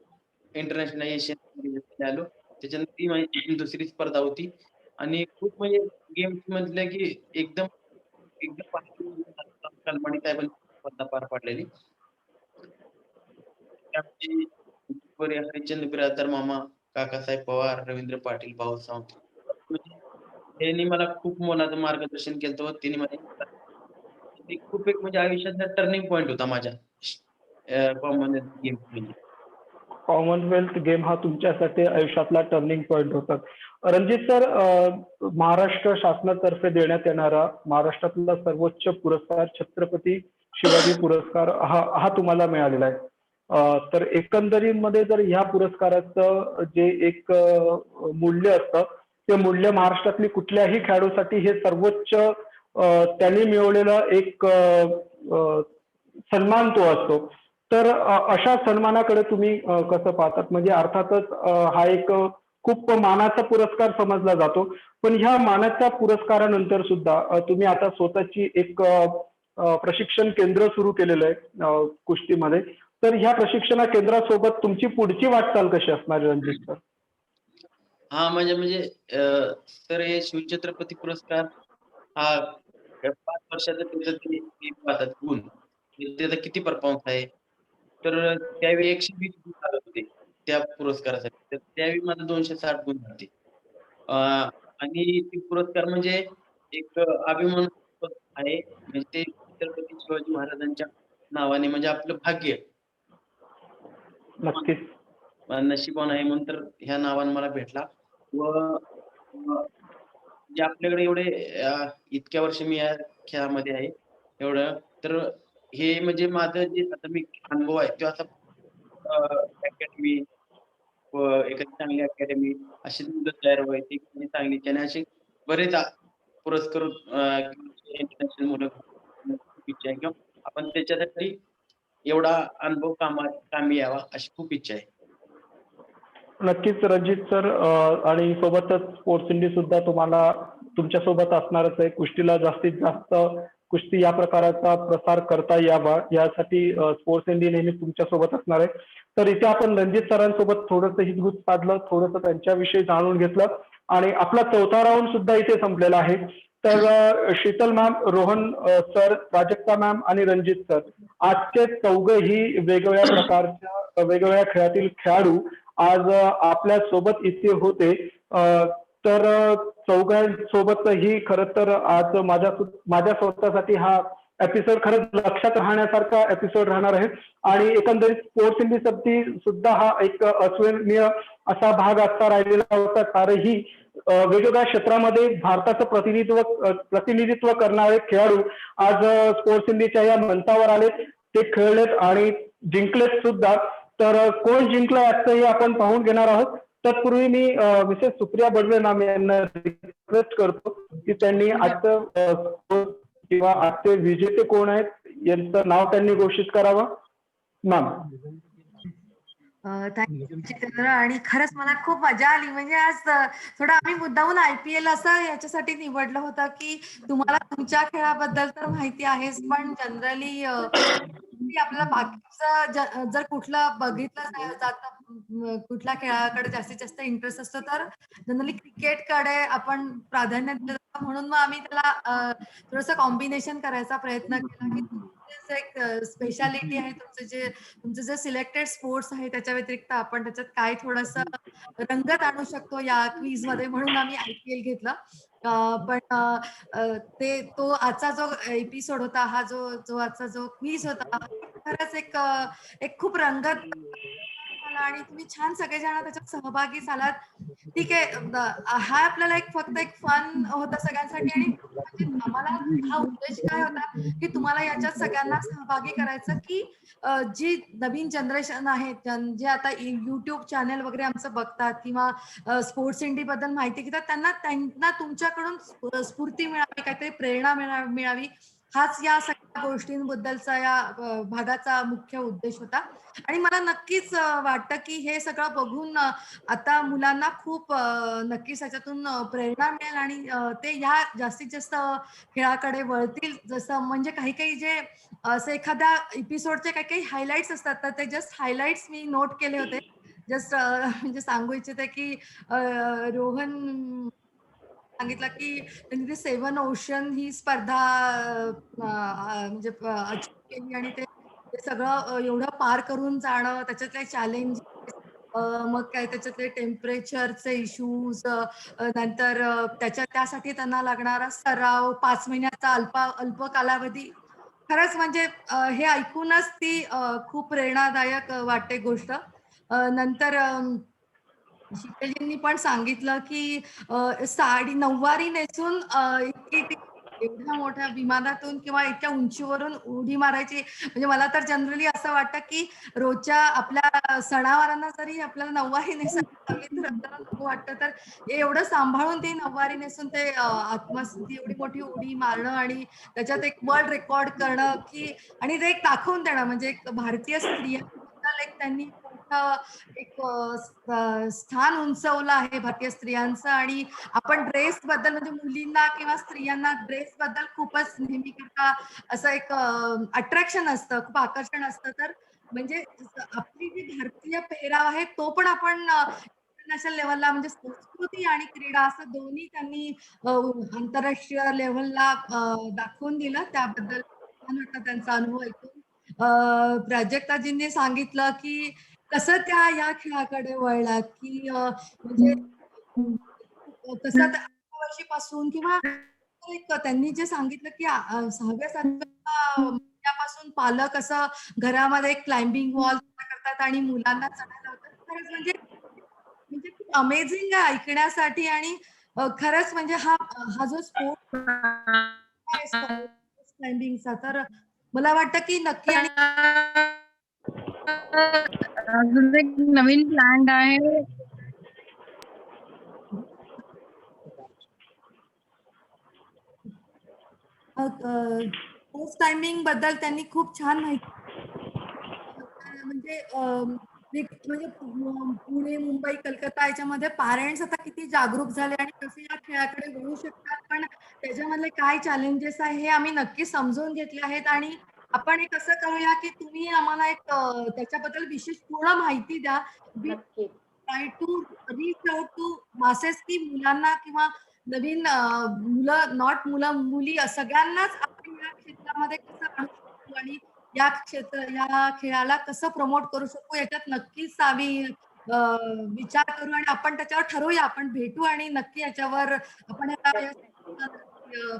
इंटरनॅशनल एशियन आलो. त्याच्यानंतर ती माझी दुसरी स्पर्धा होती. आणि खूप म्हणजे गेम्स मधल्या की एकदम कलमणी साहेबांनी स्पर्धा पार पाडलेली. हरिश्चंद्र बिरादर मामा, काकासाहेब पवार, रवींद्र पाटील, भाऊसाहेब यांनी मला खूप मोलाचं मार्गदर्शन केलं होतं. त्यांनी मला खूप एक म्हणजे आयुष्याचा टर्निंग पॉइंट होता माझ्या कॉमनवेल्थ गेम. म्हणजे कॉमनवेल्थ गेम हा तुमच्यासाठी आयुष्यातला टर्निंग पॉइंट होता. रणजित सर, महाराष्ट्र शासनातर्फे देण्यात येणारा महाराष्ट्रातला सर्वोच्च पुरस्कार छत्रपती शिवाजी पुरस्कार हा तुम्हाला मिळालेला आहे. तर एकंदरीमध्ये जर ह्या पुरस्काराचं जे एक मूल्य असतं ते मूल्य महाराष्ट्रातली कुठल्याही खेळाडूसाठी हे सर्वोच्च त्यांनी मिळवलेलं एक सन्मान तो असतो. तर अशा सन्मानाकडे तुम्ही कसं पाहतात? म्हणजे अर्थातच हा एक खूप मानाचा पुरस्कार समजला जातो. पण ह्या मानाच्या पुरस्कारानंतर सुद्धा तुम्ही आता स्वतःची एक प्रशिक्षण केंद्र सुरू केलेलं आहे कुस्तीमध्ये. तर ह्या प्रशिक्षण केंद्रासोबत तुमची पुढची वाटचाल कशी असणार आहे रणजित सर? हा म्हणजे तर हे शिवछत्रपती पुरस्कार हा 5 वर्षाचा त्याचं ते पाहतात गुण. म्हणजे त्याचा किती परफॉर्मन्स आहे. तर त्यावेळी 120 गुण आले होते त्या पुरस्कारासाठी. तर त्यावेळी माझं 260 गुण झालते. आणि ते पुरस्कार म्हणजे एक अभिमानास्पद आहे. म्हणजे ते छत्रपती शिवाजी महाराजांच्या नावाने म्हणजे आपलं भाग्य. नक्कीच. नशिबवान आहे म्हणून तर ह्या नावाने मला भेटला व म्हणजे आपल्याकडे एवढे इतक्या वर्ष मी या खेळामध्ये आहे एवढं तर हे म्हणजे माझं जे आता मी अनुभव आहे तो असा अकॅडमी व एखादी चांगली अकॅडमी अशी मुलं तयार व्हायची म्हणजे चांगली त्याने असे बरेच पुरस्कार इंटरनॅशनल मुलं खूप इच्छा आहे किंवा आपण त्याच्यासाठी एवढा अनुभव कामी यावा अशी खूप इच्छा आहे. नक्कीच रणजित सर आणि सोबतच स्पोर्ट्स इंडी सुद्धा तुम्हाला तुमच्या सोबत असणारच आहे. कुस्तीला जास्तीत जास्त कुस्ती या प्रकाराचा प्रसार करता यावा यासाठी स्पोर्ट्स इंडी नेहमी तुमच्या सोबत असणार आहे. तर इथे आपण रणजित सरांसोबत थोडंसं हितगुज साधलं, थोडंसं त्यांच्याविषयी जाणून घेतलं आणि आपला चौथा राऊंड सुद्धा इथे संपलेला आहे. तर Sheetal ma'am, Rohan sir, Prajakta ma'am आणि रणजित सर आजचे चौघही वेगवेगळ्या प्रकारच्या वेगवेगळ्या खेळातील खेळाडू आज आपल्या सोबत इथे होते. तर चौघांसोबतही खरं तर आज माझ्या स्वतःसाठी हा एपिसोड खरंच लक्षात राहण्यासारखा एपिसोड राहणार आहे आणि एकंदरीत स्पोर्ट्स इंडी सुद्धा हा एक अविस्मरणीय असा भाग आता राहिलेला होता. कारही वेगवेगळ्या क्षेत्रामध्ये भारताचं प्रतिनिधित्व करणारे खेळाडू आज स्पोर्ट्स इंडीच्या या मंचावर आलेत, ते खेळलेत आणि जिंकलेत सुद्धा. तर कोण जिंकलं याचंही आपण पाहून घेणार आहोत. तत्पूर्वी मी मिसेस सुप्रिया बडवे मॅम यांना रिक्वेस्ट करतो की त्यांनी आजचं किंवा आजचे विजेते कोण आहेत यांचं नाव त्यांनी घोषित करावं. मॅम. थँक्यू जितेंद्र. आणि खरंच मला खूप मजा आली. म्हणजे आज थोडं आम्ही मुद्दामून IPL असं याच्यासाठी निवडलं होतं की तुम्हाला तुमच्या खेळाबद्दल तर माहिती आहेच, पण जनरली आपल्याला बाकीचं जर कुठलं बघितलं जातं कुठल्या खेळाकडे जास्तीत जास्त इंटरेस्ट असतो तर जनरली क्रिकेटकडे आपण प्राधान्य दिलं जातं. म्हणून मग आम्ही त्याला थोडंसं कॉम्बिनेशन करायचा प्रयत्न केला की तुमचं एक स्पेशालिटी आहे, तुमचं जे सिलेक्टेड स्पोर्ट्स आहे त्याच्या व्यतिरिक्त आपण त्याच्यात काय थोडंसं रंगत आणू शकतो या क्वीज मध्ये, म्हणून आम्ही IPL घेतलं. पण तो आजचा जो एपिसोड होता, हा जो आजचा जो क्वीज होता, खरंच एक खूप रंगत आला आणि तुम्ही छान सगळेजण त्याच्यात सहभागी झालात. ठीक आहे, हा आपल्याला फक्त एक फन होता सगळ्यांसाठी आणि म्हणजे आम्हाला हा उद्देश काय होता की तुम्हाला याच्यात सगळ्यांना सहभागी करायचं की जी नवीन जनरेशन आहे, जे आता युट्यूब चॅनल वगैरे आमचं बघतात किंवा स्पोर्ट्स इंडी बद्दल माहिती घेतात, त्यांना तुमच्याकडून स्फूर्ती मिळावी, काहीतरी प्रेरणा मिळावी, हाच या सगळ्या गोष्टींबद्दलचा या भागाचा मुख्य उद्देश होता. आणि मला नक्कीच वाटतं की हे सगळं बघून आता मुलांना खूप नक्कीच त्याच्यातून प्रेरणा मिळेल आणि ते ह्या जास्तीत जास्त खेळाकडे वळतील. जसं म्हणजे काही जे असं एखाद्या एपिसोडचे काही हायलाइट्स असतात, तर ते जस्ट हायलाइट्स मी नोट केले होते. जस्ट म्हणजे सांगू इच्छिते की रोहन सांगितलं की त्यांनी ते 7 ओशन ही स्पर्धा म्हणजे अचीव केली आणि ते सगळं एवढं पार करून जाणं, त्याच्यातले चॅलेंज, मग काय त्याच्यातले टेम्परेचरचे इश्यूज, नंतर त्यासाठी त्यांना लागणारा सराव, 5 महिन्याचा अल्प कालावधी. खरंच म्हणजे हे ऐकूनच ती खूप प्रेरणादायक वाटते गोष्ट. नंतर शीतलजींनी पण सांगितलं की नऊवारी नेसून इतकी ती एवढ्या मोठ्या विमानातून किंवा इतक्या उंचीवरून उडी मारायची, म्हणजे मला तर जनरली असं वाटतं की रोजच्या आपल्या सणावारांना जरी आपल्याला नऊवारी नेसायला लागली तर आपल्याला नको वाटतं, तर हे एवढं सांभाळून ती नऊवारी नेसून ते ती एवढी मोठी उडी मारणं आणि त्याच्यात एक वर्ल्ड रेकॉर्ड करणं की आणि ते एक दाखवून देणं, म्हणजे एक भारतीय स्त्रियांबद्दल एक त्यांनी मोठं एक स्थान उंचवलं आहे भारतीय स्त्रियांचं. आणि आपण ड्रेस बद्दल म्हणजे मुलींना किंवा स्त्रियांना ड्रेस बद्दल खूपच नेहमी करता असं एक अट्रॅक्शन असतं, खूप आकर्षण असतं. तर म्हणजे आपली जी भारतीय पेहराव आहे तो पण आपण इंटरनॅशनल लेव्हलला म्हणजे संस्कृती आणि क्रीडा असं दोन्ही त्यांनी आंतरराष्ट्रीय लेव्हलला दाखवून दिलं. त्याबद्दल छान वाटलं त्यांचा अनुभव ऐकून. प्राजक्ताजींनी सांगितलं की कसं त्या या खेळाकडे वळला की म्हणजे कसं 11 वर्षीपासून किंवा एक त्यांनी जे सांगितलं की 6व्या-7व्या महिन्यापासून पालक असं घरामध्ये क्लाइम्बिंग वॉल करतात आणि मुलांना चढायला लावतात. खरंच म्हणजे म्हणजे खूप अमेझिंग आहे ऐकण्यासाठी. आणि खरंच म्हणजे हा जो स्पोर्ट आहे क्लाइम्बिंगचा, तर मला वाटतं की नक्की आणि अजून एक नवीन प्लॅन आहे. पोस्ट टायमिंग बद्दल त्यांनी खूप छान माहिती म्हणजे म्हणजे पुणे, मुंबई, कलकत्ता याच्यामध्ये पॅरेंट्स आता किती जागरूक झाले आणि कसे या खेळाकडे वळू शकतात. पण त्याच्यामधले काय चॅलेंजेस आहे हे आम्ही नक्की समजून घेतले आहेत. आणि आपण एक असं करूया की तुम्ही आम्हाला एक त्याच्याबद्दल विशेष पूर्ण माहिती द्या. वी नक्की. Try to reach out to masses की मुलांना किंवा नवीन मुलं नॉट मुलं मुली सगळ्यांनाच आपण या क्षेत्रामध्ये कसं आणू शकतो आणि या खेळाला कसं प्रमोट करू शकू याच्यात नक्कीच आम्ही विचार करू आणि आपण त्याच्यावर ठरवूया. आपण भेटू आणि नक्की याच्यावर आपण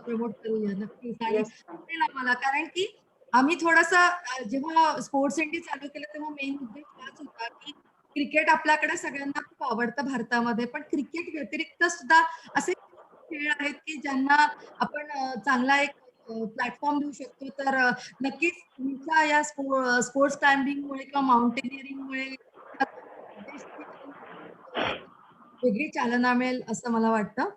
प्रमोट करूया नक्कीच. आणि येस मॅम. आवडेल आम्हाला, कारण की आम्ही थोडंसं जेव्हा स्पोर्ट्स इंडी चालू केलं तेव्हा मेन उद्देश हाच होता की क्रिकेट आपल्याकडे सगळ्यांना खूप आवडतं भारतामध्ये, पण क्रिकेट व्यतिरिक्त सुद्धा असे खेळ आहेत की ज्यांना आपण चांगला एक प्लॅटफॉर्म देऊ शकतो. तर नक्कीच तुमच्या या स्पोर्ट्स क्लाइम्बिंगमुळे किंवा माउंटेनिअरिंगमुळे वेगळी चालना मिळेल असं मला वाटतं.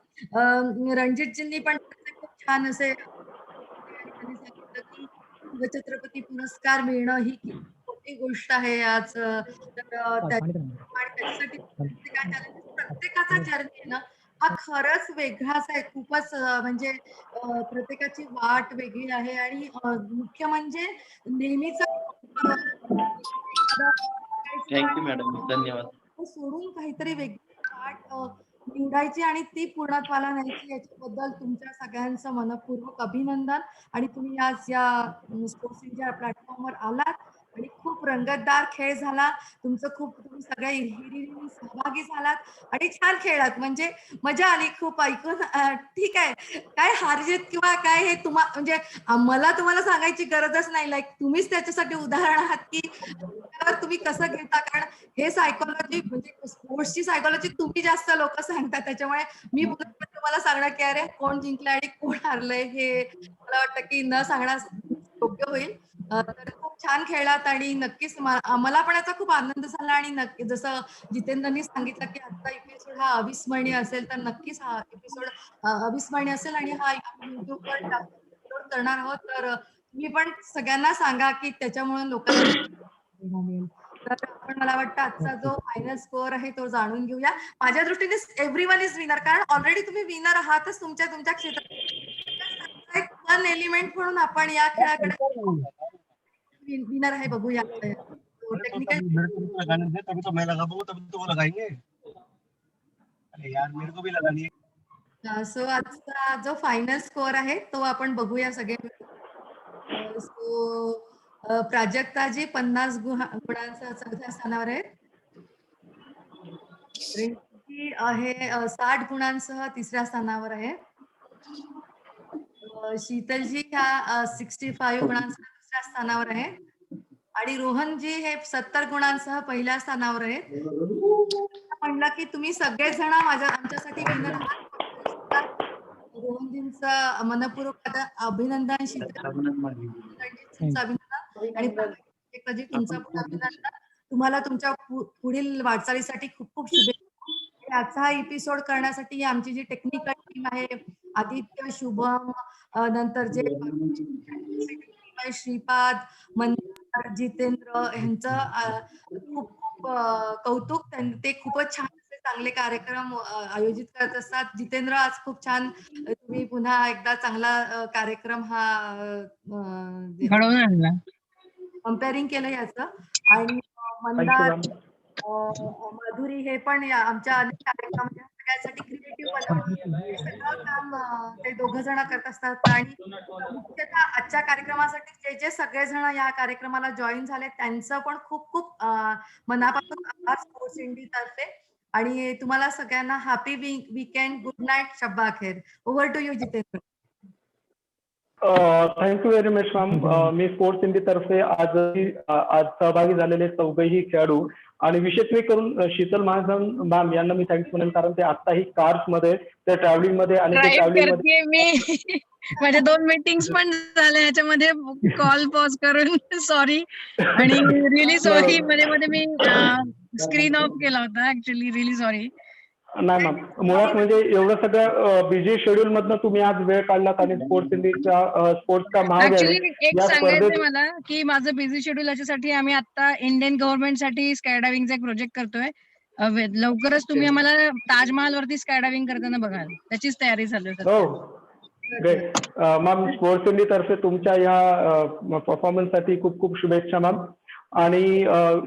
रणजितजींनी पण त्याचे खूप छान असे आणि त्यांनी सांगितलं की शिवछत्रपती पुरस्कार मिळणं ही किती मोठी गोष्ट आहे आज. तर पाणी तर नाही. आणि त्याच्यासाठी काय चॅलेंजेस प्रत्येकाचा जर्नी आहे ना हा खरंच वेगळाच आहे. खूपच म्हणजे प्रत्येकाची वाट वेगळी आहे. आणि मुख्य म्हणजे नेहमीच थँक्यू मॅडम. धन्यवाद. सोडून काहीतरी वेगळी वाट निवडायची आणि ती पूर्णत्वाला न्यायची. याच्याबद्दल तुमच्या सगळ्यांचं मनःपूर्वक अभिनंदन. आणि तुम्ही आज या स्पोर्ट्स इंडिया प्लॅटफॉर्मवर आलात आणि खूप रंगतदार खेळ झाला. तुम्ही सगळे हिरिरीने सहभागी झालात आणि छान खेळलात. म्हणजे मजा आली खूप ऐकून. ठीक आहे, काय हारजीत किंवा काय हे म्हणजे मला तुम्हाला सांगायची गरजच नाही. लाईक तुम्हीच त्याच्यासाठी उदाहरण आहात की तुम्ही कसं घेता. कारण हे सायकोलॉजी म्हणजे स्पोर्ट्सची सायकोलॉजी तुम्ही जास्त लोक सांगतात. त्याच्यामुळे मी तुम्हाला सांगणार की अरे कोण जिंकलंय आणि कोण हारलंय हे मला वाटतं की न सांगण्यास योग्य होईल. तर खूप छान खेळलात आणि नक्कीच मला पण याचा खूप आनंद झाला. आणि नक्की जसं जितेंद्रनी सांगितलं की आजचा एपिसोड हा अविस्मरणीय असेल, तर नक्कीच हा एपिसोड अविस्मरणीय असेल आणि हा युट्यूबवर अपलोड करणार आहोत. तर तुम्ही पण सगळ्यांना सांगा की त्याच्यामुळे लोकांना मिळेल. तर आपण मला वाटतं आजचा जो फायनल स्कोअर आहे तो जाणून घेऊया. माझ्या दृष्टीने एव्हरीवन इज विनर, कारण ऑलरेडी तुम्ही विनर आहातच तुमच्या क्षेत्रात. एक फन एलिमेंट म्हणून आपण या खेळाकडे विनर आहे बघूया. टेक्निकल मेरे को भी तो लगाने दे, तभी तो मैं लगाऊंगा, तभी तो वो लगाएंगे। अरे यार मेरे को भी लगानी है। सो आजचा जो फायनल स्कोअर आहे तो आपण बघूया सगळे. सो प्राजक्ताजी 50 गुणांसह चौथ्या स्थानावर आहेत. रिंकी आहे 60 गुणांसह तिसऱ्या स्थानावर आहे. शीतलजी ह्या 65 गुणांसह दुसऱ्या स्थानावर आहे. आणि रोहनजी हे 70 गुणांसह पहिल्या स्थानावर आहेत. म्हणलं की तुम्ही सगळेजण आमच्यासाठी विनर आहात. रोहनजींचं तुमचं मनपूर्वक अभिनंदन शीतल, रणजितचं अभिनंदन आणि प्रजी तुमचं पण अभिनंदन. तुम्हाला तुमच्या पुढील वाटचालीसाठी खूप खूप शुभेच्छा. आजचा हा एपिसोड करण्यासाठी आमची जी टेक्निकल टीम आहे, आदित्य, शुभम, नंतर जे श्रीपाद, मंदार, जितेंद्र यांचं खूप खूप कौतुक. ते खूपच छान असे चांगले कार्यक्रम आयोजित करत असतात. जितेंद्र, आज खूप छान तुम्ही पुन्हा एकदा चांगला कार्यक्रम हा घडवून आणला. कंपेअरिंग केलं याचं. आणि मंदार, माधुरी हे पण आमच्या अनेक कार्यक्रमामध्ये सगळ्यासाठी क्रिएटिव्ह बनवणं हे सगळं काम ते दोघं जण करत असतात. आणि मुख्यतः आजच्या कार्यक्रमासाठी जे जे सगळेजण या कार्यक्रमाला जॉईन झाले त्यांचं पण खूप खूप मनापासून आभार स्पोर्ट्स इंडी तर्फे. आणि तुम्हाला सगळ्यांना हॅपी वीकेंड, गुड नाईट, शब्बा अखेर. Over to you Jitendra. Thank you very much ma'am. मी स्पोर्ट्स इंडी तर्फे आज सहभागी झालेले चौघही खेळाडू आणि विशेष करून शीतल महाजन मॅम यांना मी थँक्स म्हणेन, कारण ते आताही कार्स मध्ये, ते ट्रॅव्हलिंग मध्ये आणि ते ट्रॅव्हलिंग मध्ये मी माझ्या 2 मीटिंग्स पण झाल्या याच्यामध्ये कॉल पॉज करून. सॉरी आणि रिअली सॉरी. मध्ये मी स्क्रीन ऑफ केला होता. Actually really sorry. नाही मॅम, मुळात म्हणजे एवढं सगळं बिझी शेड्यूल मधनं तुम्ही आज वेळ काढलात आणि स्पोर्ट्स इंडियाच्या स्पोर्ट्स का महागडी ऍक्च्युअली एक या सांगायचंय स्पर्धेत मला की माझं बिझी शेड्यूल याच्यासाठी आम्ही आता इंडियन गव्हर्नमेंटसाठी स्काय डायव्हिंगचा एक प्रोजेक्ट करतोय. लवकरच तुम्ही आम्हाला ताजमहाल वरती स्काय डायव्हिंग करताना बघाल. त्याचीच तयारी चालू आहे. हो, ग्रेट मॅम. स्पोर्ट्स इंडी तर्फे तुमच्या या परफॉर्मन्स साठी खूप खूप शुभेच्छा मॅम. आणि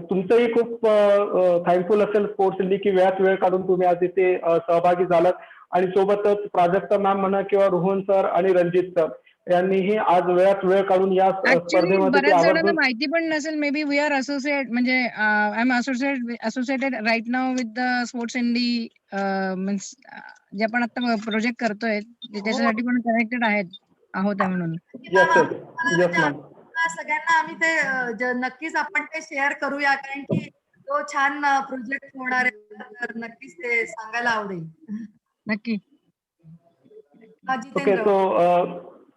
तुमचंही खूप थँकफुल असेल स्पोर्ट्स इंडी की वेळात वेळ काढून तुम्ही आज इथे सहभागी झालात. आणि सोबतच प्राजक्ता मॅम म्हणा किंवा रोहन सर आणि रणजित सर यांनीही आज वेळात वेळ काढून या ऍक्च्युअली स्पर्धेमध्ये बऱ्याच जणांना माहिती पण नसेल. Maybe we are associate, म्हणजे I am associated right now with the sports indie. Means जे आपण आता प्रोजेक्ट करतोय त्याच्यासाठी पण कनेक्टेड आहोत म्हणून. Yes ma'am. सगळ्यांना आम्ही ते नक्कीच आपण ते शेअर करूया, कारण की तो छान प्रोजेक्ट होणार आहे. तर नक्कीच ते सांगायला आवडेल. नक्की. Okay, so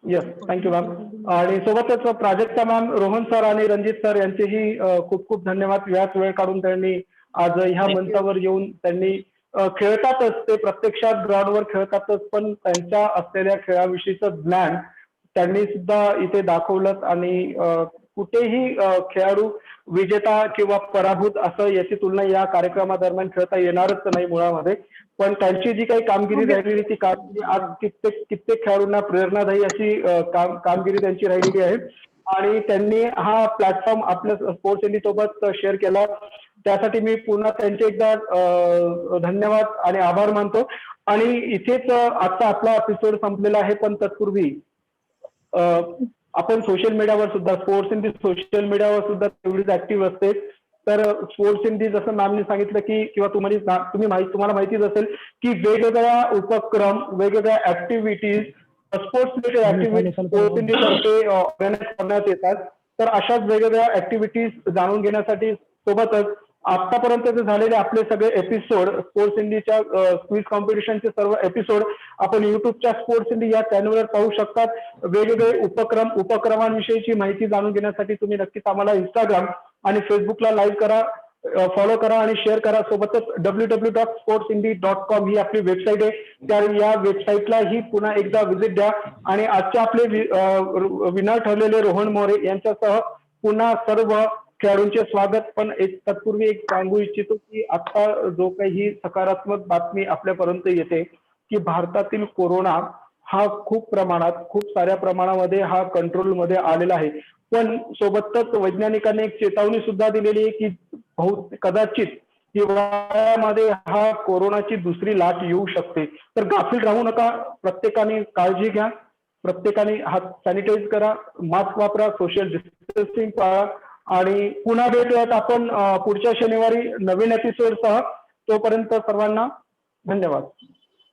yes, thank you ma'am. आणि सोबतच प्राजक्ता मॅम, रोहन सर आणि रणजित सर यांचेही खूप खूप धन्यवाद. वेळात वेळ काढून त्यांनी आज ह्या मंचावर येऊन त्यांनी खेळतातच, ते प्रत्यक्षात ग्राउंडवर खेळतातच, पण त्यांच्या असलेल्या खेळाविषयीचं ज्ञान त्यांनी सुद्धा इथे दाखवलं. आणि कुठेही खेळाडू विजेता किंवा पराभूत असं याची तुलना या कार्यक्रमादरम्यान खेळता येणारच नाही मुळामध्ये. पण त्यांची जी काही कामगिरी राहिलेली ती कामगिरी आज कित्येक खेळाडूंना प्रेरणादायी अशी कामगिरी त्यांची राहिलेली आहे. आणि त्यांनी हा प्लॅटफॉर्म आपल्या स्पोर्ट्स इंडी सोबत शेअर केला, त्यासाठी मी पुन्हा त्यांचे एकदा धन्यवाद आणि आभार मानतो. आणि इथेच आजचा आपला एपिसोड संपलेला आहे, पण तत्पूर्वी आपण सोशल मीडियावर सुद्धा, स्पोर्ट्स इंडी सोशल मीडियावर सुद्धा तेवढीच ऍक्टिव्ह असते. तर स्पोर्ट्स इंडी जसं मॅमने सांगितलं की किंवा तुम्हाला माहितीच असेल की वेगवेगळ्या उपक्रम, वेगवेगळ्या activities, sports related activities sports indie तर्फे ऑर्गनाईज करण्यात येतात. तर अशाच वेगवेगळ्या ऍक्टिव्हिटीज जाणून घेण्यासाठी सोबतच आतापर्यंत झालेले आपले सगळे एपिसोड, स्पोर्ट्स इंडीच्या क्विज कॉम्पिटिशनचे सर्व एपिसोड आपण युट्यूबच्या स्पोर्ट्स इंडी या चॅनलवर पाहू शकतात. वेगवेगळे उपक्रमांविषयीची माहिती जाणून घेण्यासाठी तुम्ही नक्कीच आम्हाला इंस्टाग्राम आणि फेसबुकला लाईक करा, फॉलो करा आणि शेअर करा. सोबतच www.sportsindi.com ही आपली वेबसाईट आहे. त्या या वेबसाईटला ही पुन्हा एकदा व्हिजिट द्या. आणि आजचे आपले विनर ठरलेले रोहन मोरे यांच्यासह पुन्हा सर्व खेळाडूंचे स्वागत. पण तत्पूर्वी एक सांगू इच्छितो की आता जो काही सकारात्मक बातमी आपल्यापर्यंत येते की भारतातील कोरोना हा खूप साऱ्या प्रमाणामध्ये हा कंट्रोलमध्ये आलेला आहे. पण सोबतच वैज्ञानिकांनी एक चेतावणी सुद्धा दिलेली आहे की कदाचित हिवाळ्यामध्ये हा कोरोनाची दुसरी लाट येऊ शकते. तर गाफील राहू नका, प्रत्येकाने काळजी घ्या, प्रत्येकाने हात सॅनिटाईज करा, मास्क वापरा, सोशल डिस्टन्सिंग पाळा. आणि पुन्हा भेटूयात आपण पुढच्या शनिवारी नवीन एपिसोड सह. तोपर्यंत सर्वांना धन्यवाद.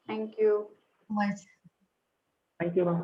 थँक्यू. Much. Thank you ma'am.